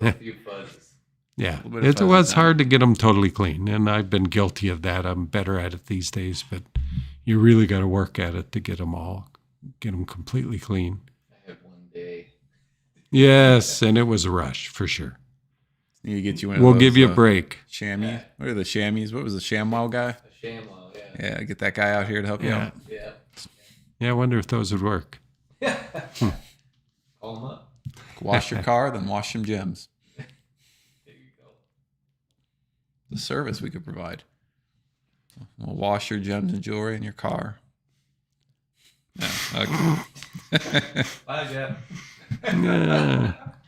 A few fuzzes. Yeah, little bit of it fuzzy was time. hard to get them totally clean, and I've been guilty of that. I'm better at it these days, but you really got to work at it to get them completely clean. I had one day. Yes, and it was a rush for sure. You get you one of We'll those, give you a break. chamois. What are the chamois? What was the ShamWow guy? A ShamWow, yeah. Yeah, get that guy out here to help you Yeah. out. Yeah. Yeah, I wonder if those would work. Call 'em up. Wash your car, then wash some gems. There you go. The service we could provide. We'll wash your gems and jewelry in your car. Yeah, okay. Bye, Jeff.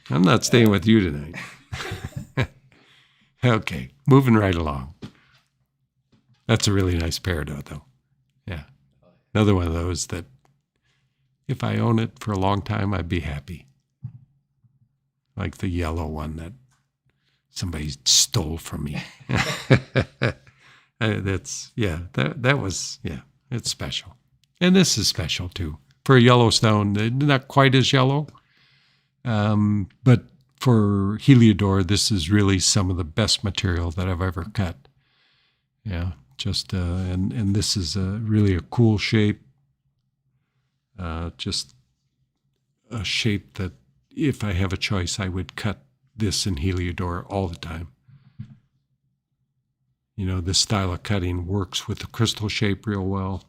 I'm not staying with you tonight. Okay, moving right along. That's a really nice Peridot, though. Yeah. Another one of those that if I own it for a long time, I'd be happy. Like the yellow one that somebody stole from me. That was it's special. And this is special too. For a Yellowstone, not quite as yellow, but for Heliodor, this is really some of the best material that I've ever cut. Yeah, just and this is really a cool shape. Just a shape that, if I have a choice, I would cut this in Heliodor all the time. You know, this style of cutting works with the crystal shape real well.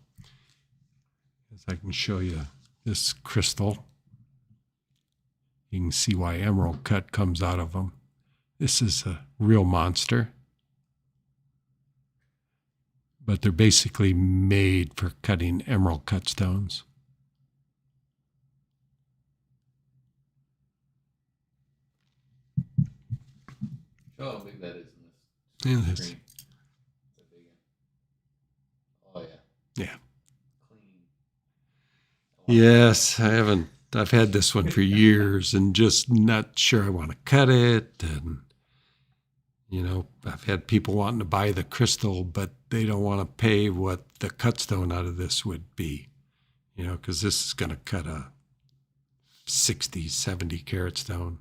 As I can show you this crystal, you can see why emerald cut comes out of them. This is a real monster. But they're basically made for cutting emerald cut stones. Show how big that is in this Yeah, that's- screen. It's a big one. Oh, yeah. yeah. Clean. Yes, I've had this one for years and just not sure I want to cut it. And, you know, I've had people wanting to buy the crystal, but they don't want to pay what the cut stone out of this would be, you know, because this is going to cut a 60, 70 carat stone.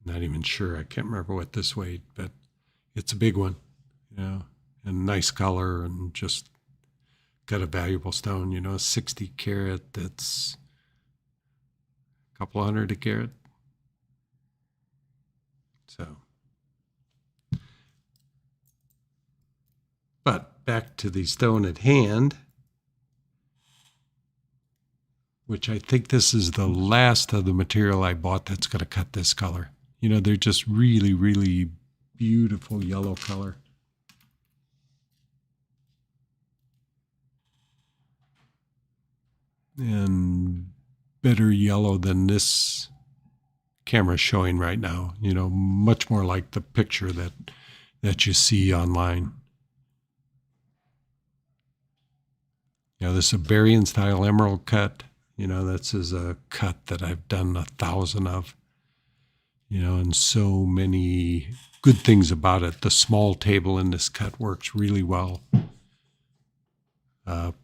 Not even sure. I can't remember what this weighed, but it's a big one, you know, and nice color and just got a valuable stone, you know, 60 carat, that's a couple hundred a carat. So, but back to the stone at hand, which I think this is the last of the material I bought that's going to cut this color. You know, they're just really, really beautiful yellow color. And better yellow than this camera's showing right now. Much more like the picture that you see online. This is a Barian style emerald cut. This is a cut that I've done 1,000 of. And so many good things about it. The small table in this cut works really well.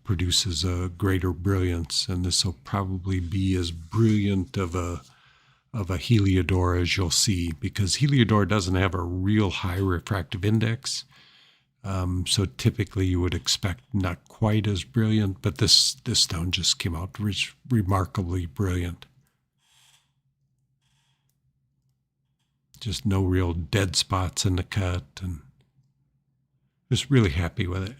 Produces a greater brilliance, and this will probably be as brilliant of a Heliodor as you'll see, because Heliodor doesn't have a real high refractive index. So typically you would expect not quite as brilliant, but this stone just came out remarkably brilliant. Just no real dead spots in the cut, and just really happy with it.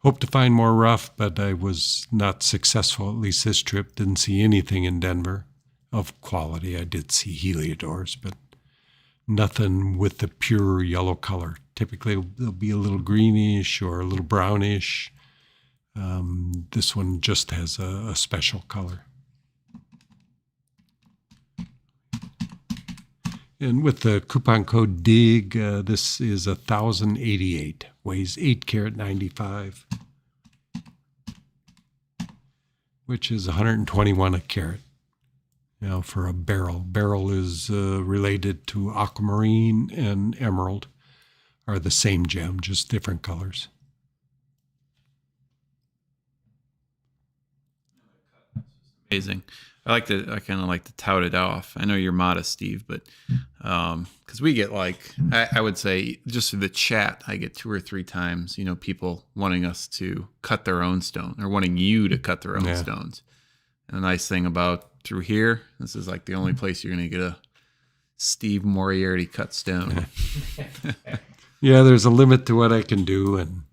Hope to find more rough, but I was not successful, at least this trip. Didn't see anything in Denver of quality. I did see Heliodors, but nothing with the pure yellow color. Typically, they'll be a little greenish or a little brownish. This one just has a special color. And with the coupon code DIG, this is 1,088, weighs 8 carat 95, which is 121 a carat. For a beryl. Beryl is related to aquamarine and emerald, are the same gem, just different colors. Amazing. I kind of like to tout it off. I know you're modest, Steve, but because we get I would say just through the chat, I get 2 or 3 times, people wanting us to cut their own stone or wanting you to cut their own stones. And the nice thing about through here, this is like the only place you're going to get a Steve Moriarty cut stone. Yeah, there's a limit to what I can do, and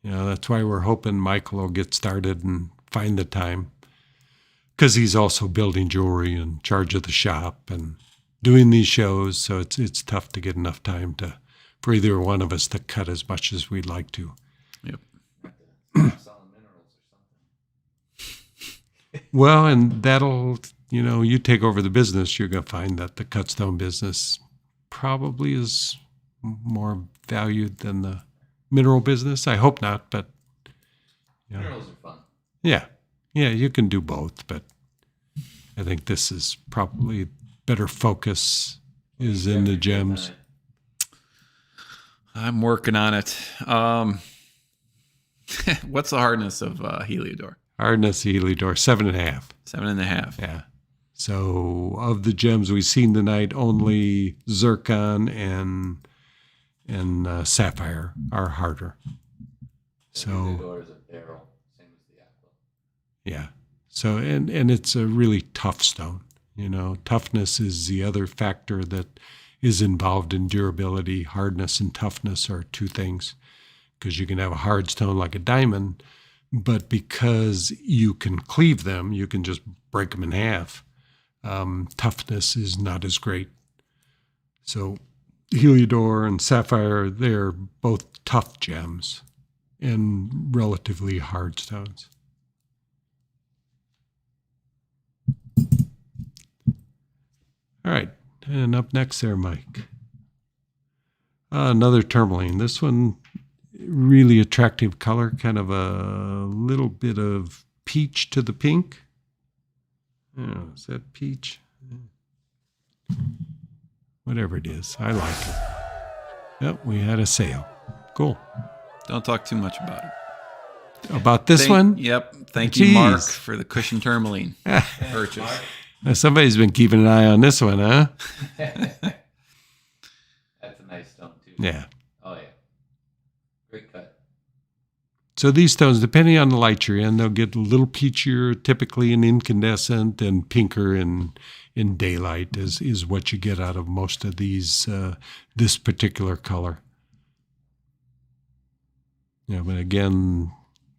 that's why we're hoping Michael will get started and find the time. Because he's also building jewelry and in charge of the shop and doing these shows, so it's tough to get enough time for either one of us to cut as much as we'd like to. Yep. Selling minerals or something. Well, and that'll, you take over the business, you're going to find that the cut stone business probably is more valued than the mineral business. I hope not, but Minerals are fun. Yeah. Yeah, you can do both, but I think this is probably better focus is in the gems. I'm working on it. What's the hardness of Heliodor? Hardness Heliodor, 7.5. 7.5. Yeah. So of the gems we've seen tonight, only Zircon and Sapphire are harder. So Heliodor is a barrel. yeah. So, and it's a really tough stone. Toughness is the other factor that is involved in durability. Hardness and toughness are 2 things, because you can have a hard stone like a diamond, but because you can cleave them, you can just break them in half. Toughness is not as great. So Heliodor and Sapphire, they're both tough gems and relatively hard stones. All right, and up next there, Mike. Another tourmaline. This one, really attractive color, kind of a little bit of peach to the pink. Oh, is that peach? Whatever it is, I like it. Yep, we had a sale. Cool. Don't talk too much about it. About this one? Yep. Thank you, Mark, for the cushion tourmaline purchase. Somebody's been keeping an eye on this one, huh? That's a nice stone, too. Yeah. Oh, yeah. Great cut. So these stones, depending on the light you're in, they'll get a little peachier, typically in incandescent, and pinker in daylight is what you get out of most of these, this particular color. But again,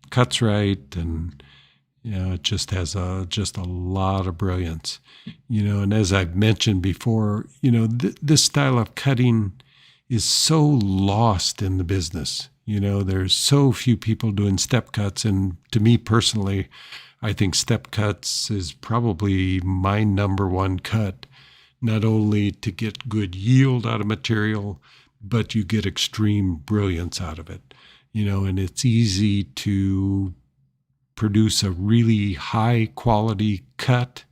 cuts right, and it just has just a lot of brilliance. And as I've mentioned before, this style of cutting is so lost in the business. There's so few people doing step cuts, and to me personally, I think step cuts is probably my number one cut, not only to get good yield out of material, but you get extreme brilliance out of it. And it's easy to produce a really high quality cut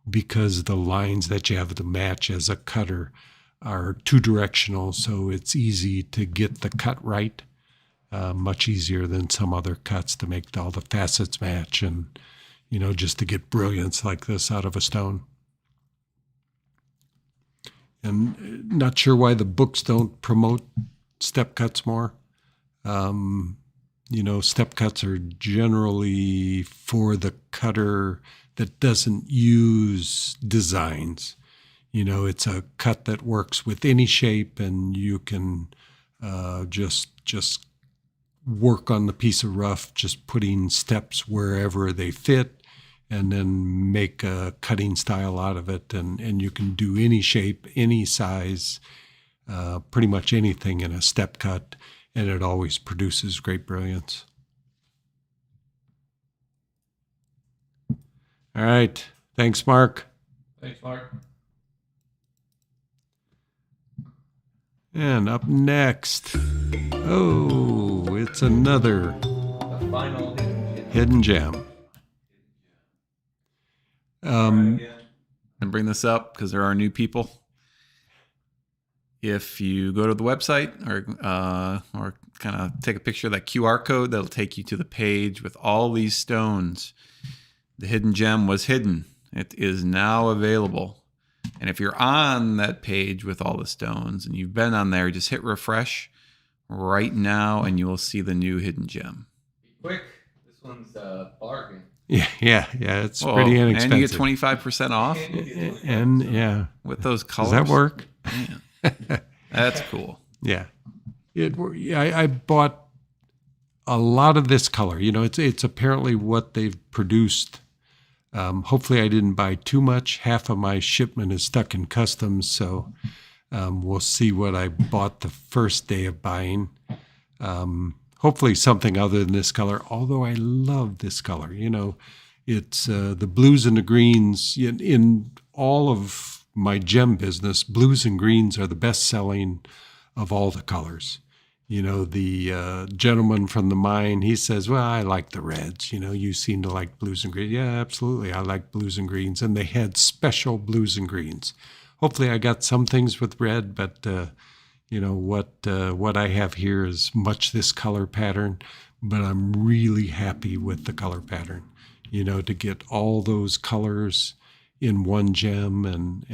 because the lines that you have to match as a cutter are two directional, so it's easy to get the cut right, much easier than some other cuts to make all the facets match and, just to get brilliance like this out of a stone. And not sure why the books don't promote step cuts more. Step cuts are generally for the cutter that doesn't use designs. It's a cut that works with any shape, and you can just work on the piece of rough, just putting steps wherever they fit, and then make a cutting style out of it. And you can do any shape, any size, pretty much anything in a step cut, and it always produces great brilliance. All right. Thanks, Mark. Thanks, Mark. And up next, it's another The final hidden gem. And bring this up because there are new people. If you go to the website or kind of take a picture of that QR code, that'll take you to the page with all these stones. The hidden gem was hidden. It is now available. And if you're on that page with all the stones and you've been on there, just hit refresh right now and you will see the new hidden gem. Be quick. This one's a bargain. Yeah. It's pretty inexpensive. And you get 25% off. And yeah. With those colors. Does that work? Man, that's cool. Yeah. I bought a lot of this color. It's apparently what they've produced. Hopefully I didn't buy too much. Half of my shipment is stuck in customs, so we'll see what I bought the first day of buying. Hopefully something other than this color, although I love this color. It's the blues and the greens. In all of my gem business, blues and greens are the best selling of all the colors. The gentleman from the mine, he says, well, I like the reds. You seem to like blues and greens. Yeah, absolutely. I like blues and greens. And they had special blues and greens. Hopefully I got some things with red, but, what I have here is much this color pattern, but I'm really happy with the color pattern, to get all those colors in one gem and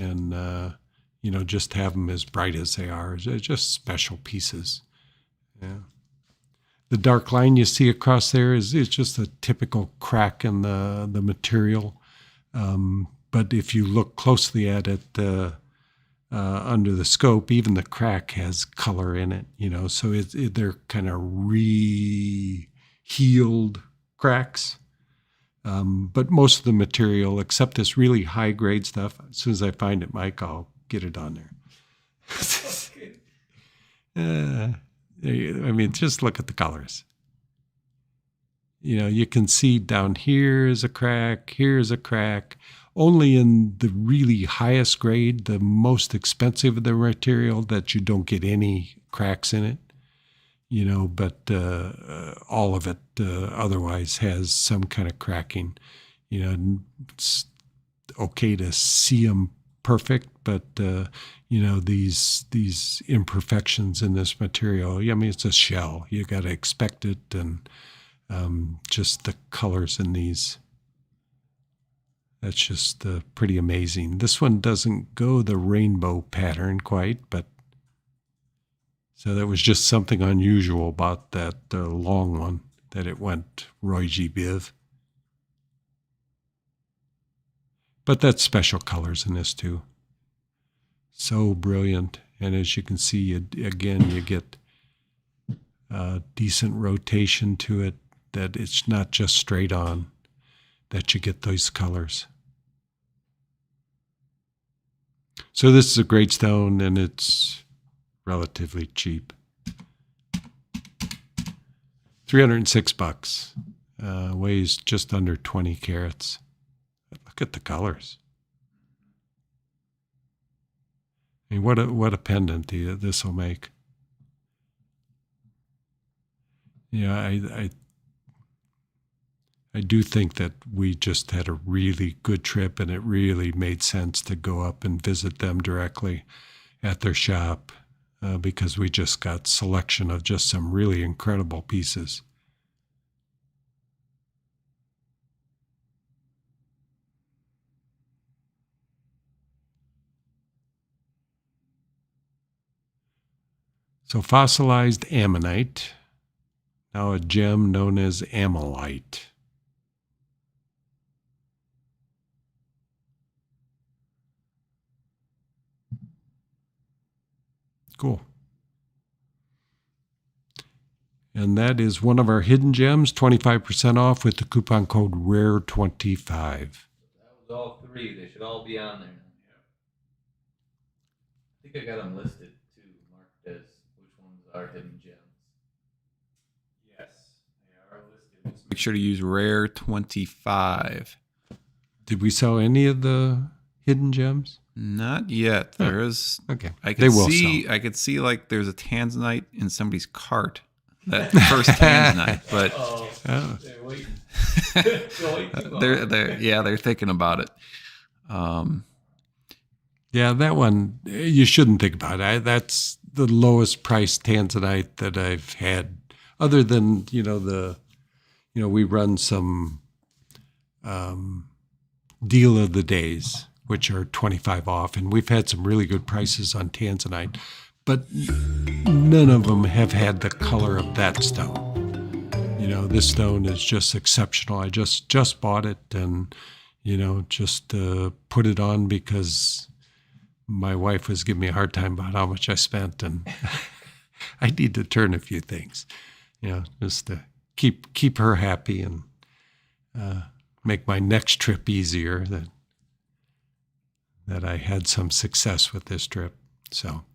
just have them as bright as they are. They're just special pieces. Yeah. The dark line you see across there is just a typical crack in the material. But if you look closely at it under the scope, even the crack has color in it, so they're kind of re-healed cracks. But most of the material, except this really high grade stuff, as soon as I find it, Mike, I'll get it on there. Just look at the colors. You can see down here is a crack, here's a crack. Only in the really highest grade, the most expensive of the material, that you don't get any cracks in it. But all of it otherwise has some kind of cracking. It's okay to see them perfect, but these imperfections in this material, it's a shell. You got to expect it, and just the colors in these, that's just pretty amazing. This one doesn't go the rainbow pattern quite, but so that was just something unusual about that long one, that it went Roy G. Biv. But that's special colors in this too. So brilliant. And as you can see, again, you get decent rotation to it, that it's not just straight on, that you get those colors. So this is a great stone, and it's relatively cheap. $306. weighs just under 20 carats. Look at the colors. I mean, what a pendant this will make. Yeah, I do think that we just had a really good trip, and it really made sense to go up and visit them directly at their shop because we just got selection of just some really incredible pieces. So fossilized ammonite, now a gem known as Ammolite. Cool. And that is one of our hidden gems, 25% off with the coupon code RARE25. That was all three. They should all be on there now. I think I got them listed too, marked as which ones are hidden gems. Yes, they are listed. Make sure to use RARE25. Did we sell any of the hidden gems? Not yet. There is. Okay. I They could will see. sell. I could see like there's a Tanzanite in somebody's cart. That first Tanzanite, but Oh. They're waiting. They're waiting too long. they're thinking about it. Yeah, that one, you shouldn't think about it. That's the lowest priced Tanzanite that I've had, other than, we run some deal of the days, which are 25 off. And we've had some really good prices on Tanzanite, but none of them have had the color of that stone. This stone is just exceptional. I just bought it and, just put it on because my wife was giving me a hard time about how much I spent, and I need to turn a few things, just to keep her happy and make my next trip easier. That I had some success with this trip. So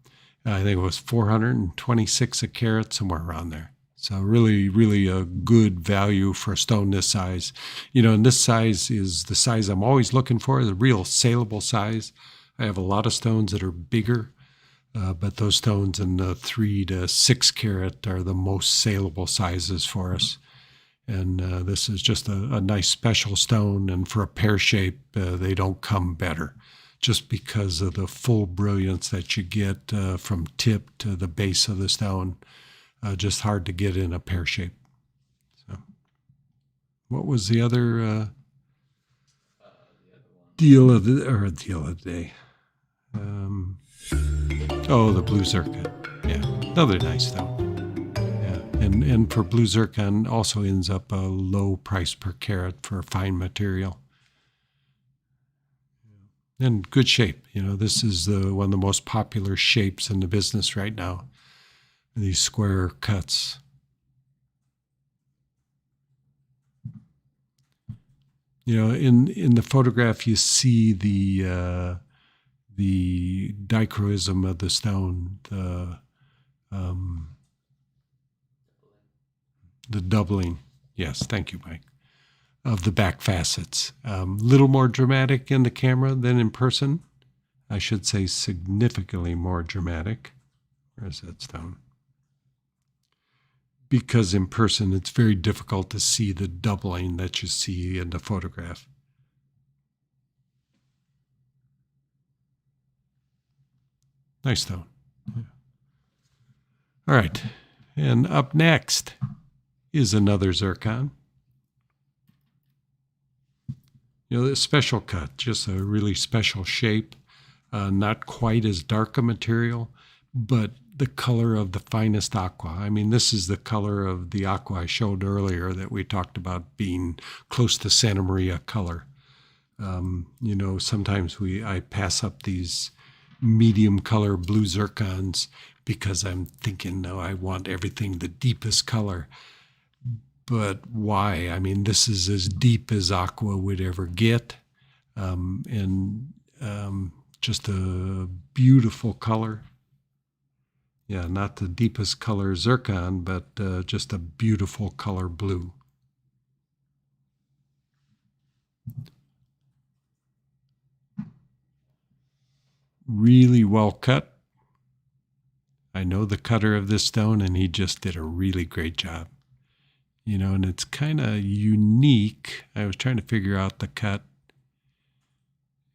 I think it was 426 a carat, somewhere around there. So really, really a good value for a stone this size. And this size is the size I'm always looking for, the real saleable size. I have a lot of stones that are bigger, but those stones in the 3 to 6 carat are the most saleable sizes for us. And this is just a nice special stone, and for a pear shape, they don't come better, just because of the full brilliance that you get from tip to the base of the stone. Just hard to get in a pear shape. So, what was the other deal of the day? The blue zircon. Yeah, another nice stone. Yeah, and for blue zircon also ends up a low price per carat for a fine material. And good shape. This is one of the most popular shapes in the business right now. These square cuts. In the photograph, you see the dichroism of the stone, the doubling. Yes, thank you, Mike. Of the back facets. Little more dramatic in the camera than in person. I should say significantly more dramatic. Where's that stone? Because in person, it's very difficult to see the doubling that you see in the photograph. Nice stone. Yeah. All right. And up next is another zircon. This special cut, just a really special shape, not quite as dark a material, but the color of the finest aqua. I mean, this is the color of the aqua I showed earlier that we talked about being close to Santa Maria color. Sometimes I pass up these medium color blue zircons because I'm thinking, no, I want everything the deepest color. But why? I mean, this is as deep as aqua would ever get. Just a beautiful color. Yeah, not the deepest color zircon, but just a beautiful color blue. Really well cut. I know the cutter of this stone, and he just did a really great job. You know, and it's kind of unique. I was trying to figure out the cut,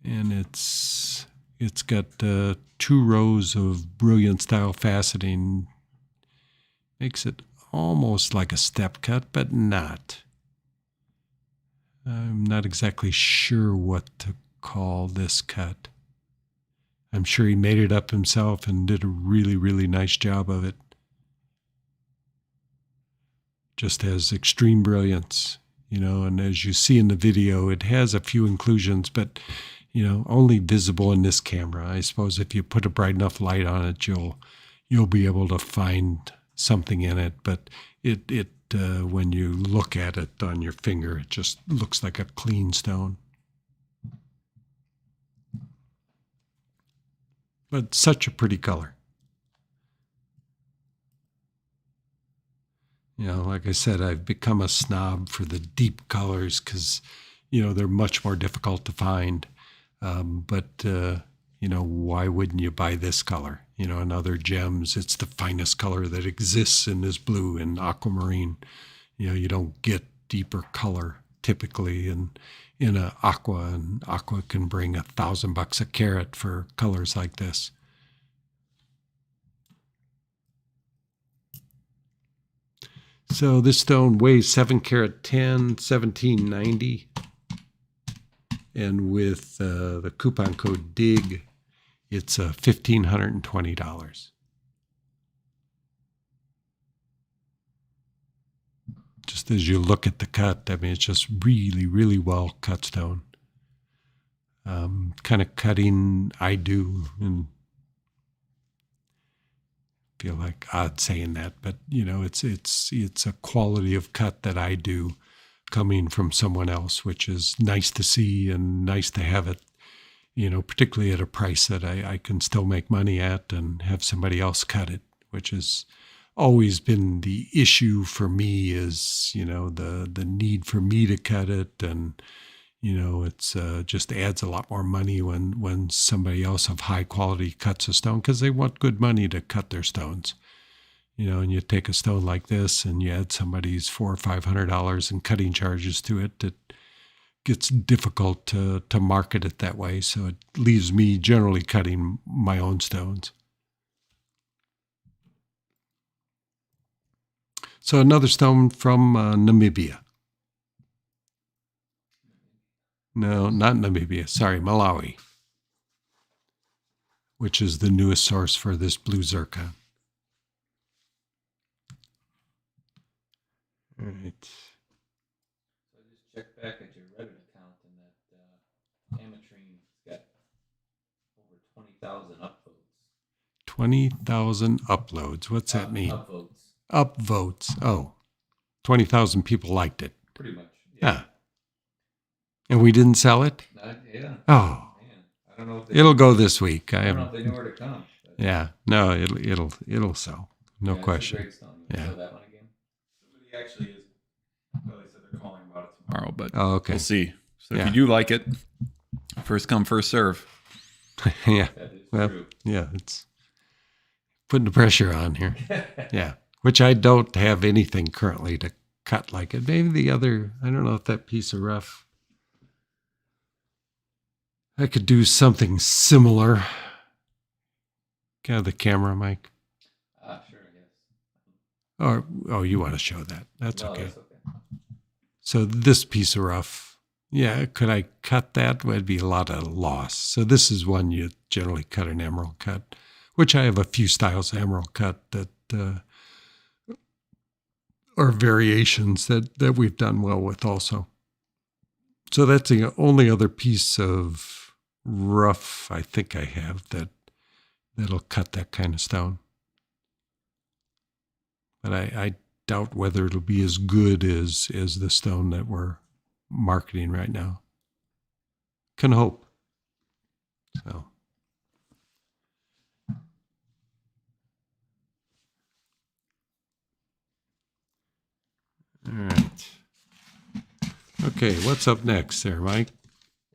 and it's got 2 rows of brilliant style faceting. Makes it almost like a step cut, but not. I'm not exactly sure what to call this cut. I'm sure he made it up himself and did a really, really nice job of it. Just has extreme brilliance, you know, and as you see in the video, it has a few inclusions, but, you know, only visible in this camera. I suppose if you put a bright enough light on it, you'll be able to find something in it, but when you look at it on your finger, it just looks like a clean stone. But such a pretty color. You know, like I said, I've become a snob for the deep colors because, you know, they're much more difficult to find. You know, why wouldn't you buy this color? You know, in other gems, it's the finest color that exists in this blue and aquamarine. You know, you don't get deeper color typically in a aqua, and aqua can bring $1,000 a carat for colors like this. So this stone weighs 7 carat 10, 1790. And with the coupon code DIG, it's $1,520. Just as you look at the cut, I mean, it's just really, really well cut stone. Kind of cutting I do, and feel like odd saying that, but you know, it's a quality of cut that I do coming from someone else, which is nice to see and nice to have it, you know, particularly at a price that I can still make money at and have somebody else cut it, which has always been the issue for me is, you know, the need for me to cut it. And, you know, it's just adds a lot more money when somebody else of high quality cuts a stone, because they want good money to cut their stones. You know, and you take a stone like this and you add somebody's $400 or $500 in cutting charges to it, it gets difficult to market it that way. So it leaves me generally cutting my own stones. So another stone from Namibia. No, not Namibia. Sorry, Malawi, which is the newest source for this blue zircon. All right. So I just checked back at your Reddit account, and that Ammotrine's got over 20,000 upvotes. 20,000 uploads. What's that mean? Upvotes. Upvotes. Oh, 20,000 people liked it. Pretty much. Yeah. And we didn't sell it? Yeah. Oh. Man, I don't know if It'll go this week. I don't know if they know where to come. Yeah. No, it'll sell. No question. It's a great stone. You want to show that one again? Somebody actually is. Well, they said they're calling about it tomorrow, but okay. We'll see. So Yeah. if you do like it, first come, first serve. Yeah. That is Well, true. yeah, it's putting the pressure on here. Yeah. Which I don't have anything currently to cut like it. Maybe the other, I don't know if that piece of rough, I could do something similar. Kind of the camera, Mike. Sure, I guess. Or, you want to show that. That's No, okay. that's okay. So this piece of rough, yeah, could I cut that? Would be a lot of loss. So this is one you generally cut an emerald cut, which I have a few styles of emerald cut that are variations that we've done well with also. So that's the only other piece of rough I think I have that'll cut that kind of stone. But I doubt whether it'll be as good as the stone that we're marketing right now. Can hope. So. All right. Okay, what's up next there, Mike?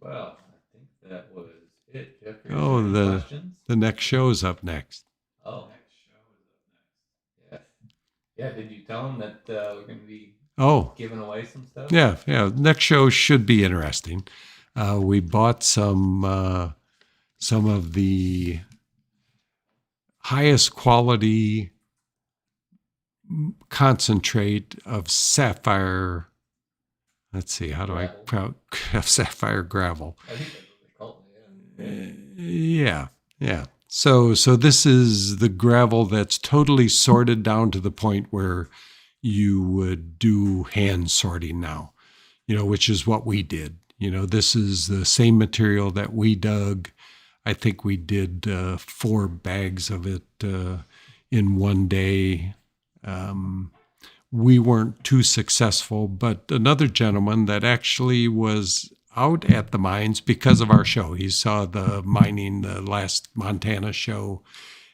Well, I think that was it, Jeffrey. Oh, Any questions? the next show's up next. Oh, next show is up next. Yeah. Yeah. Did you tell them that we're going to be Oh, giving away some stuff? yeah. Next show should be interesting. We bought some of the highest quality concentrate of sapphire. Let's see, how do sapphire gravel? I think that's what they call it. Yeah. So this is the gravel that's totally sorted down to the point where you would do hand sorting now, which is what we did. This is the same material that we dug. I think we did 4 bags of it in one day. We weren't too successful, but another gentleman that actually was out at the mines because of our show. He saw the last Montana show,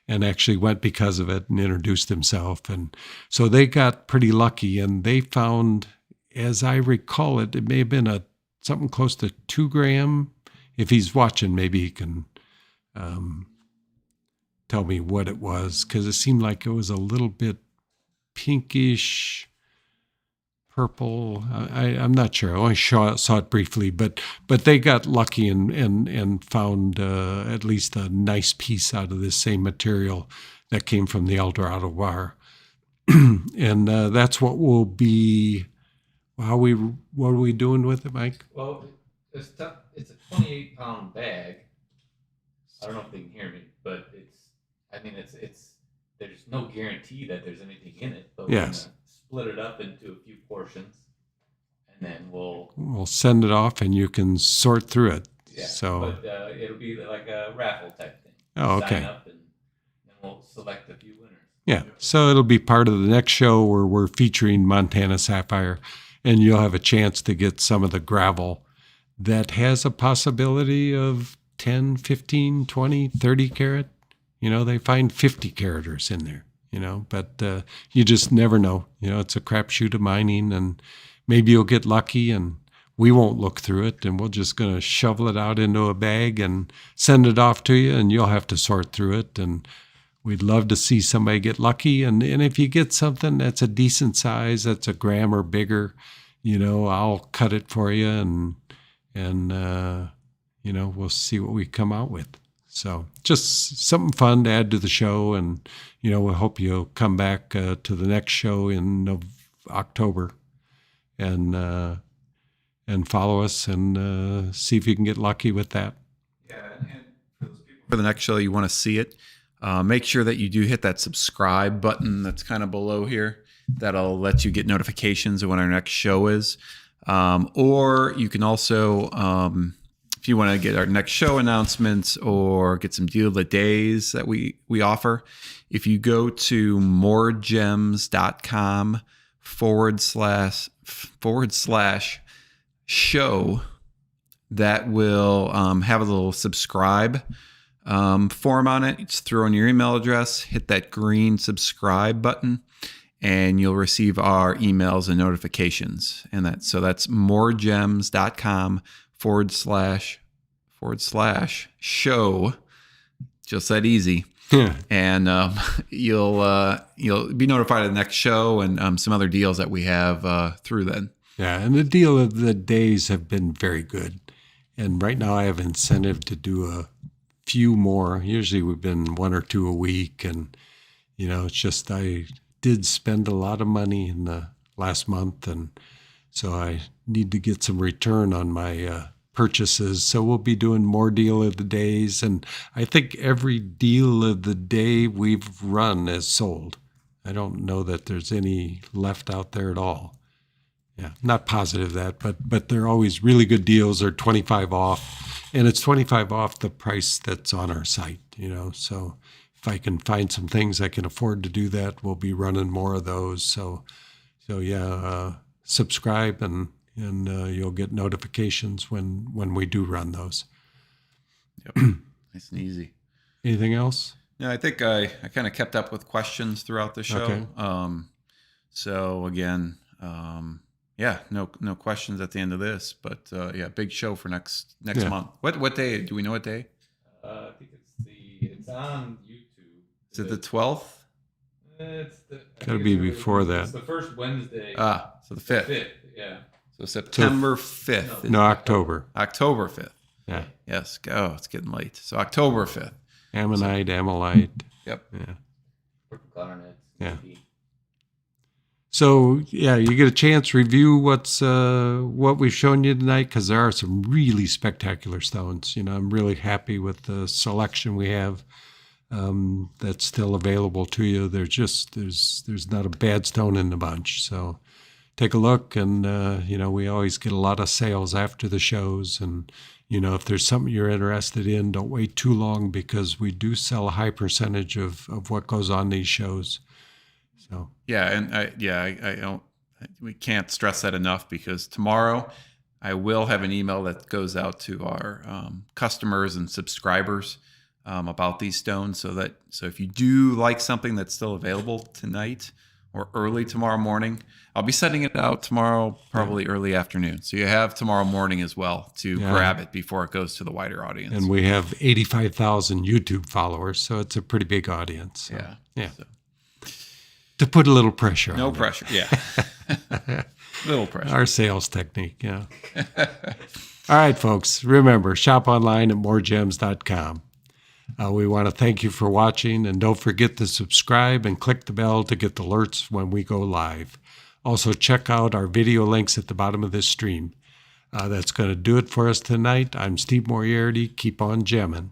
and actually went because of it and introduced himself. And so they got pretty lucky, and they found, as I recall it, it may have been something close to 2 gram. If he's watching, maybe he can tell me what it was, because it seemed like it was a little bit pinkish purple. I'm not sure. I only saw it briefly, but they got lucky and found at least a nice piece out of this same material that came from the El Dorado bar. And that's what will be. What are we doing with it, Mike? Well, it's tough. It's a 28-pound bag. I don't know if they can hear me, but it's there's no guarantee that there's anything in it, but we're Yes. gonna split it up into a few portions, and then We'll send it off, and you can sort through it. So but it'll be like a raffle type thing. Oh, okay. Sign up, and then we'll select a few winners. yeah, so it'll be part of the next show where we're featuring Montana Sapphire, and you'll have a chance to get some of the gravel that has a possibility of 10, 15, 20, 30 carat. They find 50 caraters in there, but you just never know. It's a crapshoot of mining, and maybe you'll get lucky and we won't look through it, and we're just going to shovel it out into a bag and send it off to you, and you'll have to sort through it. And we'd love to see somebody get lucky. And if you get something that's a decent size, that's a gram or bigger, I'll cut it for you, and we'll see what we come out with. So just something fun to add to the show. And, we hope you'll come back to the next show in October and follow us and see if you can get lucky with that. Yeah, and for those people for the next show, you want to see it, make sure that you do hit that subscribe button that's kind of below here. That'll let you get notifications of when our next show is. Or you can also, if you want to get our next show announcements or get some deal of the days that we offer, if you go to MoreGems.com / show, that will have a little subscribe form on it. Just throw in your email address, hit that green subscribe button, and you'll receive our emails and notifications. And that's moregems.com / show. Just that easy. Yeah. And you'll be notified of the next show and some other deals that we have through then. Yeah, and the deal of the days have been very good. And right now I have incentive to do a few more. Usually we've been 1 or 2 a week. And, it's just I did spend a lot of money in the last month. And so I need to get some return on my purchases. So we'll be doing more deal of the days. And I think every deal of the day we've run is sold. I don't know that there's any left out there at all. Yeah, not positive that, but they're always really good deals. They're 25 off, and it's 25 off the price that's on our site, So if I can find some things I can afford to do that, we'll be running more of those. So yeah, subscribe and you'll get notifications when we do run those. Yep. Nice and easy. Anything else? Yeah, I think I kind of kept up with questions throughout the show. Okay. So again, Yeah, no questions at the end of this. But yeah, big show for next Yeah. month. What day? Do we know what day? I think it's on YouTube. Is it the 12th? It's Gotta be before that. It's the first Wednesday. So the 5th. 5th, yeah. So September 5th. No, October. October 5th. Yeah. Yes. Oh, it's getting late. So October 5th. Ammonite, Ammolite. Yep. Yeah. Purple Garnet. Yeah. So yeah, you get a chance, review what we've shown you tonight, because there are some really spectacular stones. I'm really happy with the selection we have that's still available to you. There's not a bad stone in the bunch. So take a look, and we always get a lot of sales after the shows, and if there's something you're interested in, don't wait too long, because we do sell a high percentage of what goes on these shows. So yeah, and I don't. We can't stress that enough, because tomorrow I will have an email that goes out to our customers and subscribers about these stones. So if you do like something that's still available tonight or early tomorrow morning, I'll be sending it out tomorrow, probably early afternoon. So you have tomorrow morning as well to grab it before it goes to the wider audience. And we have 85,000 YouTube followers, so it's a pretty big audience. So, yeah. So. To put a little pressure on No it. pressure. Yeah. Little pressure. Our sales technique, yeah. All right, folks. Remember, shop online at MoreGems.com. We want to thank you for watching, and don't forget to subscribe and click the bell to get the alerts when we go live. Also, check out our video links at the bottom of this stream. That's going to do it for us tonight. I'm Steve Moriarty. Keep on gemming.